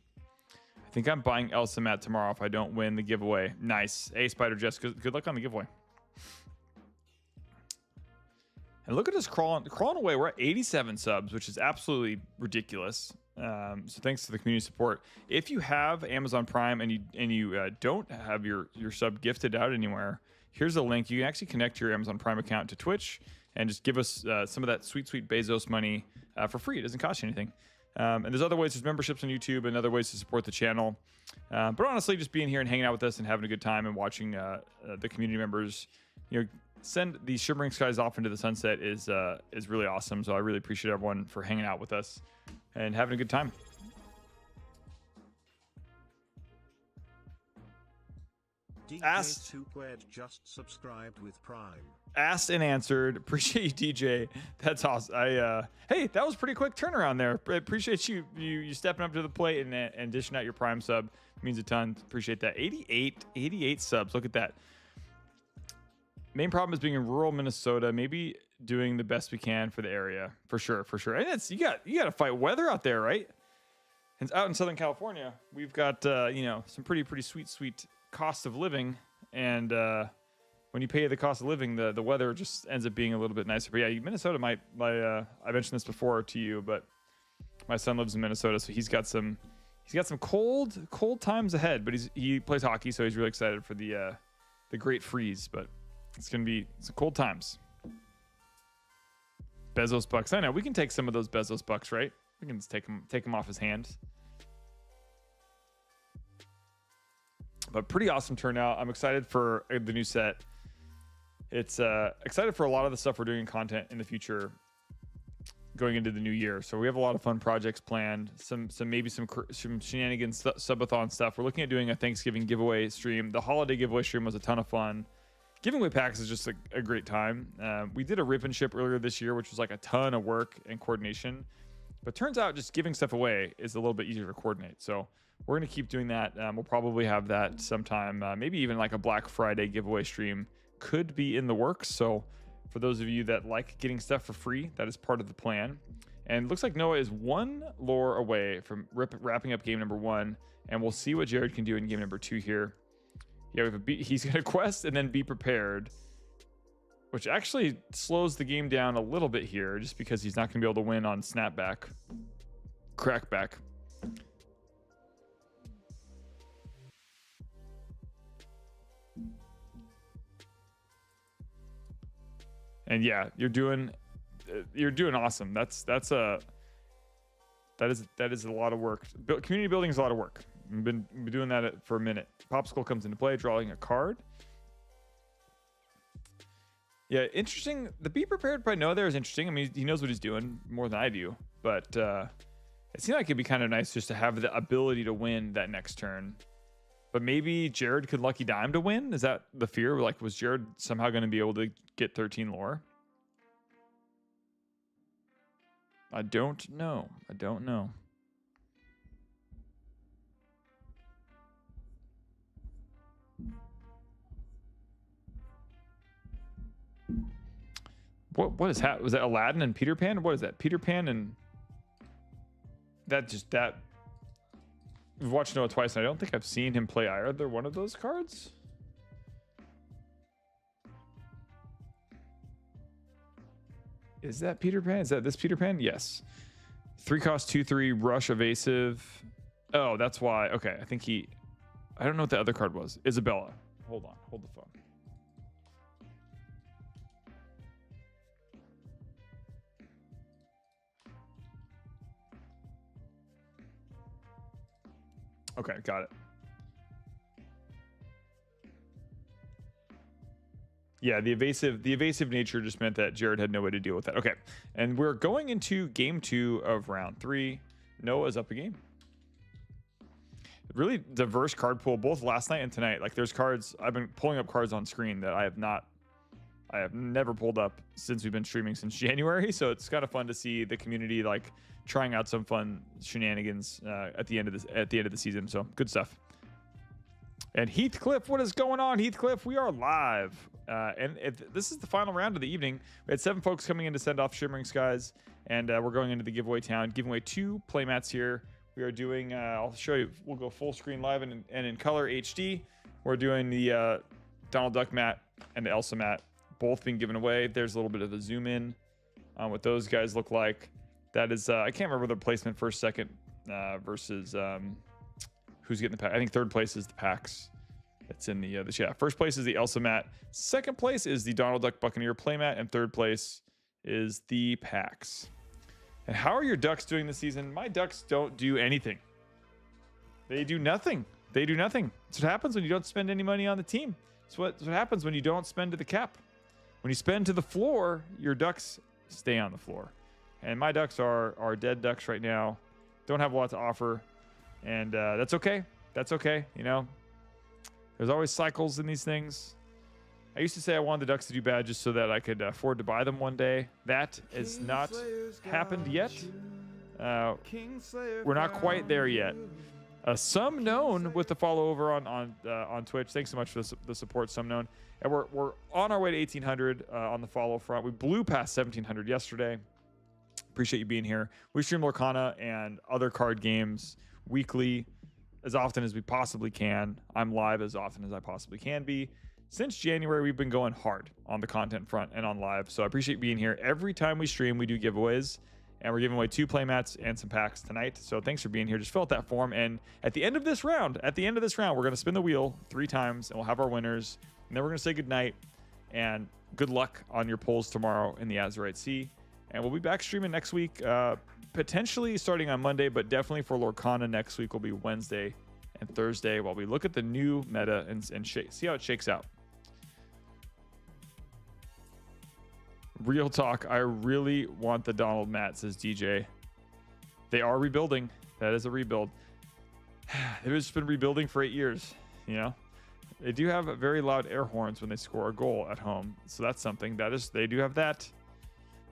I think I'm buying Elsa Mat tomorrow if I don't win the giveaway. Nice. Hey, Spider Jess, good luck on the giveaway. And look at us crawling away. We're at 87 subs, which is absolutely ridiculous. So thanks to the community support. If you have Amazon Prime and you don't have your sub gifted out anywhere, here's a link. You can actually connect your Amazon Prime account to Twitch and just give us some of that sweet, sweet Bezos money for free. It doesn't cost you anything. And there's other ways. There's memberships on YouTube and other ways to support the channel. But honestly, just being here and hanging out with us and having a good time and watching the community members, send these Shimmering Skies off into the sunset is really awesome. So I really appreciate everyone for hanging out with us and having a good time. DJ Supered just subscribed with Prime. Asked and answered. Appreciate you, DJ. That's awesome. Hey, that was pretty quick turnaround there. Appreciate you stepping up to the plate and dishing out your Prime sub. It means a ton. Appreciate that. 88 subs. Look at that. Main problem is being in rural Minnesota. Maybe doing the best we can for the area. For sure. And it's you got to fight weather out there, right? And out in Southern California, we've got some pretty sweet cost of living, and when you pay the cost of living, the weather just ends up being a little bit nicer. But yeah, Minnesota might. I mentioned this before to you, but my son lives in Minnesota, so he's got some cold times ahead. But he plays hockey, so he's really excited for the great freeze. But it's gonna be some cold times. Bezos bucks. I know we can take some of those Bezos bucks, right? We can just take them off his hands. But pretty awesome turnout. I'm excited for the new set. It's excited for a lot of the stuff we're doing in content in the future going into the new year. So we have a lot of fun projects planned. Some shenanigans, subathon stuff. We're looking at doing a Thanksgiving giveaway stream. The holiday giveaway stream was a ton of fun. Giving away packs is just a great time. We did a rip and ship earlier this year, which was like a ton of work and coordination. But turns out just giving stuff away is a little bit easier to coordinate. So we're going to keep doing that. We'll probably have that sometime. Maybe even like a Black Friday giveaway stream could be in the works. So for those of you that like getting stuff for free, that is part of the plan. And it looks like Noah is one lore away from wrapping up game number 1. And we'll see what Jared can do in game number 2 here. Yeah, he's going to quest and then be prepared, which actually slows the game down a little bit here just because he's not going to be able to win on snapback, crackback. And yeah, you're doing awesome. That is a lot of work. Community building is a lot of work. I've been doing that for a minute. Popsicle comes into play, drawing a card. Yeah, interesting. The be prepared by Noah there is interesting. I mean, he knows what he's doing more than I do, but it seemed like it'd be kind of nice just to have the ability to win that next turn. But maybe Jared could lucky dime to win. Is that the fear? Like, was Jared somehow going to be able to get 13 lore? I don't know. What is that? Was that Aladdin and Peter Pan? What is that? Peter Pan and that. We've watched Noah twice, and I don't think I've seen him play either one of those cards. Is that Peter Pan? Is that this Peter Pan? Yes. 3 cost 2/3 rush evasive. Oh, that's why. Okay, I think I don't know what the other card was. Isabella. Hold on. Hold the phone. Okay, got it. Yeah, the evasive nature just meant that Jared had no way to deal with that. Okay, and we're going into game 2 of round 3. Noah's up a game. Really diverse card pool, both last night and tonight. Like, there's cards, I've been pulling up cards on screen that I have never pulled up since we've been streaming since January. So it's kind of fun to see the community like trying out some fun shenanigans at the end of the season. So good stuff. And Heathcliff, what is going on, Heathcliff? We are live. And this is the final round of the evening. We had 7 folks coming in to send off Shimmering Skies, and we're going into the giveaway town, giving away 2 playmats here. We are doing, I'll show you, we'll go full screen live and in color HD. We're doing the Donald Duck mat and the Elsa mat, both being given away. There's a little bit of a zoom in on what those guys look like. That is, I can't remember the placement first, second versus who's getting the pack. I think third place is the packs. It's in the chat. First place is the Elsa mat. Second place is the Donald Duck Buccaneer playmat, and third place is the packs. And how are your Ducks doing this season? My Ducks don't do anything. They do nothing. They do nothing. That's what happens when you don't spend any money on the team. It's what happens when you don't spend to the cap. When you spend to the floor, your Ducks stay on the floor. And my Ducks are dead Ducks right now. Don't have a lot to offer. And that's okay. That's okay. You know, there's always cycles in these things. I used to say I wanted the Ducks to do bad just so that I could afford to buy them one day. That has not happened yet. We're not quite there yet. Some known with the follow over on Twitch. Thanks so much for the support, some known. And we're on our way to 1,800 on the follow front. We blew past 1,700 yesterday. Appreciate you being here. We stream Lorcana and other card games weekly as often as we possibly can. I'm live as often as I possibly can be. Since January, we've been going hard on the content front and on live. So I appreciate being here. Every time we stream, we do giveaways. And we're giving away 2 playmats and some packs tonight. So thanks for being here. Just fill out that form. And at the end of this round, we're going to spin the wheel 3 times. And we'll have our winners. And then we're going to say goodnight. And good luck on your polls tomorrow in the Azurite Sea. And we'll be back streaming next week. Potentially starting on Monday. But definitely for Lorcana next week will be Wednesday and Thursday. While we look at the new meta and see how it shakes out. Real talk, I really want the Donald Matt, says DJ. They are rebuilding. That is a rebuild. They've just been rebuilding for 8 years, you know. They do have very loud air horns when they score a goal at home. So that's something. They do have that.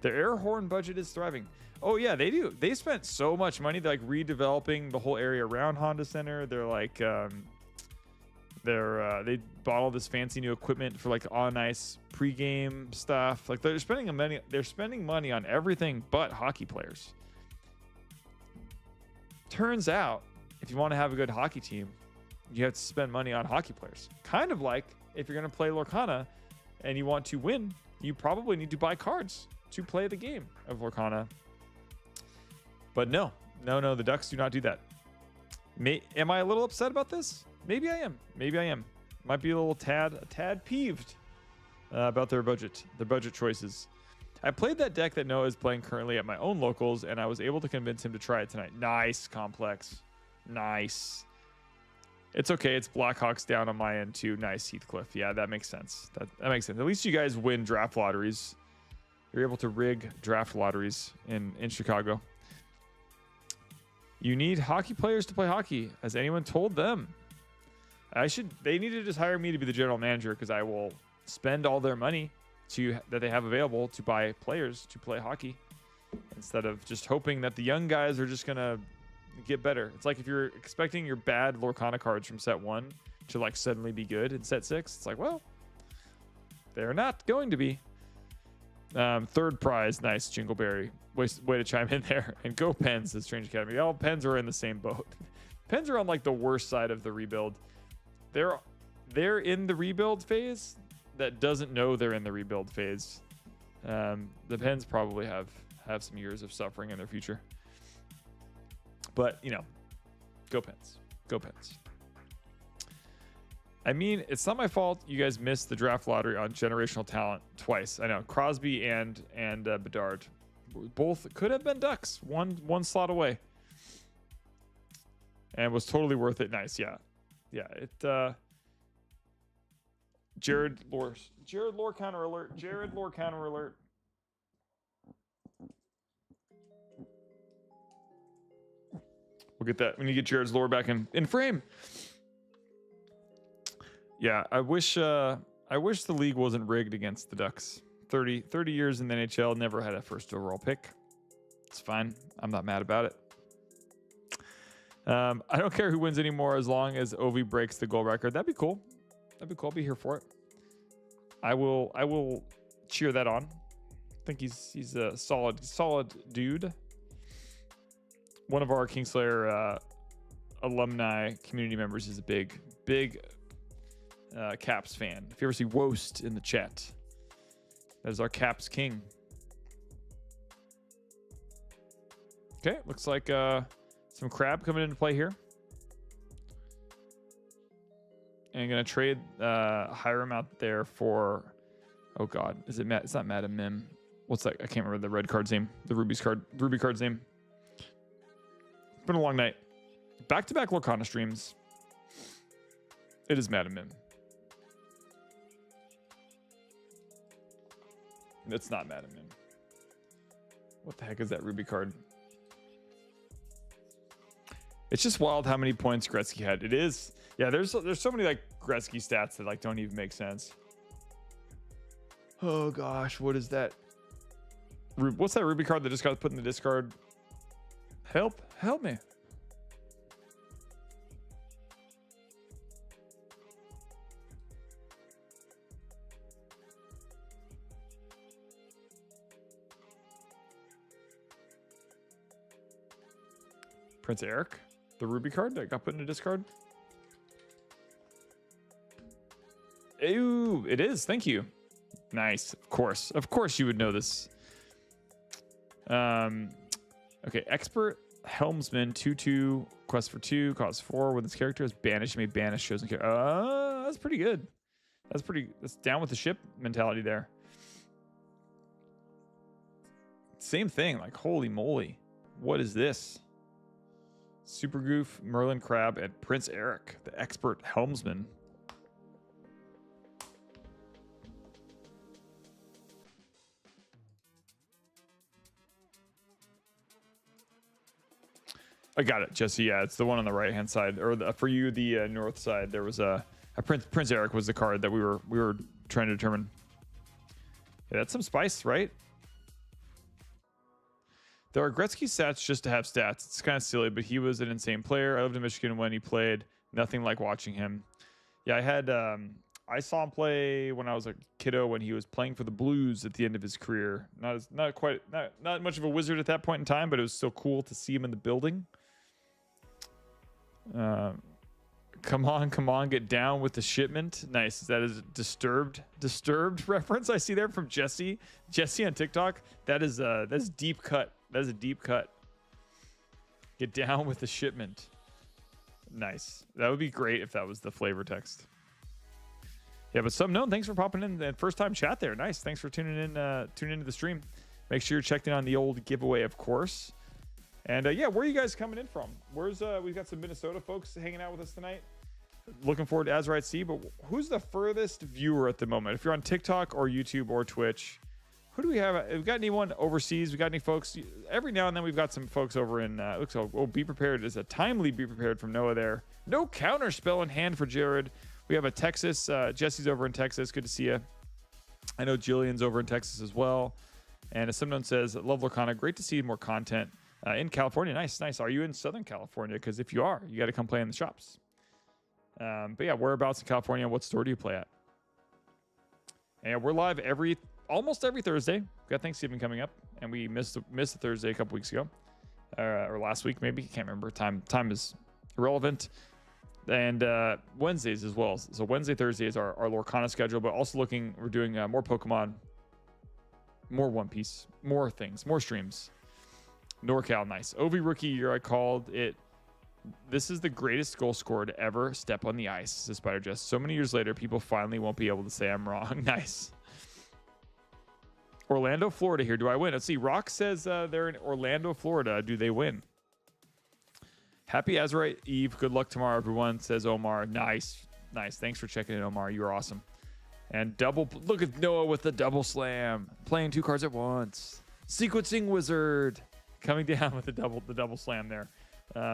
Their air horn budget is thriving. Oh, yeah, they do. They spent so much money. They're like redeveloping the whole area around Honda Center. They're like... they bought all this fancy new equipment for like on ice pregame stuff. Like they're spending money on everything but hockey players. Turns out, if you want to have a good hockey team, you have to spend money on hockey players. Kind of like if you're going to play Lorcana and you want to win, you probably need to buy cards to play the game of Lorcana. But no, the Ducks do not do that. Am I a little upset about this? Maybe I am. Might be a tad peeved about their budget choices. I played that deck that Noah is playing currently at my own locals, and I was able to convince him to try it tonight. Nice, Complex. Nice. It's okay. It's Blackhawks down on my end too. Nice, Heathcliff. Yeah, that makes sense. That makes sense. At least you guys win draft lotteries. You're able to rig draft lotteries in Chicago. You need hockey players to play hockey. Has anyone told them? They need to just hire me to be the general manager because I will spend all their money that they have available to buy players to play hockey instead of just hoping that the young guys are just going to get better. It's like if you're expecting your bad Lorcana cards from set 1 to like suddenly be good in set 6, it's like, well, they're not going to be. Third prize, nice, Jingleberry. Way to chime in there. And go Pens, says Strange Academy. All Pens are in the same boat. Pens are on like the worst side of the rebuild. They're in the rebuild phase that doesn't know they're in the rebuild phase. The Pens probably have some years of suffering in their future. But, you know, go Pens. Go Pens. I mean, it's not my fault you guys missed the draft lottery on generational talent twice. I know. Crosby and Bedard. Both could have been Ducks. One slot away. And was totally worth it. Nice, yeah. Yeah, Jared Lore counter alert. We'll get that when you get Jared's lore back in frame. Yeah, I wish the league wasn't rigged against the Ducks. 30 years in the NHL, never had a first overall pick. It's fine. I'm not mad about it. I don't care who wins anymore as long as Ovi breaks the goal record. That'd be cool. I'll be here for it. I will cheer that on. I think he's a solid dude. One of our Kingslayer alumni community members is a big Caps fan. If you ever see Woast in the chat, that is our Caps king. Okay, looks like some crab coming into play here. And gonna trade Hiram out there for, oh god, is it Matt? It's not Madam Mim. What's that? I can't remember the red card's name. The ruby card's name. It's been a long night. Back-to-back Lorcana streams. It is Madam Mim. It's not Madam Mim. What the heck is that ruby card? It's just wild how many points Gretzky had. It is. Yeah, there's so many like Gretzky stats that like don't even make sense. Oh gosh, what is that? What's that ruby card that just got put in the discard? Help me. Prince Eric, the ruby card that got put in a discard. Ew, it is. Thank you. Nice. Of course you would know this. Okay, expert helmsman 2/2 quest for 2 cost 4 when this character is banished. You may banish chosen character. That's pretty good. That's down with the ship mentality there. Same thing. Like holy moly, what is this? Super Goof, Merlin Crab, and Prince Eric, the expert helmsman. I got it, Jesse. Yeah, it's the one on the right-hand side, or for you, the north side. There was a Prince Eric was the card that we were trying to determine. Yeah, that's some spice, right? There are Gretzky stats just to have stats. It's kind of silly, but he was an insane player. I lived in Michigan when he played. Nothing like watching him. Yeah, I saw him play when I was a kiddo when he was playing for the Blues at the end of his career. Not much of a wizard at that point in time, but it was still cool to see him in the building. Come on, get down with the shipment. Nice. That is a disturbed reference I see there from Jesse on TikTok. That's deep cut. That is a deep cut. Get down with the shipment. Nice. That would be great if that was the flavor text. Yeah, but Subknown, thanks for popping in that first time chat there. Nice. Thanks for tuning into the stream. Make sure you're checked in on the old giveaway, of course. And yeah, where are you guys coming in from? We've got some Minnesota folks hanging out with us tonight. Looking forward to Azurite C, but who's the furthest viewer at the moment? If you're on TikTok or YouTube or Twitch, who do we have? Have we got anyone overseas? We got any folks? Every now and then we've got some folks over in, looks like, oh, Be Prepared is a timely Be Prepared from Noah there. No counter spell in hand for Jared. We have a Texas, Jesse's over in Texas. Good to see you. I know Jillian's over in Texas as well. And as someone says, love Lorcana. Great to see more content in California. Nice. Are you in Southern California? Because if you are, you got to come play in the shops. But yeah, whereabouts in California? What store do you play at? And we're live almost every Thursday. We've got Thanksgiving coming up, and we missed a Thursday a couple weeks ago, or last week maybe. Can't remember. Time is irrelevant. And Wednesdays as well. So Wednesday, Thursday is our Lorcana schedule, but also we're doing more Pokemon, more One Piece, more things, more streams. NorCal, nice. Ovi rookie year, I called it. This is the greatest goal scorer to ever step on the ice, says Spider Jess. So many years later, people finally won't be able to say I'm wrong. Nice. Orlando, Florida here. Do I win? Let's see. Rock says they're in Orlando, Florida. Do they win? Happy Azurite Eve. Good luck tomorrow, everyone, says Omar. Nice. Thanks for checking in, Omar. You are awesome. And look at Noah with the double slam. Playing 2 cards at once. Sequencing wizard. Coming down with the double slam there.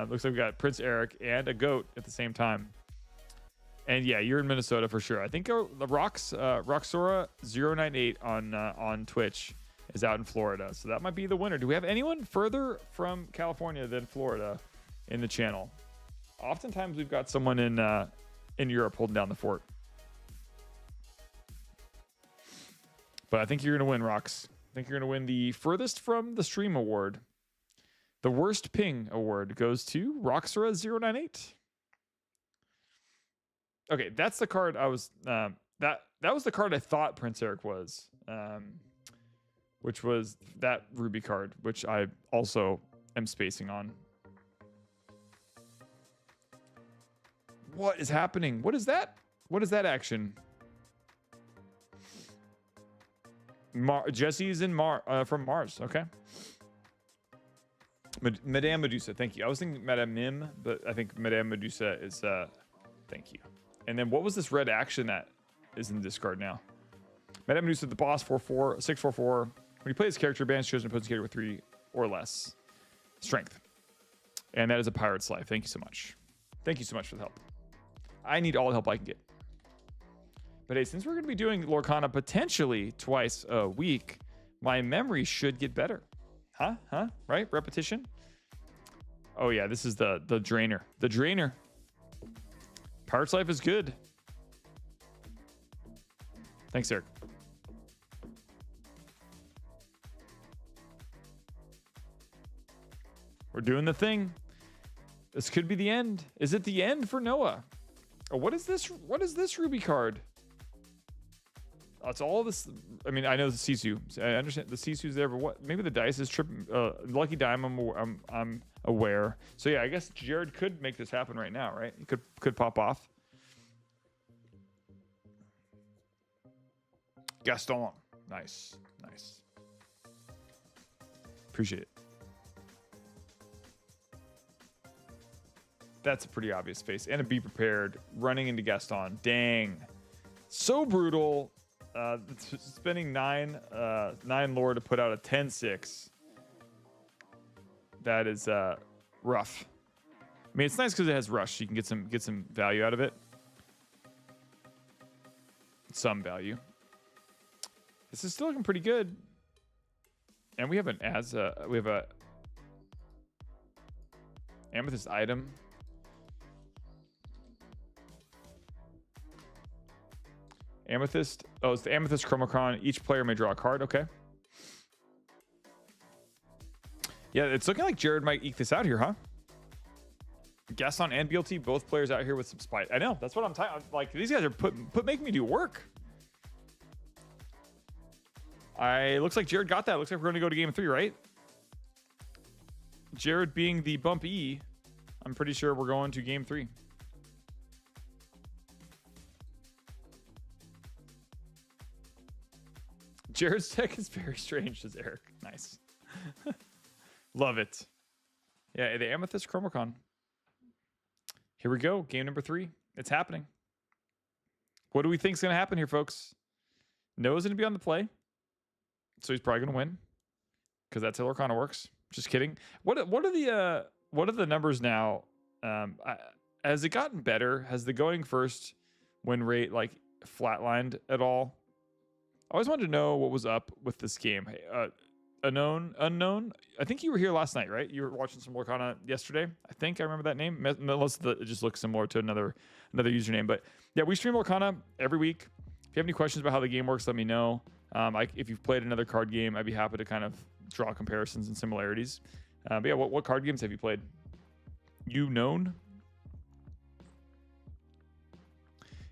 Looks like we got Prince Eric and a goat at the same time. And yeah, you're in Minnesota for sure. I think the Roxora098 on Twitch is out in Florida. So that might be the winner. Do we have anyone further from California than Florida in the channel? Oftentimes we've got someone in Europe holding down the fort. But I think you're going to win, Rox. I think you're going to win the furthest from the stream award. The worst ping award goes to Roxora098. Okay, that's the card I was that was the card I thought Prince Eric was, which was that ruby card, which I also am spacing on. What is happening? What is that? What is that action? Jesse's from Mars. Okay. Madame Medusa, thank you. I was thinking Madame Mim, but I think Madame Medusa is thank you. And then what was this red action that is in the discard now? Madame Medusa, the boss, 4/4, 6/4/4. When you play this character, bans chosen opponent's character with 3 or less strength. And that is a pirate's life. Thank you so much. Thank you so much for the help. I need all the help I can get. But hey, since we're going to be doing Lorcana potentially twice a week, my memory should get better. Huh? Right? Repetition? Oh yeah, this is the drainer. The drainer. Pirate's life is good. Thanks, Eric. We're doing the thing. This could be the end. Is it the end for Noah? Oh, what is this? What is this Ruby card? Oh, it's all this. I mean, I know the Sisu. I understand the Sisu's there, but what? Maybe the dice is tripping. Lucky Dime. I'm aware. So yeah, I guess Jared could make this happen right now, right? He could pop off. Gaston. Nice. Appreciate it. That's a pretty obvious face. And a Be Prepared. Running into Gaston. Dang. So brutal. Spending 9 lore to put out a 10/6. That is rough. I mean, it's nice because it has rush. You can get some value out of it. Some value. This is still looking pretty good. And we have a amethyst item. Amethyst. Oh, it's the Amethyst Chromacron. Each player may draw a card. Okay. Yeah, it's looking like Jared might eke this out here, huh? Gaston and BLT, both players out here with some spite. I know. That's what I'm like. These guys are making me do work. Looks like Jared got that. Looks like we're going to go to game 3, right? Jared being the bump E, I'm pretty sure we're going to game 3. Jared's deck is very strange, says Eric. Nice. Love it. Yeah, the Amethyst Chromacon. Here we go. Game number 3. It's happening. What do we think is going to happen here, folks? Noah's going to be on the play. So he's probably going to win. Because that's how Lorcana works. Just kidding. What are the numbers now? Has it gotten better? Has the going first win rate like flatlined at all? I always wanted to know what was up with this game. Unknown. I think you were here last night, right? You were watching some Lorcana yesterday. I think I remember that name. Unless it just looks similar to another username. But yeah, we stream Lorcana every week. If you have any questions about how the game works, let me know. If you've played another card game, I'd be happy to kind of draw comparisons and similarities. But yeah, what card games have you played? You known?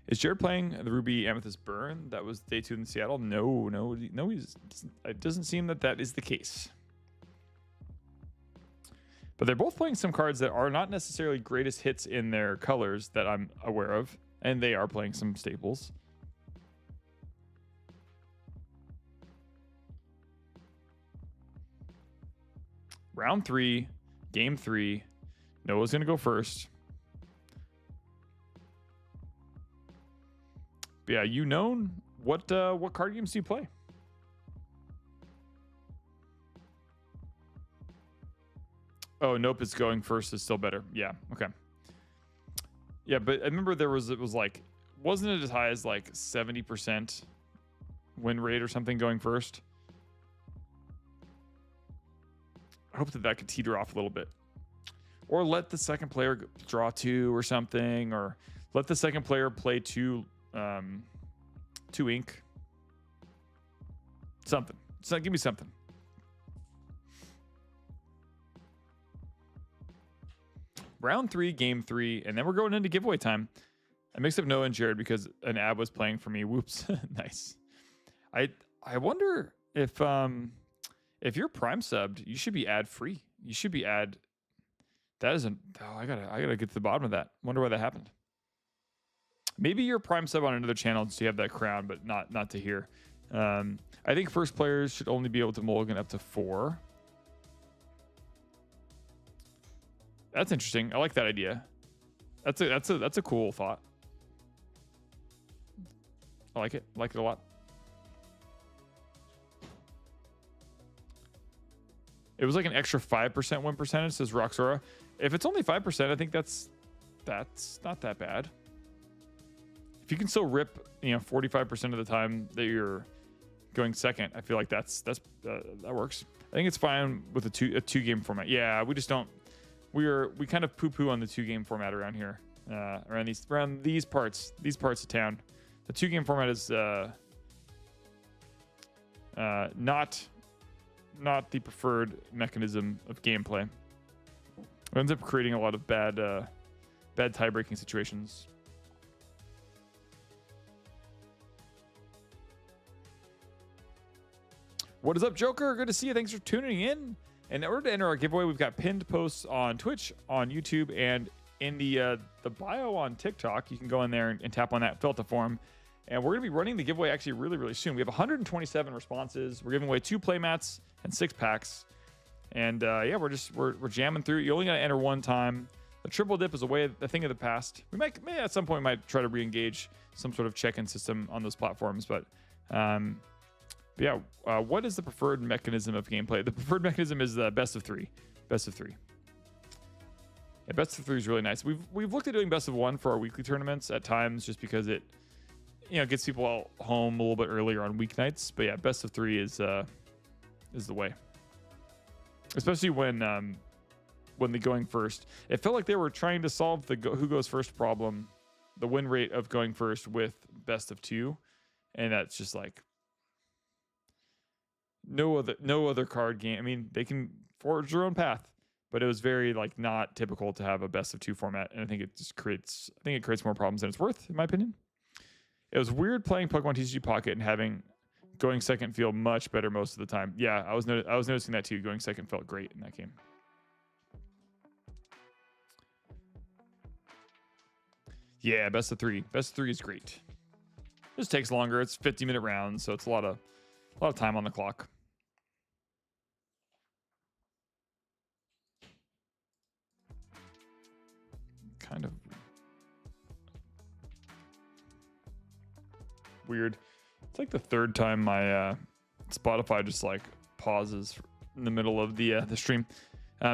Is Jared playing the Ruby Amethyst Burn? That was day 2 in Seattle. No. It doesn't seem that is the case. But they're both playing some cards that are not necessarily greatest hits in their colors that I'm aware of, and they are playing some staples. Round 3, game 3. Noah's gonna go first. Yeah, you known what card games do you play? Oh, nope, it's going first is still better. Yeah, okay. Yeah, but I remember it was like, wasn't it as high as like 70% win rate or something going first? I hope that could teeter off a little bit. Or let the second player draw 2 or something, or let the second player play 2 ink. Something. So give me something. Round 3, game 3, and then we're going into giveaway time. I mixed up Noah and Jared because an ad was playing for me. Whoops. Nice. I wonder if you're Prime subbed, you should be ad free. You should be ad. That isn't. Oh, I gotta get to the bottom of that. Wonder why that happened. Maybe you're Prime sub on another channel, so you have that crown, but not to here. I think first players should only be able to mulligan up to 4. That's interesting. I like that idea. That's a cool thought. I like it. I like it a lot. It was like an extra 5% win percentage, says Roxora. If it's only 5%, I think that's not that bad. If you can still rip, 45% of the time that you're going second, I feel like that works. I think it's fine with a two game format. Yeah, we just don't. We kind of poo-poo on the 2-game format around here, around these parts of town. The 2-game format is not the preferred mechanism of gameplay. It ends up creating a lot of bad tie-breaking situations. What is up, Joker? Good to see you. Thanks for tuning in. And in order to enter our giveaway, we've got pinned posts on Twitch, on YouTube, and in the bio on TikTok. You can go in there and tap on that, fill out the form. And we're going to be running the giveaway actually really, really soon. We have 127 responses. We're giving away 2 playmats and 6 packs. And yeah, we're jamming through. You only got to enter one time. The triple dip is a thing of the past. We may at some point might try to re-engage some sort of check-in system on those platforms. But yeah, what is the preferred mechanism of gameplay? The preferred mechanism is the best of 3. Best of 3. Yeah, best of 3 is really nice. We've looked at doing best of 1 for our weekly tournaments at times, just because it gets people all home a little bit earlier on weeknights. But yeah, best of 3 is the way. Especially when the going first. It felt like they were trying to solve the who goes first problem, the win rate of going first with best of 2, and that's just like no other card game. I mean, they can forge their own path, but it was very not typical to have a best of 2 format, and I think it creates more problems than it's worth, in my opinion. It was weird playing Pokemon TCG Pocket and having going second feel much better most of the time. Yeah, I was noticing that too. Going second felt great in that game. Yeah, best of 3. Best of 3 is great. It just takes longer. It's 50-minute rounds, so it's a lot of time on the clock. Kind of weird. It's like the third time my Spotify just pauses in the middle of the stream.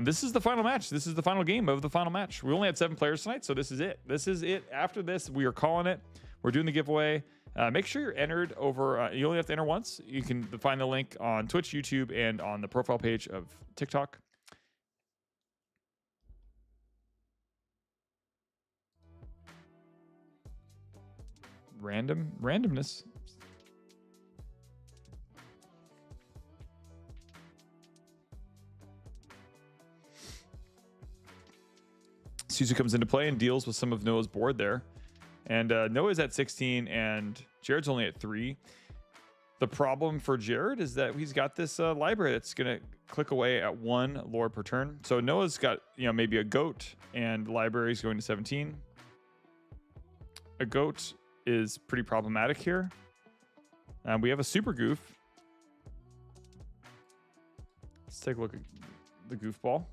This is the final match. This is the final game of the final match. We only had 7 players tonight, so this is it. This is it. After this, we are calling it. We're doing the giveaway. Make sure you're entered over. You only have to enter once. You can find the link on Twitch, YouTube, and on the profile page of TikTok. Randomness. Suzu comes into play and deals with some of Noah's board there. And Noah's at 16 and Jared's only at 3. The problem for Jared is that he's got this library that's going to click away at 1 lore per turn. So Noah's got, maybe a goat, and library's going to 17. A goat is pretty problematic here. We have a super goof. Let's take a look at the goofball.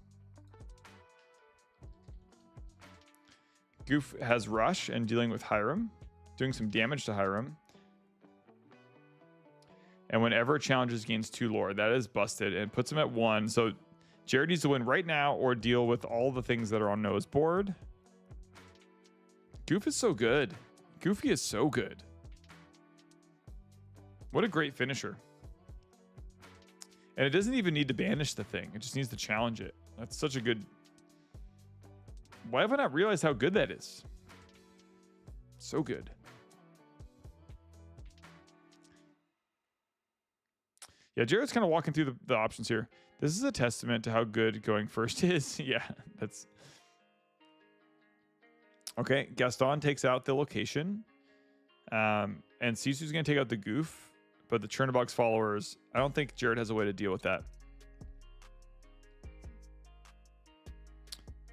Goof has Rush and dealing with Hiram, doing some damage to Hiram. And whenever it challenges, gains 2 lore. That is busted and puts him at 1. So Jared needs to win right now or deal with all the things that are on Noah's board. Goof is so good. Goofy is so good. What a great finisher. And it doesn't even need to banish the thing. It just needs to challenge it. That's such a good... Why have I not realized how good that is? So good. Yeah, Jared's kind of walking through the options here. This is a testament to how good going first is. Yeah, that's... Okay, Gaston takes out the location. And Sisu's going to take out the goof. But the Chernobog's followers, I don't think Jared has a way to deal with that.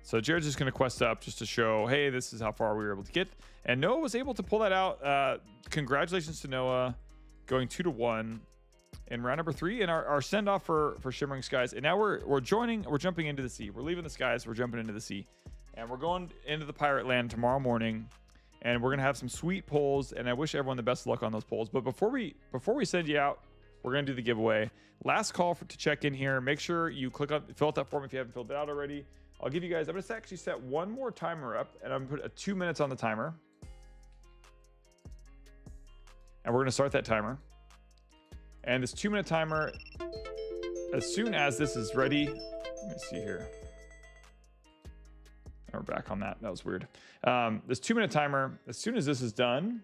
So Jared's just going to quest up just to show, hey, this is how far we were able to get. And Noah was able to pull that out. Congratulations to Noah. going 2-1 in round number 3, and our send off for Shimmering Skies. And now we're jumping into the sea. We're leaving the skies. We're jumping into the sea, and we're going into the pirate land tomorrow morning. And we're gonna have some sweet polls, and I wish everyone the best of luck on those polls. But before we send you out, we're gonna do the giveaway. Last call to check in here. Make sure you fill out that form if you haven't filled it out already. I'll give you guys. I'm gonna actually set one more timer up, and I'm gonna put 2 minutes on the timer, and we're gonna start that timer. And this 2 minute timer, as soon as this is ready, let me see here. We're back on that. That was weird. This 2 minute timer, as soon as this is done,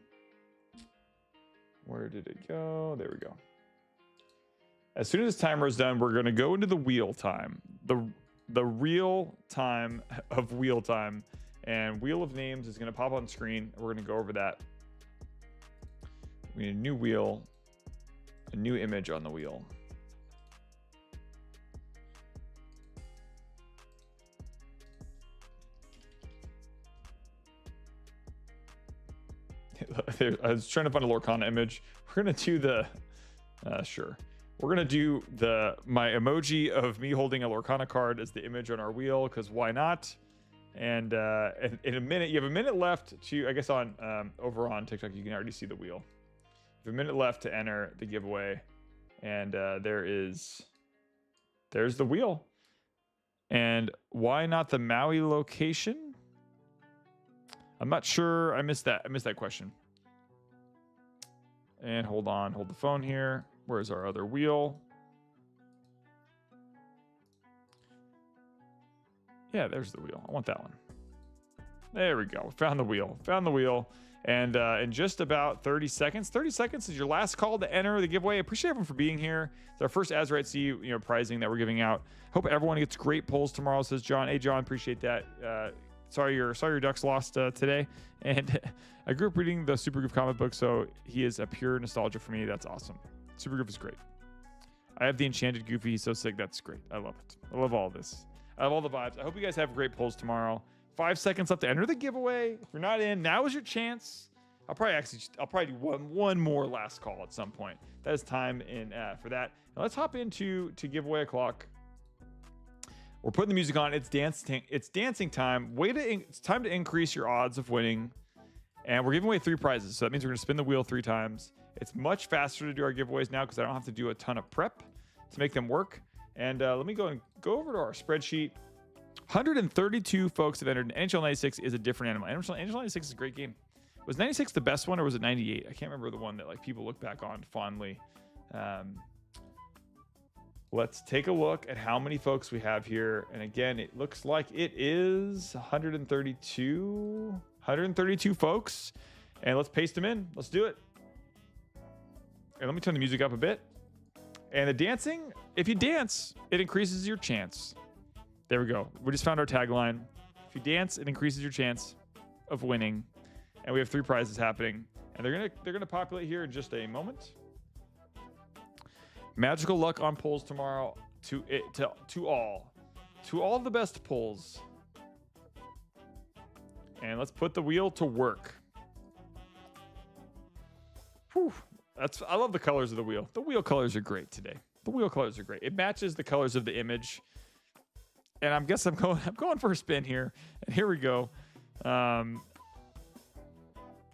where did it go? There we go. As soon as this timer is done, we're going to go into the wheel time, the real time of wheel time, and Wheel of Names is going to pop on screen. We're going to go over that. We need a new wheel, a new image on the wheel. I was trying to find a Lorcana image. We're gonna do the sure. We're gonna do my emoji of me holding a Lorcana card as the image on our wheel, because why not? And in a minute, you have a minute left to, I guess on over on TikTok you can already see the wheel. You have a minute left to enter the giveaway, and there's the wheel. And why not the Maui location? I'm not sure. I missed that question. And hold the phone here. Where's our other wheel? Yeah, there's the wheel. I want that one. There we go. Found the wheel. And in just about 30 seconds is your last call to enter the giveaway. I appreciate everyone for being here. It's our first Azurite Sea, prizing that we're giving out. Hope everyone gets great polls tomorrow, says John. Hey, John, appreciate that. Sorry your Ducks lost today. And I grew up reading the Supergroove comic book, so he is a pure nostalgia for me. That's awesome. Supergroove is great. I have the Enchanted Goofy. He's so sick. That's great. I love it. I love all this. I have all the vibes. I hope you guys have great polls tomorrow. 5 seconds left to enter the giveaway. If you're not in, now is your chance. I'll probably do one more last call at some point. That is time in for that. Now let's hop into giveaway o'clock. We're putting the music on. It's dancing time. It's time to increase your odds of winning. And we're giving away 3 prizes. So that means we're going to spin the wheel 3 times. It's much faster to do our giveaways now because I don't have to do a ton of prep to make them work. And let me go over to our spreadsheet. 132 folks have entered. NHL 96 is a different animal. NHL 96 is a great game. Was 96 the best one, or was it 98? I can't remember the one that people look back on fondly. Let's take a look at how many folks we have here. And again, it looks like it is 132 folks. And let's paste them in. Let's do it. And let me turn the music up a bit. And the dancing, if you dance, it increases your chance. There we go. We just found our tagline. If you dance, it increases your chance of winning. And we have 3 prizes happening. And they're gonna populate here in just a moment. Magical luck on polls tomorrow to all the best polls. And let's put the wheel to work. Whew. I love the colors of the wheel. The wheel colors are great today. The wheel colors are great. It matches the colors of the image. And I'm going for a spin here. And here we go.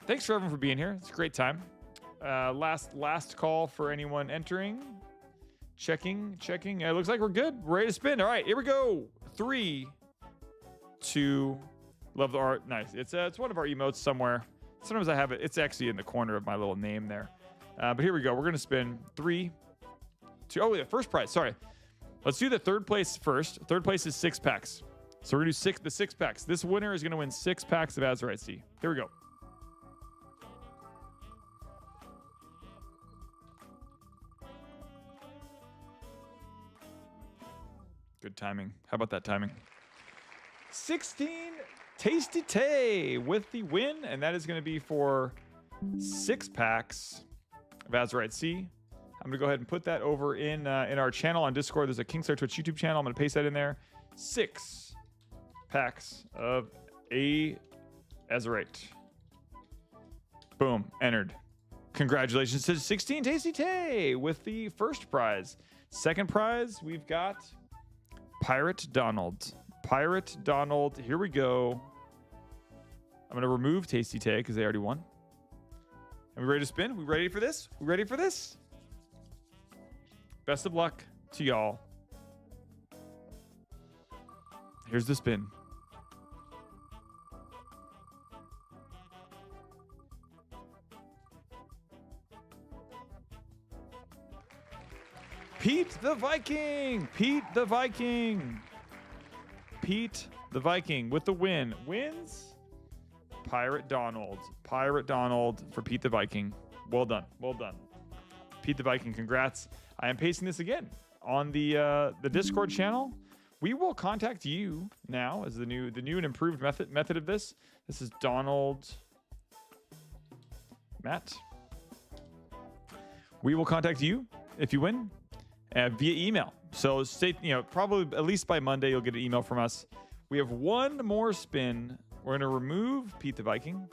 Thanks for everyone for being here. It's a great time. Last call for anyone entering. Checking. It looks like we're good. We're ready to spin. All right, here we go. 3, 2. Love the art. Nice. It's one of our emotes somewhere. Sometimes I have it. It's actually in the corner of my little name there. But here we go. We're gonna spin 3, 2. Oh, yeah, first prize. Sorry. Let's do the third place first. Third place is 6 packs. So we're gonna do the 6 packs. This winner is gonna win 6 packs of Azurite Sea. Here we go. Good timing. How about that timing? 16 Tasty Tay with the win, and that is going to be for 6 packs of Azurite Sea. I'm going to go ahead and put that over in our channel on Discord. There's a Kingslayer Twitch YouTube channel. I'm going to paste that in there. 6 packs of Azurite. Boom. Entered. Congratulations to 16 Tasty Tay with the first prize. Second prize, we've got Pirate Donald. Pirate Donald, here we go. I'm going to remove Tasty Tay because they already won. Are we ready to spin? We ready for this? We ready for this? Best of luck to y'all. Here's the spin. Pete the Viking. Pete the Viking. Pete the Viking with the win. Wins Pirate Donald. Pirate Donald for Pete the Viking. Well done. Well done. Pete the Viking, congrats. I am pasting this again on the Discord channel. We will contact you now as the new and improved method of this. This is Donald Matt. We will contact you if you win via email. So stay, probably at least by Monday you'll get an email from us. We have one more spin. We're going to remove Pete the Viking.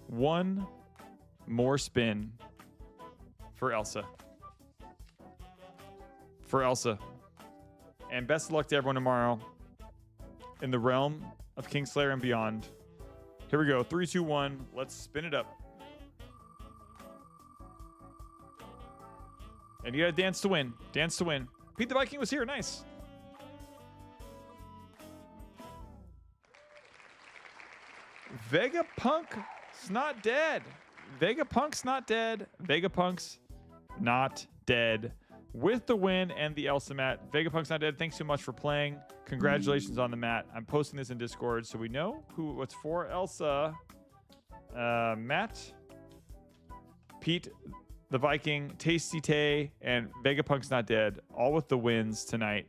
One more spin for Elsa. For Elsa. And best of luck to everyone tomorrow in the realm of Kingslayer and beyond. Here we go. 3, 2, 1. Let's spin it up. And you gotta dance to win. Dance to win. Pete the Viking was here. Nice. Vegapunk's not dead. Vegapunk's not dead. Vegapunk's not dead. With the win and the Elsa mat. Vegapunk's not dead. Thanks so much for playing. Congratulations on the mat. I'm posting this in Discord so we know what's for. Elsa, Matt, Pete the Viking, Tasty Tay, and Vegapunk's not dead. All with the wins tonight.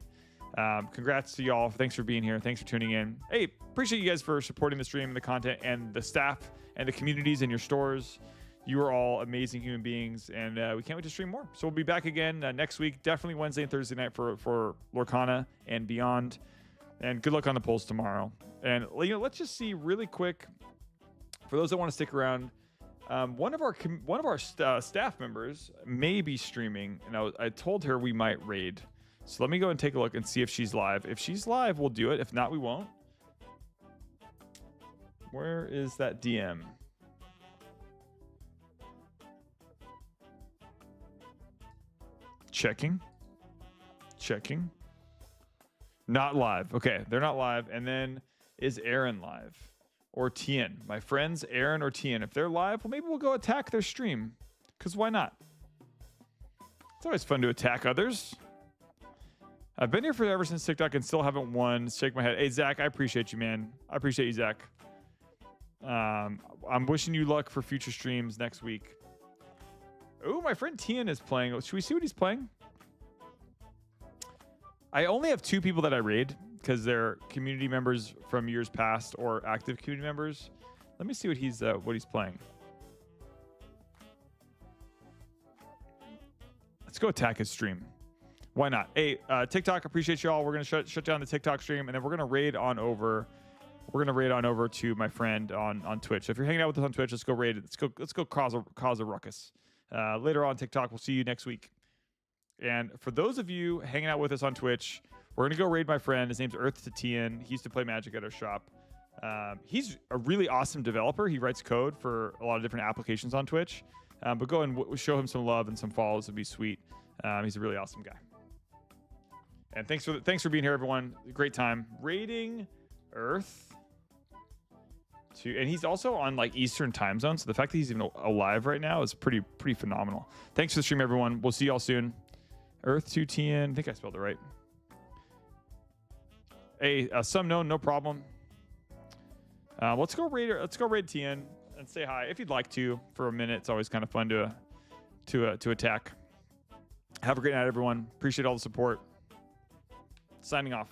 Congrats to y'all. Thanks for being here. Thanks for tuning in. Hey, appreciate you guys for supporting the stream, the content, and the staff and the communities in your stores. You are all amazing human beings, and we can't wait to stream more. So we'll be back again next week, definitely Wednesday and Thursday night for Lorcana and beyond. And good luck on the polls tomorrow. And let's just see really quick, for those that want to stick around, one of our staff members may be streaming, and I told her we might raid. So let me go and take a look and see if she's live. If she's live, we'll do it. If not, we won't. Where is that DM? Checking. Not live. Okay, they're not live. And then is Aaron live? Or Tien? My friends, Aaron or Tien. If they're live, well, maybe we'll go attack their stream. Because why not? It's always fun to attack others. I've been here ever since TikTok and still haven't won. Shake my head. Hey, Zach, I appreciate you, man. I appreciate you, Zach. I'm wishing you luck for future streams next week. Oh, my friend Tien is playing. Should we see what he's playing? I only have 2 people that I raid because they're community members from years past or active community members. Let me see what he's playing. Let's go attack his stream. Why not? Hey, TikTok, appreciate y'all. We're gonna shut down the TikTok stream, and then we're gonna raid on over. We're gonna raid on over to my friend on Twitch. So if you're hanging out with us on Twitch, let's go raid. Let's go cause a ruckus. Later on TikTok, we'll see you next week. And for those of you hanging out with us on Twitch, we're going to go raid my friend. His name's Earth to Tien. He used to play Magic at our shop. He's a really awesome developer. He writes code for a lot of different applications on Twitch. But go and show him some love and some follows. It'd be sweet. He's a really awesome guy. And thanks for being here, everyone. Great time. Raiding Earth. And he's also on like Eastern time zone. So the fact that he's even alive right now is pretty phenomenal. Thanks for the stream, everyone. We'll see y'all soon. Earth to Tien. I think I spelled it right. Hey, some known, no problem. Let's go raid Tien and say hi if you'd like to for a minute. It's always kind of fun to attack. Have a great night, everyone. Appreciate all the support. Signing off.